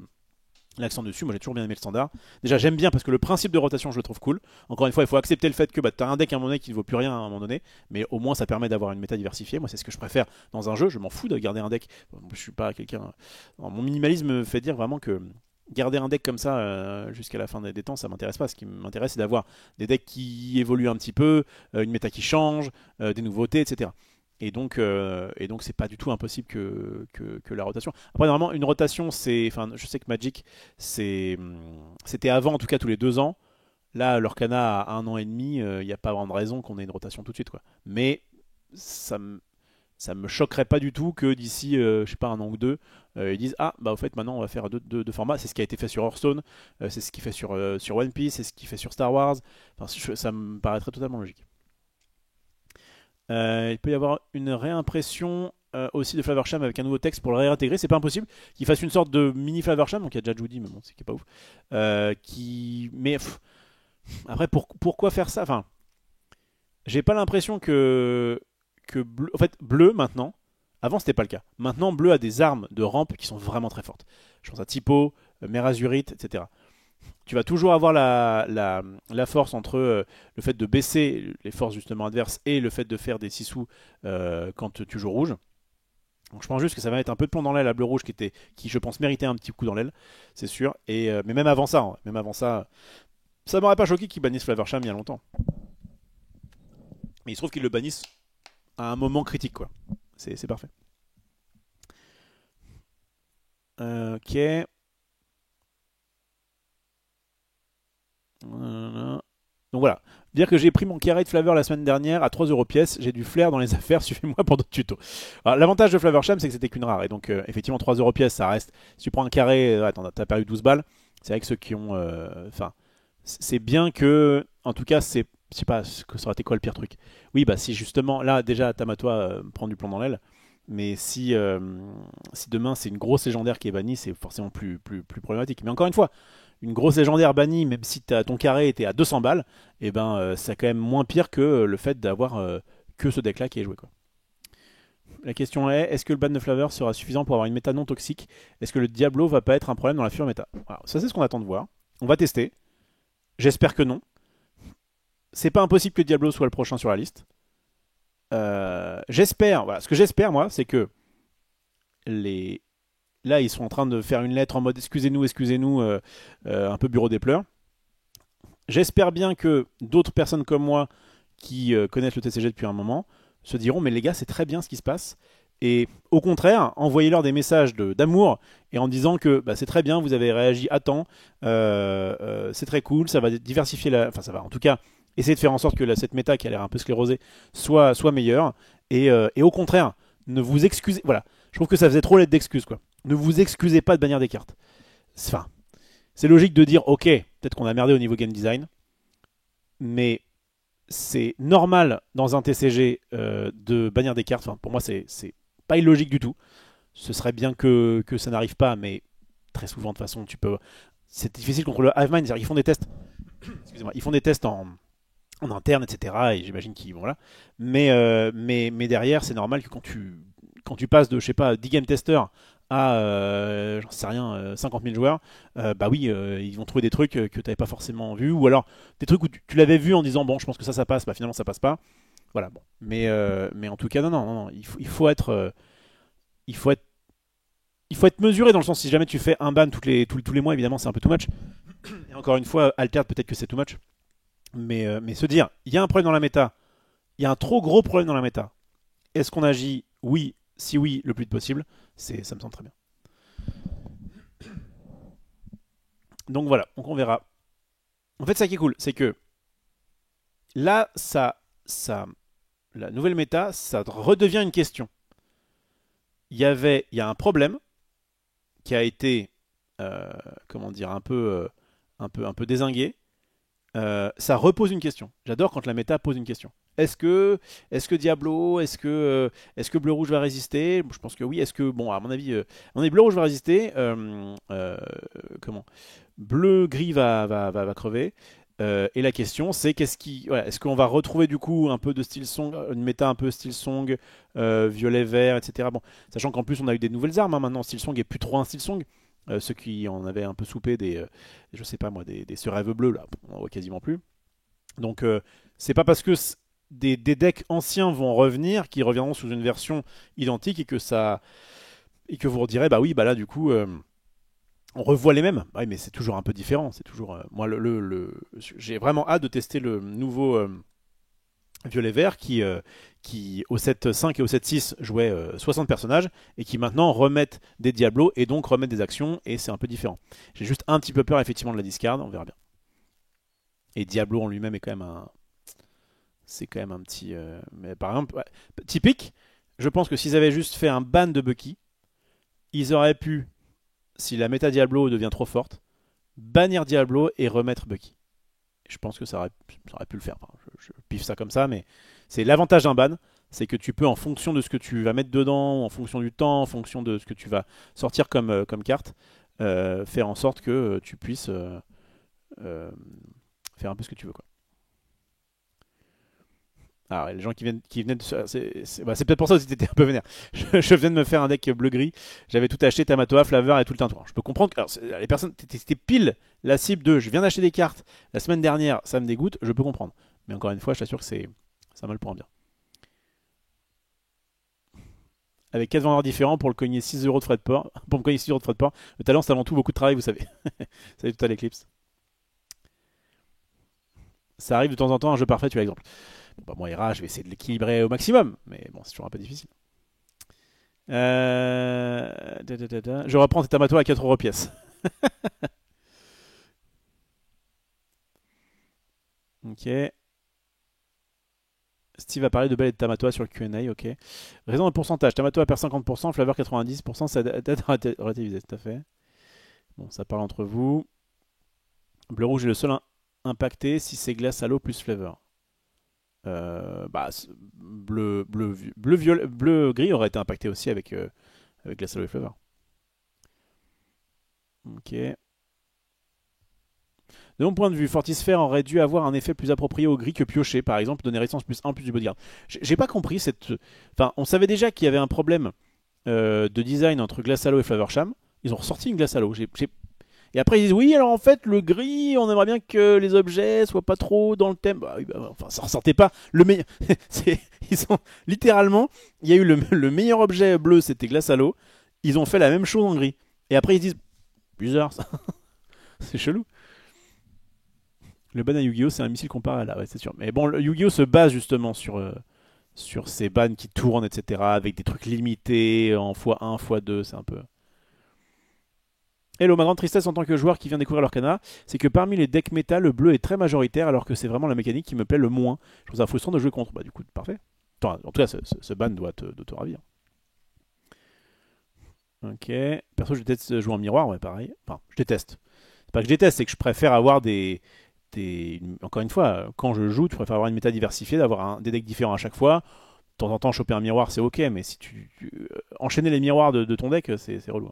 l'accent dessus. Moi j'ai toujours bien aimé le standard. Déjà j'aime bien parce que le principe de rotation je le trouve cool. Encore une fois il faut accepter le fait que tu as un deck à un moment donné qui ne vaut plus rien à un moment donné, mais au moins ça permet d'avoir une méta diversifiée. Moi c'est ce que je préfère dans un jeu. Je m'en fous de garder un deck. Je suis pas quelqu'un. Mon minimalisme me fait dire vraiment que garder un deck comme ça jusqu'à la fin des temps, ça m'intéresse pas. Ce qui m'intéresse, c'est d'avoir des decks qui évoluent un petit peu, une méta qui change, des nouveautés, etc. Et donc c'est pas du tout impossible que la rotation. Après, normalement, une rotation, enfin, je sais que Magic, c'était avant, en tout cas, tous les 2 ans. Là, l'Orcana a 1 an et demi, il n'y a pas vraiment de raison qu'on ait une rotation tout de suite, quoi. Mais ça me, ça me choquerait pas du tout que d'ici, je sais pas, 1 an ou 2, ils disent ah bah au fait maintenant on va faire deux formats. C'est ce qui a été fait sur Hearthstone, c'est ce qui fait sur One Piece, c'est ce qui fait sur Star Wars. Enfin, ça me paraîtrait totalement logique. Il peut y avoir une réimpression aussi de Flavorsham avec un nouveau texte pour le réintégrer. C'est pas impossible qu'il fasse une sorte de mini Flavorsham. Donc il y a déjà Judy, mais bon, c'est qui est pas ouf. Mais après, pourquoi faire ça? Enfin, j'ai pas l'impression que bleu, en fait, bleu maintenant. Avant, c'était pas le cas. Maintenant, bleu a des armes de rampe qui sont vraiment très fortes. Je pense à Typo, Merazurite, etc. Tu vas toujours avoir la force entre le fait de baisser les forces justement adverses et le fait de faire des 6 sous quand tu joues rouge. Donc je pense juste que ça va mettre un peu de plomb dans l'aile à bleu rouge qui je pense méritait un petit coup dans l'aile, c'est sûr. Mais même avant ça, hein, ça m'aurait pas choqué qu'ils bannissent Flavorsham il y a longtemps. Mais il se trouve qu'ils le bannissent à un moment critique, quoi. C'est parfait. Ok. Donc voilà. Dire que j'ai pris mon carré de Flavor la semaine dernière à 3 euros pièce, j'ai du flair dans les affaires, suivez-moi pour d'autres tutos. Alors, l'avantage de Flavorsham, c'est que c'était qu'une rare. Et donc, effectivement, 3 euros pièce, ça reste. Si tu prends un carré, attends, t'as perdu 12 balles. C'est vrai que ceux qui ont. Enfin, c'est bien que. En tout cas, c'est. Je sais pas, que ça aurait été quoi le pire truc. Oui, bah si justement. Là, déjà, Tamatoa prend du plomb dans l'aile. Mais si demain c'est une grosse légendaire qui est bannie, c'est forcément plus problématique. Mais encore une fois, une grosse légendaire bannie, même si ton carré était à 200 balles, et ben c'est quand même moins pire que le fait d'avoir que ce deck là qui est joué, quoi. La question est-ce que le ban de Flavor sera suffisant pour avoir une méta non toxique? Est-ce que le Diablo va pas être un problème dans la future méta? Voilà, ça c'est ce qu'on attend de voir. On va tester. J'espère que non. C'est pas impossible que Diablo soit le prochain sur la liste. J'espère, voilà, ce que j'espère moi, c'est que les là ils sont en train de faire une lettre en mode excusez-nous, un peu bureau des pleurs. J'espère bien que d'autres personnes comme moi qui connaissent le TCG depuis un moment se diront mais les gars c'est très bien ce qui se passe, et au contraire envoyez-leur des messages d'amour et en disant que bah, c'est très bien, vous avez réagi à temps, c'est très cool, ça va diversifier enfin ça va en tout cas essayer de faire en sorte que cette méta qui a l'air un peu sclérosée soit meilleure, et au contraire ne vous excusez, voilà, je trouve que ça faisait trop lettre d'excuses, quoi. Ne vous excusez pas de bannir des cartes. Enfin, c'est logique de dire ok, peut-être qu'on a merdé au niveau game design, mais c'est normal dans un TCG de bannir des cartes. Enfin, pour moi, c'est pas illogique du tout. Ce serait bien que ça n'arrive pas, mais très souvent, de toute façon, c'est difficile contre le Hivemind. Ils font des tests. Excusez-moi, ils font des tests en interne, etc. Et j'imagine qu'ils vont là. Mais derrière, c'est normal que quand tu passes de, je sais pas, 10 game testers à, j'en sais rien, 50 000 joueurs, bah oui, ils vont trouver des trucs que tu n'avais pas forcément vu, ou alors des trucs où tu l'avais vu en disant, bon, je pense que ça passe, bah finalement ça passe pas. Voilà, bon. Mais en tout cas, non, il faut être, il faut être, il faut être mesuré dans le sens, si jamais tu fais un ban tous les mois, évidemment, c'est un peu too much. Et encore une fois, Alter, peut-être que c'est too much. Mais se dire, il y a un problème dans la méta, il y a un trop gros problème dans la méta. Est-ce qu'on agit? Oui, si oui, le plus vite possible. Ça me semble très bien. Donc voilà, donc on verra. En fait, ça qui est cool, c'est que là, la nouvelle méta, ça redevient une question. Il y a un problème qui a été, comment dire, un peu dézingué. Ça repose une question. J'adore quand la méta pose une question. Est-ce que Diablo, est-ce que Bleu Rouge va résister? Je pense que oui. Est-ce que, bon, à mon avis, Bleu Rouge va résister. Comment? Bleu Gris va crever. Et la question, c'est voilà, est-ce qu'on va retrouver du coup un peu de style song, une méta un peu style song, violet vert, etc. Bon, sachant qu'en plus on a eu des nouvelles armes, hein, maintenant style song est plus trop un style song. Ceux qui en avaient un peu soupé je sais pas moi, des rêves bleus là, on en voit quasiment plus. Donc c'est pas parce que des decks anciens vont revenir qu'ils reviendront sous une version identique et que vous redirez bah oui bah là du coup On revoit les mêmes. Oui, mais c'est toujours un peu différent. C'est toujours. Moi, j'ai vraiment hâte de tester le nouveau Violet-Vert qui, au 7.5 et au 7.6, jouait 60 personnages et qui maintenant remettent des Diablos et donc remettent des actions et c'est un peu différent. J'ai juste un petit peu peur effectivement de la discard, on verra bien. Et Diablo en lui-même est quand même un. C'est quand même un petit. Mais par exemple, ouais, typique, je pense que s'ils avaient juste fait un ban de Bucky, ils auraient pu, si la méta Diablo devient trop forte, bannir Diablo et remettre Bucky. Je pense que ça aurait pu le faire. Enfin, je piffe ça comme ça, mais c'est l'avantage d'un ban, c'est que tu peux, en fonction de ce que tu vas mettre dedans, en fonction du temps, en fonction de ce que tu vas sortir comme carte, faire en sorte que tu puisses euh, faire un peu ce que tu veux, quoi. Alors, les gens qui venaient de. C'est peut-être pour ça que c'était un peu vénère. Je venais de me faire un deck bleu-gris. J'avais tout acheté, Tamatoa, Flavor et tout le tintouin. Je peux comprendre que les personnes, c'était pile la cible de je viens d'acheter des cartes la semaine dernière, ça me dégoûte, je peux comprendre. Mais encore une fois, je t'assure que c'est ça mal pour un bien. Avec 4 vendeurs différents pour le cogner 6 euros de frais de port. Pour me cogner 6 euros de frais de port. Le talent, c'est avant tout beaucoup de travail, vous savez. Salut tout à l'éclipse. Ça arrive de temps en temps, un jeu parfait, tu as l'exemple. Bon, bah, moi, Hera, je vais essayer de l'équilibrer au maximum. Mais bon, c'est toujours un peu difficile. Je reprends tes Tamato à 4 euros pièce. Ok. Steve a parlé de Belle et de Tamato sur le Q&A, ok. Raison de pourcentage. Tamato perd 50%, Flavor 90%, ça doit être relativisé, tout à fait. Bon, ça parle entre vous. Bleu-rouge est le seul impacté si c'est glace à l'eau plus Flavor. Bah, bleu-gris aurait été impacté aussi avec glace à l'eau et Flavor. Ok. De mon point de vue, Fortisphere aurait dû avoir un effet plus approprié au gris que piocher, par exemple, donner résistance plus 1 plus du bodyguard. J'ai pas compris cette. Enfin, on savait déjà qu'il y avait un problème de design entre Glace Halo et Flavorsham. Ils ont ressorti une Glace Halo. Et après, ils disent oui, alors en fait, le gris, on aimerait bien que les objets soient pas trop dans le thème. Bah, oui, bah, enfin, ça ressortait pas le meilleur. Ils sont littéralement, il y a eu le meilleur objet bleu, c'était Glace Halo. Ils ont fait la même chose en gris. Et après, ils disent bizarre ça. C'est chelou. Le ban à Yu-Gi-Oh! C'est un missile comparé à là, ouais, c'est sûr. Mais bon, le Yu-Gi-Oh! Se base justement sur ces bans qui tournent, etc. Avec des trucs limités en x1, x2, c'est un peu. Hello, ma grande tristesse en tant que joueur qui vient découvrir l'Orcana, c'est que parmi les decks méta, le bleu est très majoritaire alors que c'est vraiment la mécanique qui me plaît le moins. Je trouve ça frustrant de jouer contre. Bah, du coup, parfait. Attends, en tout cas, ce ban doit te ravir. Ok. Perso, je déteste jouer en miroir, ouais, pareil. Enfin, je déteste. C'est pas que je déteste, c'est que je préfère avoir encore une fois, quand je joue, tu préfères avoir une méta diversifiée, d'avoir des decks différents à chaque fois. De temps en temps, choper un miroir, c'est ok, mais si enchaîner les miroirs de ton deck, c'est relou.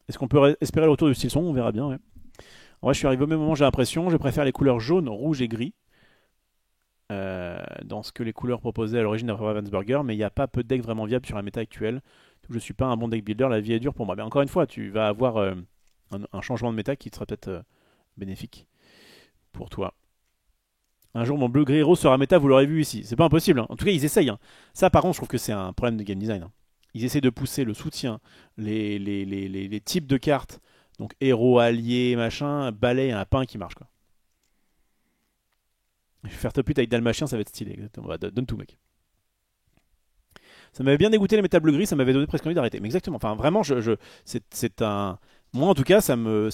Est-ce qu'on peut espérer le retour du style son? On verra bien, ouais. En vrai, je suis arrivé au même moment, j'ai l'impression. Je préfère les couleurs jaune, rouge et gris dans ce que les couleurs proposaient à l'origine d'après Ravensburger, mais il n'y a pas peu de decks vraiment viables sur la méta actuelle. Je ne suis pas un bon deck builder, la vie est dure pour moi. Mais encore une fois, tu vas avoir un changement de méta qui sera peut-être bénéfique pour toi. Un jour, mon bleu gris héros sera méta, vous l'aurez vu ici. C'est pas impossible, hein. En tout cas, ils essayent, hein. Ça, par contre, je trouve que c'est un problème de game design, hein. Ils essaient de pousser le soutien, les types de cartes, donc héros, alliés, machin, balai, un pain qui marche, quoi. Je vais faire top 8 avec Dalmachien, ça va être stylé, exactement. Bah, donne tout, mec. Ça m'avait bien dégoûté les méta bleu gris, ça m'avait donné presque envie d'arrêter. Mais exactement, enfin, vraiment, c'est un. Moi, en tout cas, ça me.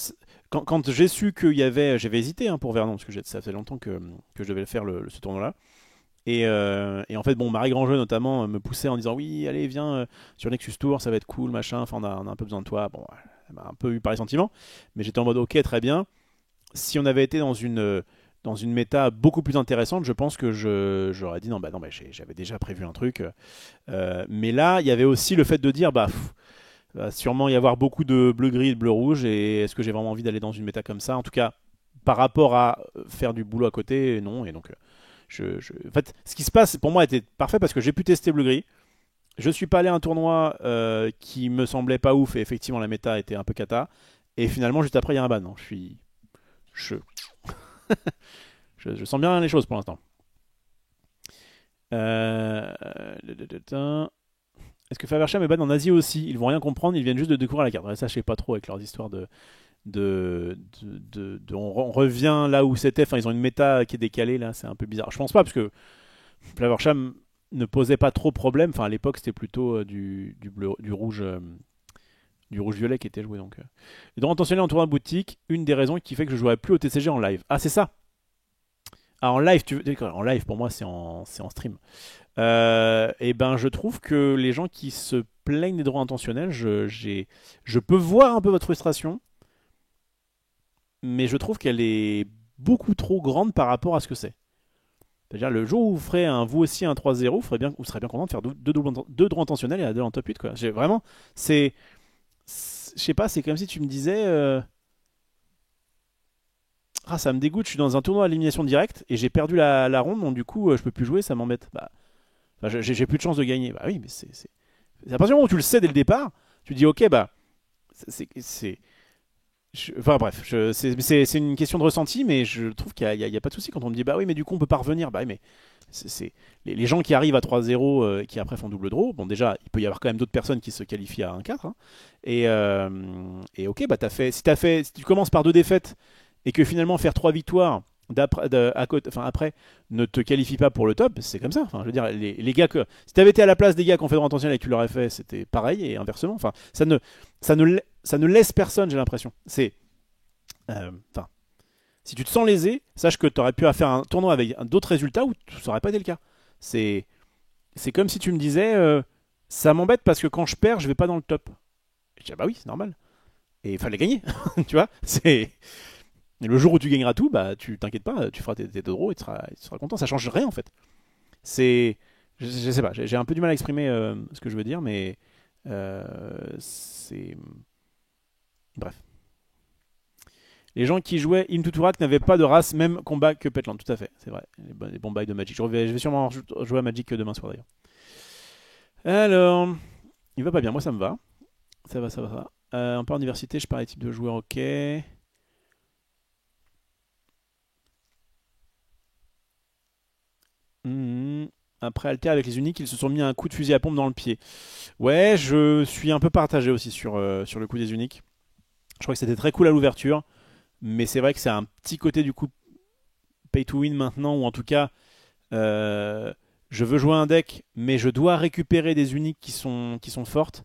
Quand j'ai su qu'il y avait. J'avais hésité hein, pour Vernon, parce que ça fait longtemps que je devais faire ce tournoi-là. Et en fait, bon, Marie Grandjeu notamment me poussait en disant oui, allez, viens sur Nexus Tour, ça va être cool, machin. Enfin, on a un peu besoin de toi. Bon, elle m'a un peu eu par les sentiments, mais j'étais en mode ok, très bien. Si on avait été dans une méta beaucoup plus intéressante, je pense que j'aurais dit non, bah non, bah, j'avais déjà prévu un truc. Mais là, il y avait aussi le fait de dire bah. Va sûrement y avoir beaucoup de bleu-gris et de bleu-rouge. Et est-ce que j'ai vraiment envie d'aller dans une méta comme ça? En tout cas, par rapport à faire du boulot à côté, non. Et donc, en fait, ce qui se passe pour moi était parfait parce que j'ai pu tester bleu-gris. Je suis pas allé à un tournoi qui me semblait pas ouf et effectivement la méta était un peu cata. Et finalement, juste après, il y a un ban. Non, je, je sens bien les choses pour l'instant. Est-ce que Faversham est ban en Asie aussi? Ils vont rien comprendre, ils viennent juste de découvrir la carte. Ouais, ça, je sais pas trop avec leurs histoires on revient là où c'était. Enfin, ils ont une méta qui est décalée là, c'est un peu bizarre. Je pense pas parce que Faversham ne posait pas trop de problème. Enfin, à l'époque, c'était plutôt du bleu, du rouge-violet qui était joué. Donc, Et donc, intentionnel en tournoi boutique, une des raisons qui fait que je jouerais plus au TCG en live. Ah, c'est ça. Ah, en live, d'accord, en live pour moi, c'est en stream. Et ben, je trouve que les gens qui se plaignent des droits intentionnels, je peux voir un peu votre frustration, mais je trouve qu'elle est beaucoup trop grande par rapport à ce que c'est. C'est-à-dire, le jour où vous ferez vous aussi un 3-0, vous serez bien content de faire deux droits intentionnels et un 2 en top 8. Quoi. Vraiment, je sais pas, c'est comme si tu me disais ah, ça me dégoûte, je suis dans un tournoi à élimination directe et j'ai perdu la ronde, donc du coup, je peux plus jouer, ça m'embête. Bah, enfin, j'ai plus de chance de gagner. Bah oui, mais c'est à partir du moment où tu le sais dès le départ, tu dis ok, bah, c'est, enfin bref, c'est une question de ressenti, mais je trouve qu'il y a pas de souci quand on me dit bah oui, mais du coup on peut pas revenir. Bah oui, mais les gens qui arrivent à 3-0 qui après font double draw, bon déjà il peut y avoir quand même d'autres personnes qui se qualifient à 1-4 hein. Et ok, bah si tu commences par deux défaites et que finalement faire trois victoires après ne te qualifie pas pour le top, c'est comme ça. Enfin, je veux dire, les gars si tu avais été à la place des gars qui ont fait droit intentionnel et que tu l'aurais fait, c'était pareil et inversement. Enfin, ça ne laisse personne, j'ai l'impression. Enfin, si tu te sens lésé, sache que tu aurais pu faire un tournoi avec d'autres résultats où ça n'aurait pas été le cas. C'est, c'est comme si tu me disais, ça m'embête parce que quand je perds, je vais pas dans le top. Je dis, ah bah oui, c'est normal. Et il fallait gagner, tu vois. Et le jour où tu gagneras tout, bah tu t'inquiètes pas, tu feras tes deux draws et tu seras content. Ça change rien en fait. C'est, je sais pas, j'ai un peu du mal à exprimer ce que je veux dire, mais c'est bref. Les gens qui jouaient Into Turak n'avaient pas de race, même combat que Petland. Tout à fait, c'est vrai. Les bons bails de Magic. Je vais sûrement jouer à Magic demain soir d'ailleurs. Alors, il va pas bien. Moi, ça me va. Ça va, ça va. Un peu en université, je parlais type de joueur, ok. Mhm. Après Alter avec les uniques, ils se sont mis un coup de fusil à pompe dans le pied. Ouais, je suis un peu partagé aussi sur le coup des uniques. Je crois que c'était très cool à l'ouverture, mais c'est vrai que c'est un petit côté du coup pay to win maintenant, ou en tout cas, euh, je veux jouer un deck, mais je dois récupérer des uniques qui sont fortes.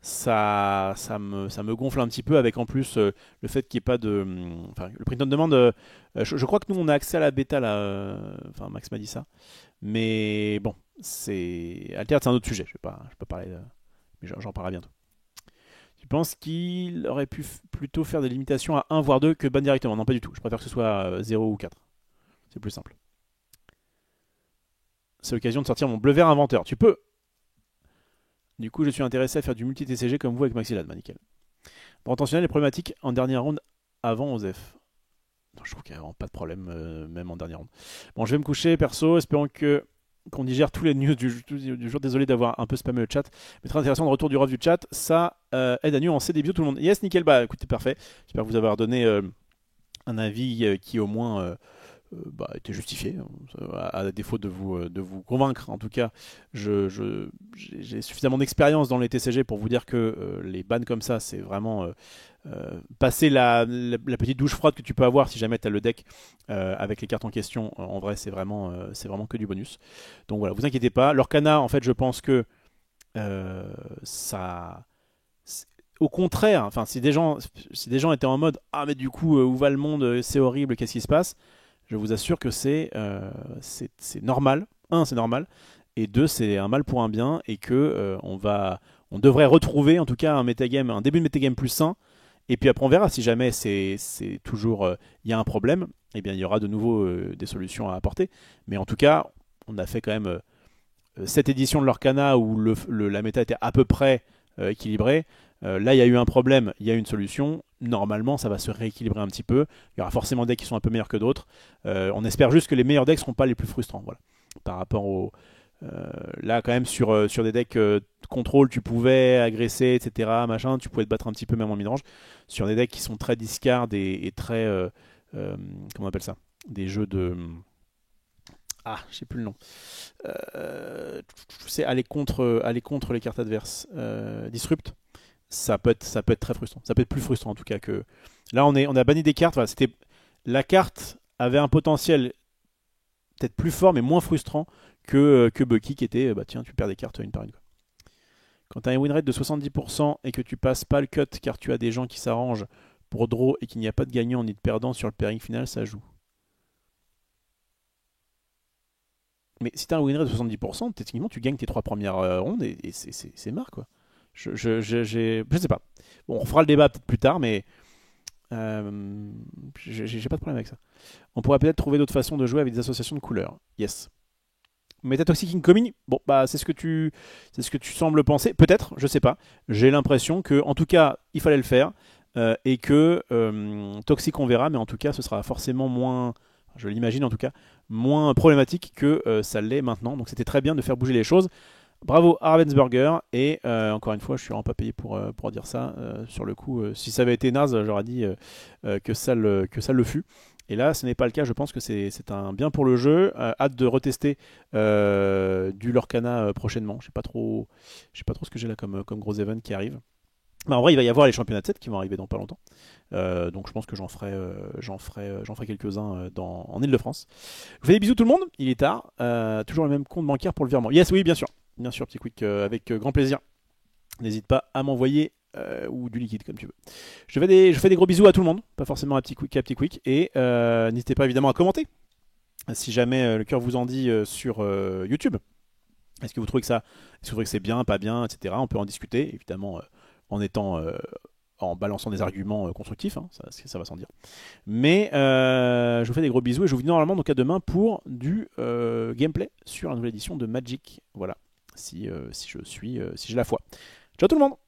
Ça me gonfle un petit peu avec en plus le fait qu'il n'y ait pas de. Enfin, le print on demande. Je crois que nous on a accès à la bêta là. Enfin, Max m'a dit ça. Mais bon, Alter, c'est un autre sujet. Je vais pas parler. Mais j'en parlerai bientôt. Tu penses qu'il aurait pu plutôt faire des limitations à un voire 2 que ban directement? Non, pas du tout. Je préfère que ce soit 0 ou 4. C'est plus simple. C'est l'occasion de sortir mon bleu vert inventeur. Tu peux. Du coup, je suis intéressé à faire du multi-TCG comme vous avec Maxilad. Bah, nickel. Pour intentionnel et problématique en dernière ronde avant Osef. Non, je trouve qu'il n'y a vraiment pas de problème, même en dernière ronde. Bon, je vais me coucher, perso. Espérons qu'on digère tous les news du jour. Désolé d'avoir un peu spammé le chat. Mais très intéressant, le retour du ref du chat. Ça aide à nuancer des vidéos tout le monde. Yes, nickel. Bah, écoutez, parfait. J'espère vous avoir donné un avis qui au moins était justifié, à défaut de vous convaincre. En tout cas, j'ai suffisamment d'expérience dans les TCG pour vous dire que les bans comme ça, c'est vraiment passer la petite douche froide que tu peux avoir si jamais tu as le deck avec les cartes en question. En vrai, c'est vraiment que du bonus. Donc voilà, vous inquiétez pas. L'Orcana, en fait, je pense que ça. Au contraire, enfin, si des gens étaient en mode ah mais du coup où va le monde, c'est horrible, qu'est-ce qui se passe, je vous assure que c'est normal. Un, c'est normal. Et deux, c'est un mal pour un bien. Et que on devrait retrouver en tout cas un début de metagame plus sain. Et puis après, on verra si jamais c'est toujours il y a un problème. Eh bien, il y aura de nouveau des solutions à apporter. Mais en tout cas, on a fait quand même cette édition de l'Orcana où la méta était à peu près équilibrée. Là, il y a eu un problème, il y a une solution. Normalement, ça va se rééquilibrer un petit peu. Il y aura forcément des decks qui sont un peu meilleurs que d'autres. On espère juste que les meilleurs decks ne seront pas les plus frustrants. Voilà. Par rapport là, quand même, sur des decks contrôle, tu pouvais agresser, etc. Machin, tu pouvais te battre un petit peu même en midrange. Sur des decks qui sont très discard et très. Comment on appelle ça? Des jeux de. Ah, je sais plus le nom. C'est aller contre les cartes adverses. Disrupt. Ça peut être très frustrant. Ça peut être plus frustrant en tout cas que. Là, on a banni des cartes. Voilà, la carte avait un potentiel peut-être plus fort mais moins frustrant que Bucky qui était bah tiens, tu perds des cartes une par une, quoi. Quand tu as un win rate de 70% et que tu passes pas le cut car tu as des gens qui s'arrangent pour draw et qu'il n'y a pas de gagnant ni de perdant sur le pairing final, ça joue. Mais si tu as un win rate de 70%, techniquement tu gagnes tes 3 premières rondes et c'est marre, quoi. Je sais pas. Bon, on fera le débat peut-être plus tard, mais j'ai pas de problème avec ça. On pourrait peut-être trouver d'autres façons de jouer avec des associations de couleurs. Yes. Metatoxic Incoming, bon bah c'est ce que tu sembles penser, peut-être, je sais pas. J'ai l'impression que, en tout cas, il fallait le faire et que Toxic on verra, mais en tout cas, ce sera forcément moins, je l'imagine en tout cas, moins problématique que ça l'est maintenant. Donc c'était très bien de faire bouger les choses. Bravo à Ravensburger et encore une fois, je suis vraiment pas payé pour dire ça. Sur le coup, si ça avait été Naz, j'aurais dit que ça le fut. Et là, ce n'est pas le cas. Je pense que c'est un bien pour le jeu. Hâte de retester du Lorcana prochainement. Je sais pas trop ce que j'ai là comme gros event qui arrive. Mais en vrai, il va y avoir les championnats de 7 qui vont arriver dans pas longtemps. Donc je pense que j'en ferai quelques-uns en Ile-de-France. Je vous fais des bisous tout le monde. Il est tard. Toujours le même compte bancaire pour le virement. Yes, oui, bien sûr. Bien sûr, petit quick avec grand plaisir. N'hésite pas à m'envoyer ou du liquide comme tu veux. Je fais des gros bisous à tout le monde, pas forcément à petit quick. Et n'hésitez pas évidemment à commenter si jamais le cœur vous en dit sur YouTube. Est-ce que vous trouvez que c'est bien, pas bien, etc. On peut en discuter, évidemment, en balançant des arguments constructifs, hein, ça va sans dire. Mais je vous fais des gros bisous et je vous dis normalement donc à demain pour du gameplay sur la nouvelle édition de Magic. Voilà, si j'ai la foi. Ciao tout le monde!